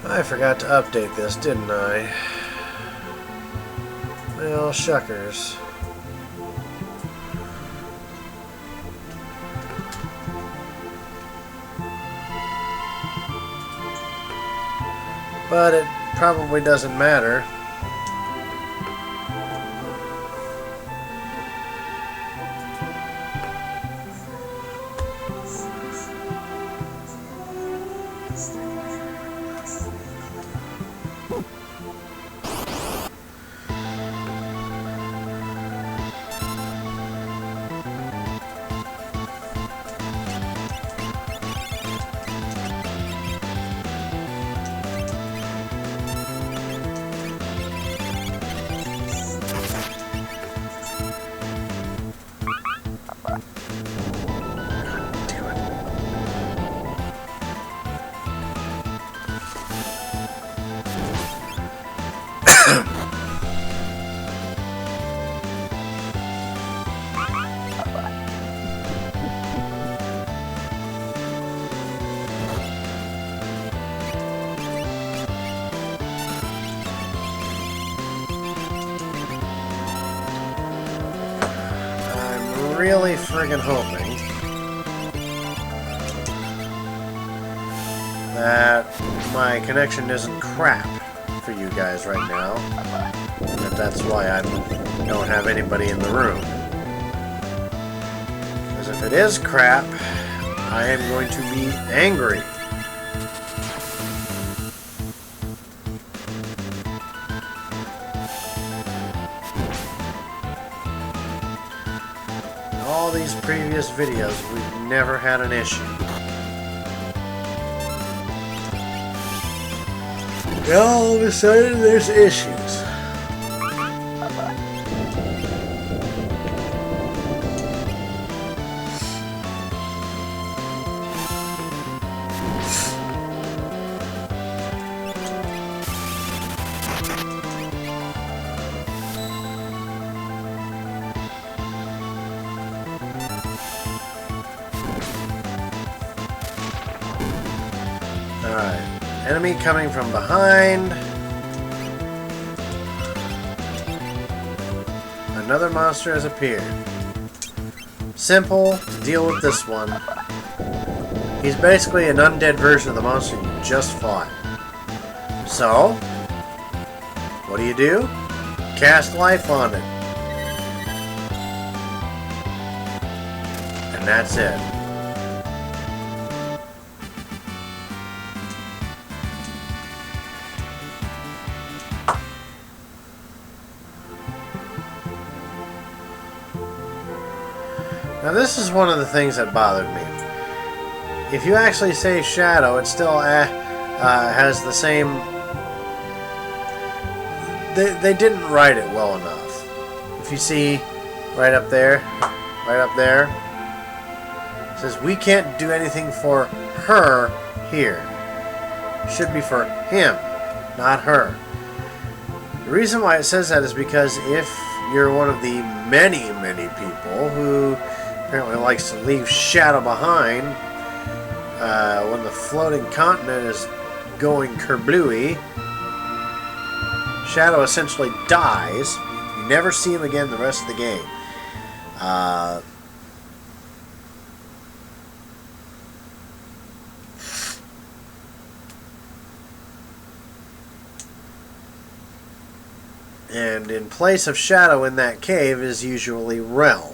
I forgot to update this, didn't I? Well, shuckers. But it probably doesn't matter. Really friggin' hoping that my connection isn't crap for you guys right now, and that's why I don't have anybody in the room. Because if it is crap, I am going to be angry. All these previous videos, we've never had an issue. All of a sudden, there's issues. Alright, enemy coming from behind. Another monster has appeared. Simple to deal with this one. He's basically an undead version of the monster you just fought. So, what do? Cast life on it. And that's it. Now this is one of the things that bothered me. If you actually say shadow, it still has the same... They didn't write it well enough. If you see right up there, it says we can't do anything for her here. Should be for him, not her. The reason why it says that is because if you're one of the many, many people who apparently likes to leave shadow behind when the floating continent is going kerblooey, shadow essentially dies. You never see him again the rest of the game. And in place of shadow in that cave is usually realm.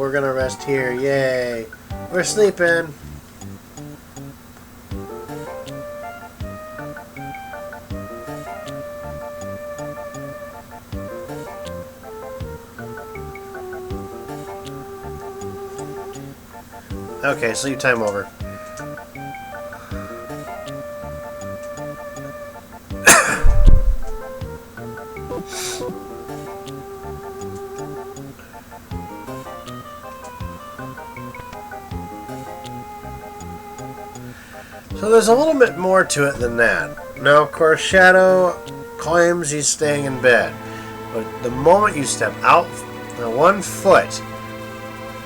we're gonna rest here. Yay! We're sleeping. Okay, sleep time over. So there's a little bit more to it than that. Now, of course, Shadow claims he's staying in bed. But the moment you step out 1 foot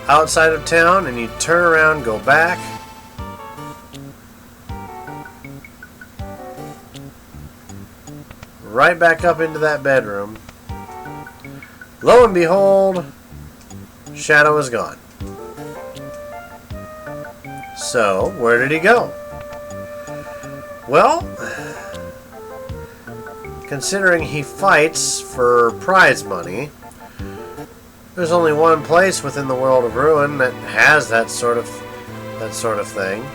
outside of town and you turn around, go back, right back up into that bedroom, lo and behold, Shadow is gone. So, where did he go? Well, considering he fights for prize money, there's only one place within the world of Ruin that has that sort of thing.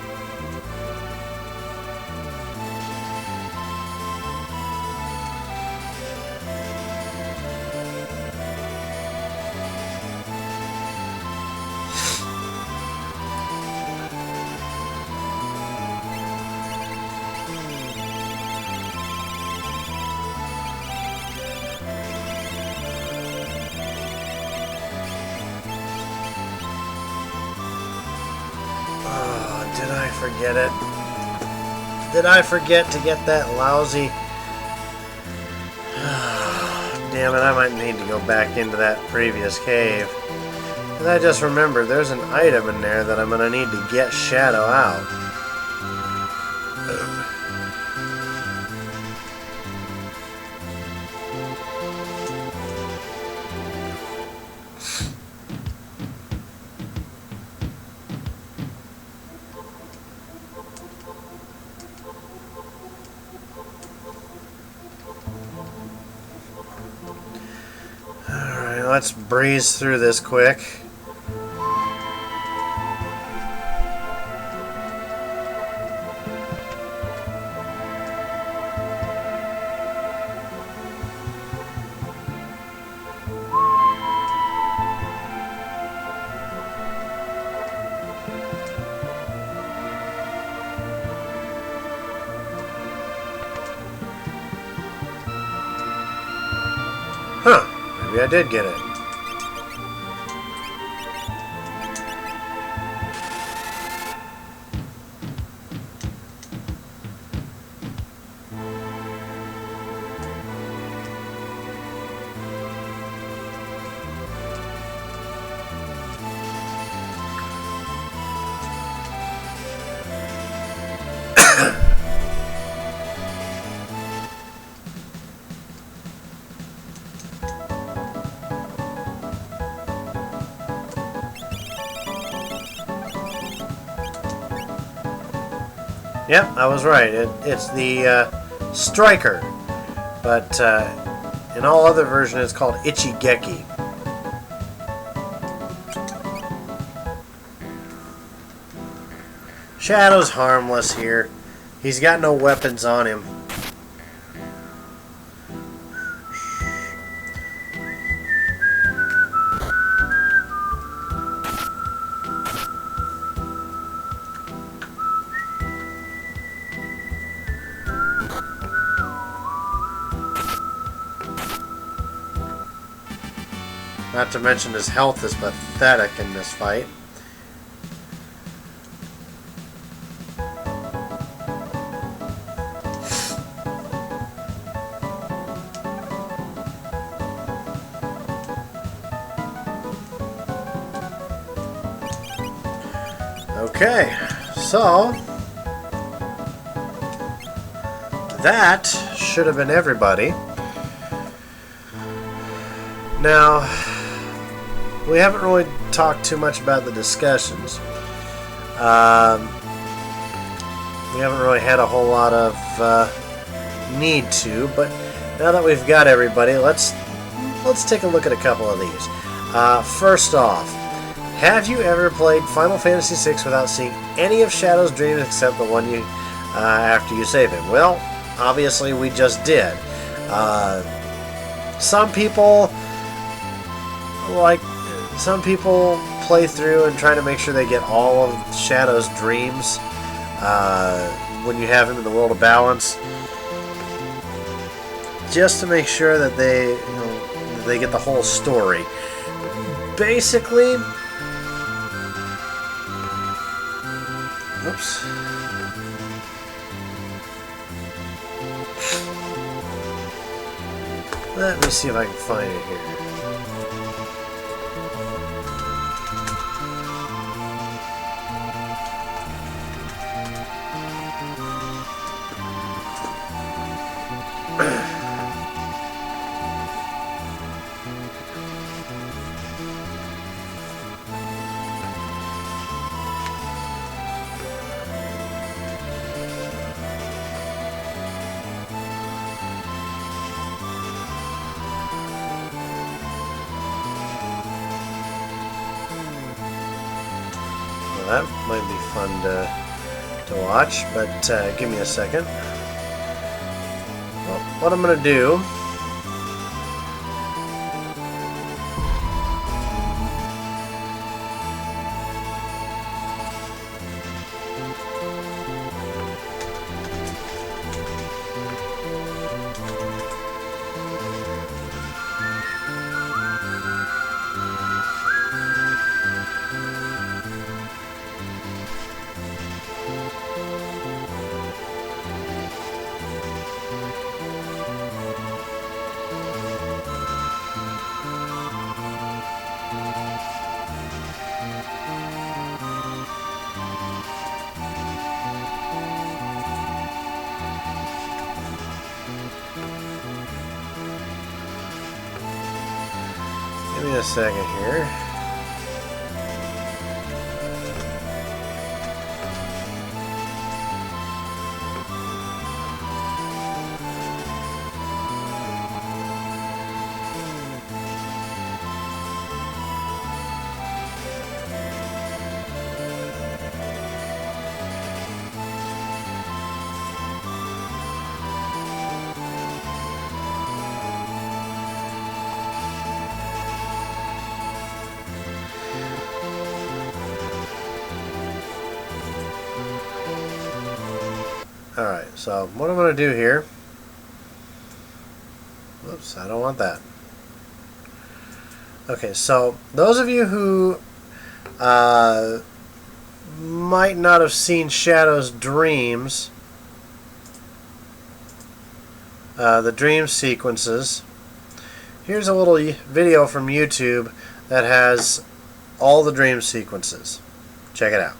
Forget it. Did I forget to get that lousy... Damn it, I might need to go back into that previous cave. Because I just remembered there's an item in there that I'm going to need to get Shadow out. Let's breeze through this quick. Huh, maybe I did get it. Yep, I was right. It's the Striker, but in all other versions it's called Ichigeki. Shadow's harmless here. He's got no weapons on him. Not to mention his health is pathetic in this fight. Okay, so that should have been everybody. Now, we haven't really talked too much about the discussions. We haven't really had a whole lot of need to, but now that we've got everybody, let's take a look at a couple of these. First off, Have you ever played Final Fantasy VI without seeing any of Shadow's dreams except the one you after you save him? Well, obviously we just did. Some people play through and try to make sure they get all of Shadow's dreams when you have him in the World of Balance, just to make sure that they get the whole story. Basically, oops. Let me see if I can find it here. That might be fun to watch, but give me a second. Well, what I'm going to do... Give me a second here. Alright, so what I'm going to do here... Whoops, I don't want that. Okay, so those of you who might not have seen Shadow's dreams, the dream sequences, here's a little video from YouTube that has all the dream sequences. Check it out.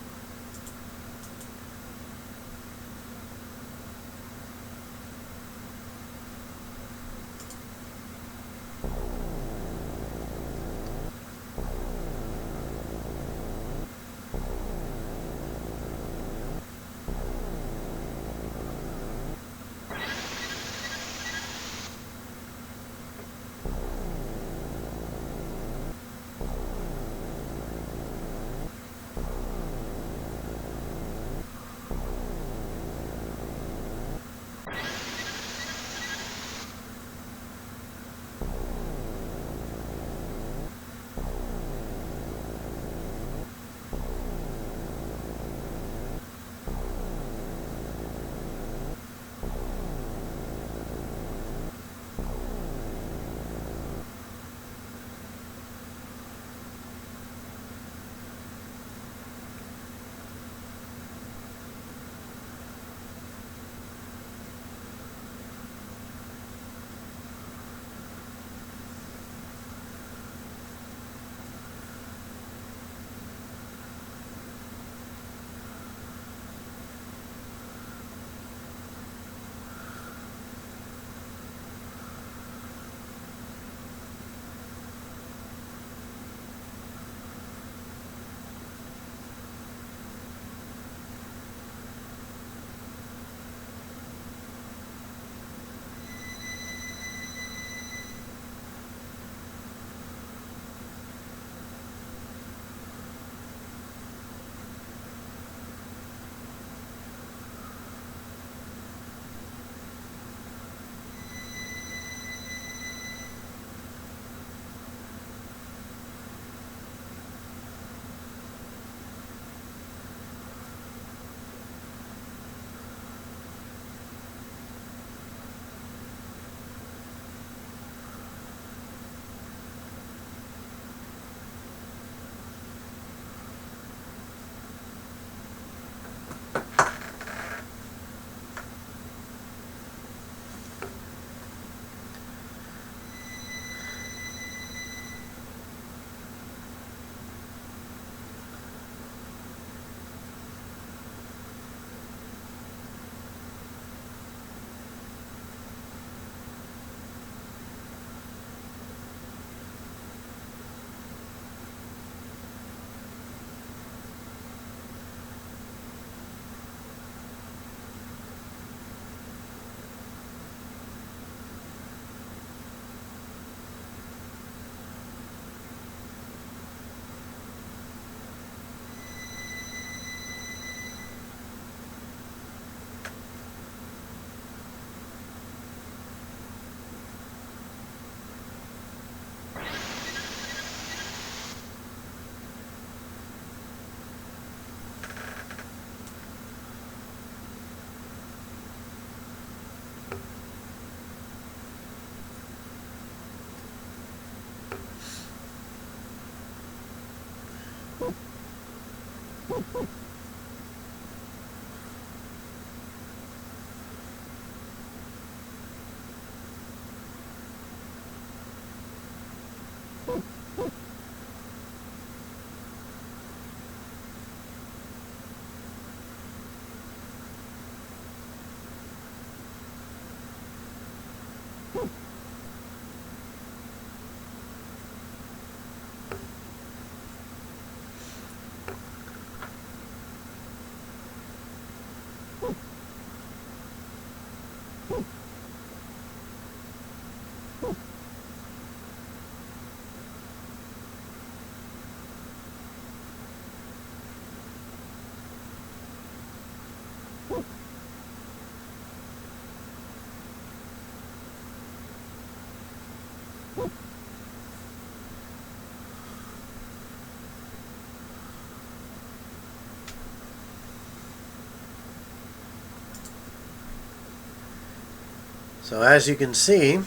So as you can see,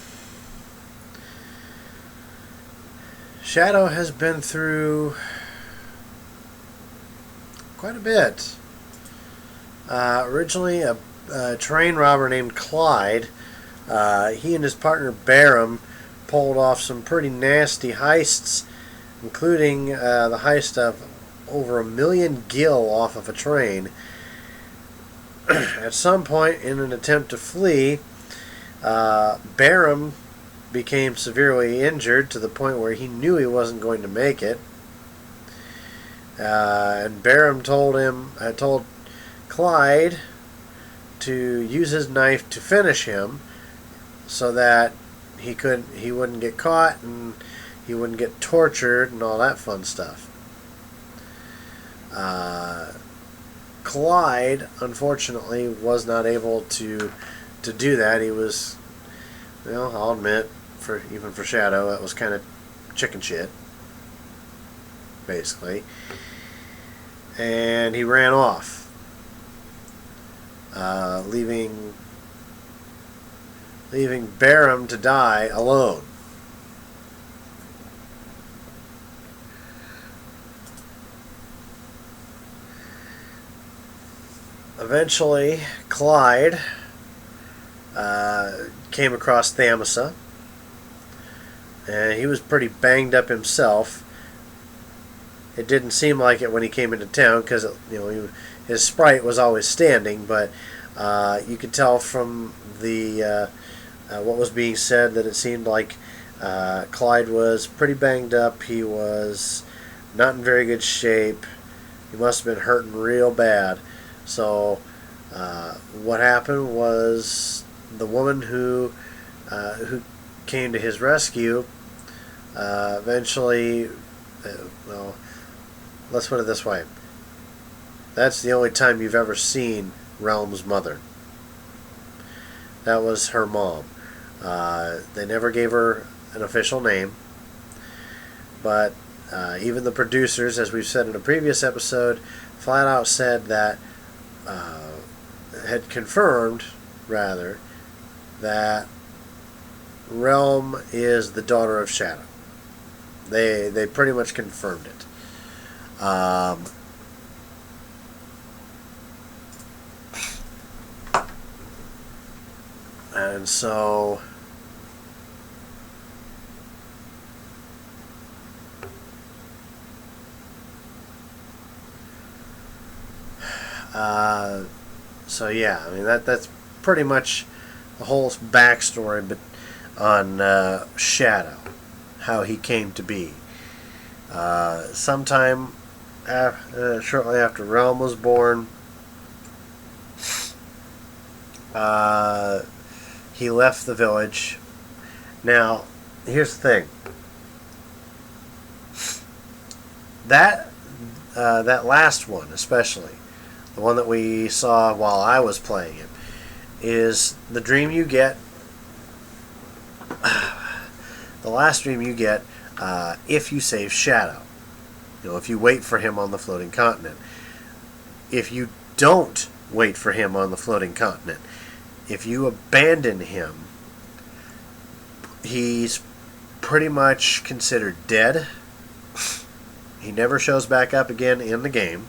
Shadow has been through quite a bit. Originally a train robber named Clyde, he and his partner Barham pulled off some pretty nasty heists, including the heist of over 1 million gil off of a train. At some point, in an attempt to flee, Barham became severely injured to the point where he knew he wasn't going to make it. And Barham told Clyde to use his knife to finish him, so that he wouldn't get caught and he wouldn't get tortured and all that fun stuff. Clyde, unfortunately, was not able to do that. He was, well, I'll admit, even for Shadow, it was kind of chicken shit, basically. And he ran off, leaving Barham to die alone. Eventually, Clyde came across Thamasa, and he was pretty banged up himself. It didn't seem like it when he came into town, because his sprite was always standing, but you could tell from the what was being said that it seemed like Clyde was pretty banged up. He was not in very good shape. He must have been hurting real bad. So what happened was the woman who came to his rescue eventually, well, let's put it this way. That's the only time you've ever seen Realm's mother. That was her mom. They never gave her an official name, but even the producers, as we've said in a previous episode, flat out said that had confirmed, rather, that Realm is the daughter of Shadow. They pretty much confirmed it. And so yeah, I mean that's pretty much the whole backstory, but on Shadow, how he came to be. Sometime shortly after Realm was born, he left the village. Now, here's the thing. That last one, especially, the one that we saw while I was playing it, is the dream you get. The last dream you get if you save Shadow. If you wait for him on the floating continent. If you don't wait for him on the floating continent, if you abandon him, he's pretty much considered dead. He never shows back up again in the game.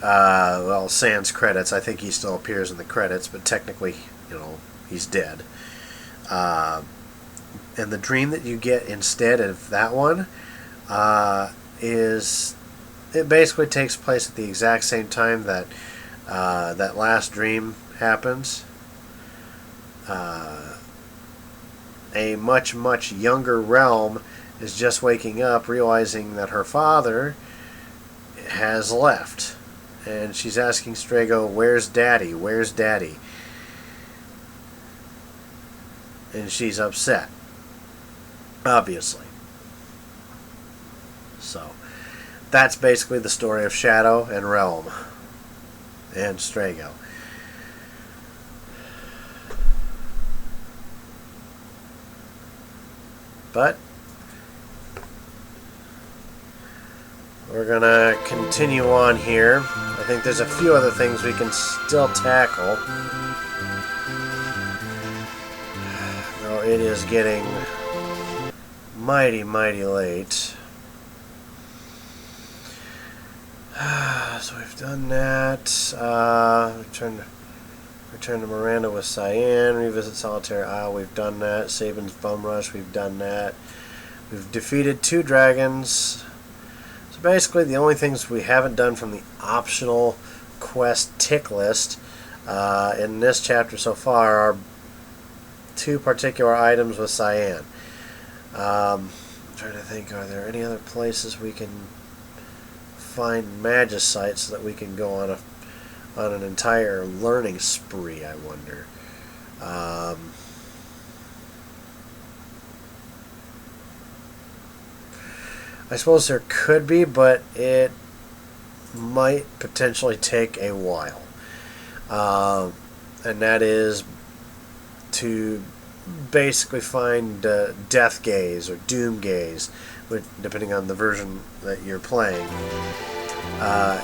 well, sans credits. I think he still appears in the credits, but technically, you know, he's dead. And the dream that you get instead of that one is, it basically takes place at the exact same time that that last dream happens. A much, much younger Realm is just waking up, realizing that her father has left. And she's asking Strago, "Where's Daddy? Where's Daddy?" And she's upset, obviously. So, that's basically the story of Shadow and Realm and Strago. But we're gonna continue on here. I think there's a few other things we can still tackle. Though it is getting mighty, mighty late. So we've done that. Return to Maranda with Cyan. Revisit Solitaire Isle. We've done that. Sabin's Bum Rush. We've done that. We've defeated 2 dragons. So basically, the only things we haven't done from the optional quest tick list in this chapter so far are 2 particular items with Cyan. I'm trying to think, are there any other places we can find Magus sites so that we can go on an entire learning spree, I wonder. I suppose there could be, but it might potentially take a while. And that is to basically find Deathgaze or Doomgaze, depending on the version that you're playing.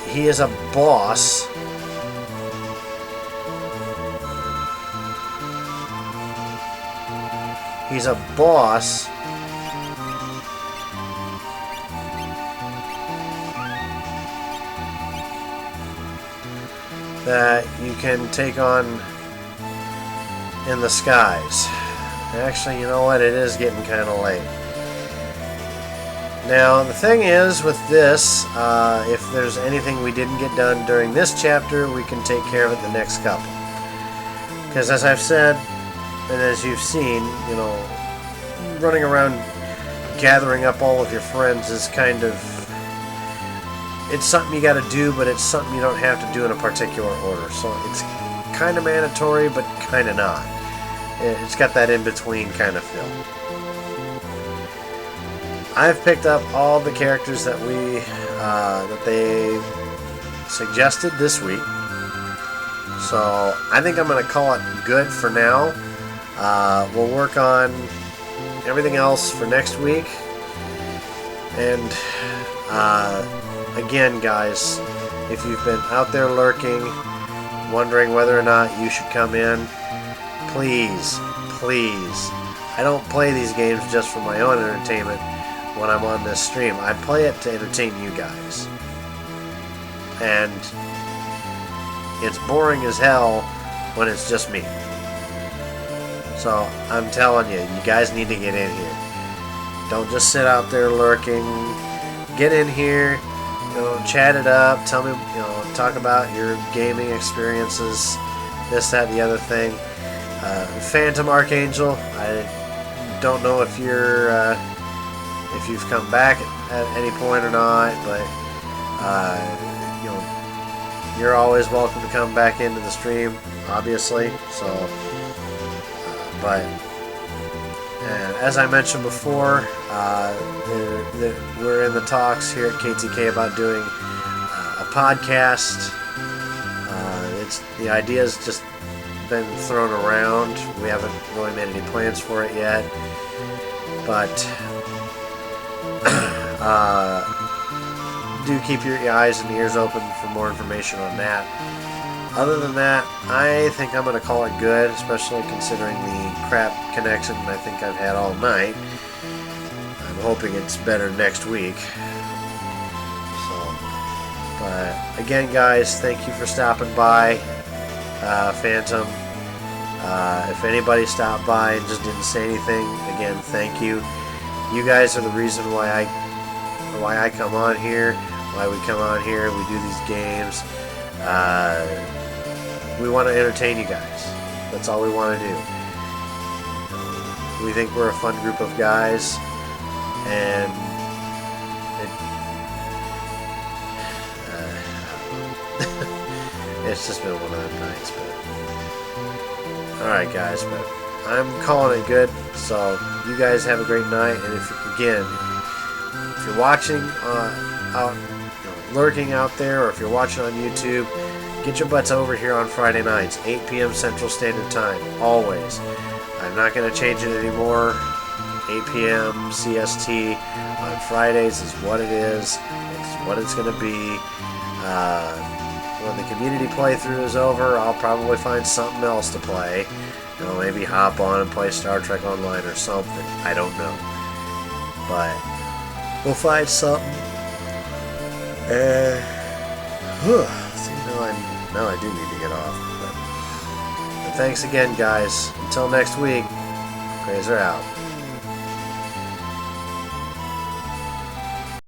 He is a boss. He's a boss that you can take on in the skies. Actually, you know what? It is getting kind of late. Now, the thing is with this, if there's anything we didn't get done during this chapter, we can take care of it the next couple. Because as I've said, and as you've seen, you know, running around gathering up all of your friends is kind of, it's something you got to do, but it's something you don't have to do in a particular order. So it's kind of mandatory, but kind of not. It's got that in-between kind of feel. I've picked up all the characters that they suggested this week. So I think I'm going to call it good for now. We'll work on everything else for next week. And again, guys, if you've been out there lurking, wondering whether or not you should come in, please, please. I don't play these games just for my own entertainment when I'm on this stream. I play it to entertain you guys. And it's boring as hell when it's just me. So I'm telling you, you guys need to get in here. Don't just sit out there lurking. Get in here, you know, chat it up. Tell me, you know, talk about your gaming experiences, this, that, the other thing. Phantom Archangel, I don't know if you've come back at any point or not, but you know, you're always welcome to come back into the stream, obviously. So, but and as I mentioned before, we're in the talks here at KTK about doing a podcast. The idea's just been thrown around. We haven't really made any plans for it yet, but do keep your eyes and ears open for more information on that. Other than that, I think I'm going to call it good, especially considering the crap connection I think I've had all night. I'm hoping it's better next week. So, But again, guys, thank you for stopping by, Phantom. If anybody stopped by and just didn't say anything, again, thank you. You guys are the reason why I come on here, why we come on here, we do these games. We want to entertain you guys. That's all we want to do. We think we're a fun group of guys, and it's just been one of them nights. But alright, guys, but I'm calling it good. So you guys have a great night, and if you're watching lurking out there, or if you're watching on YouTube, get your butts over here on Friday nights, 8 p.m. Central Standard Time, always. I'm not going to change it anymore. 8 p.m. CST on Fridays is what it is. It's what it's going to be. When the community playthrough is over, I'll probably find something else to play. You know, maybe hop on and play Star Trek Online or something. I don't know. But we'll find something. See, now I do need to get off. But thanks again, guys. Until next week, Krazer out.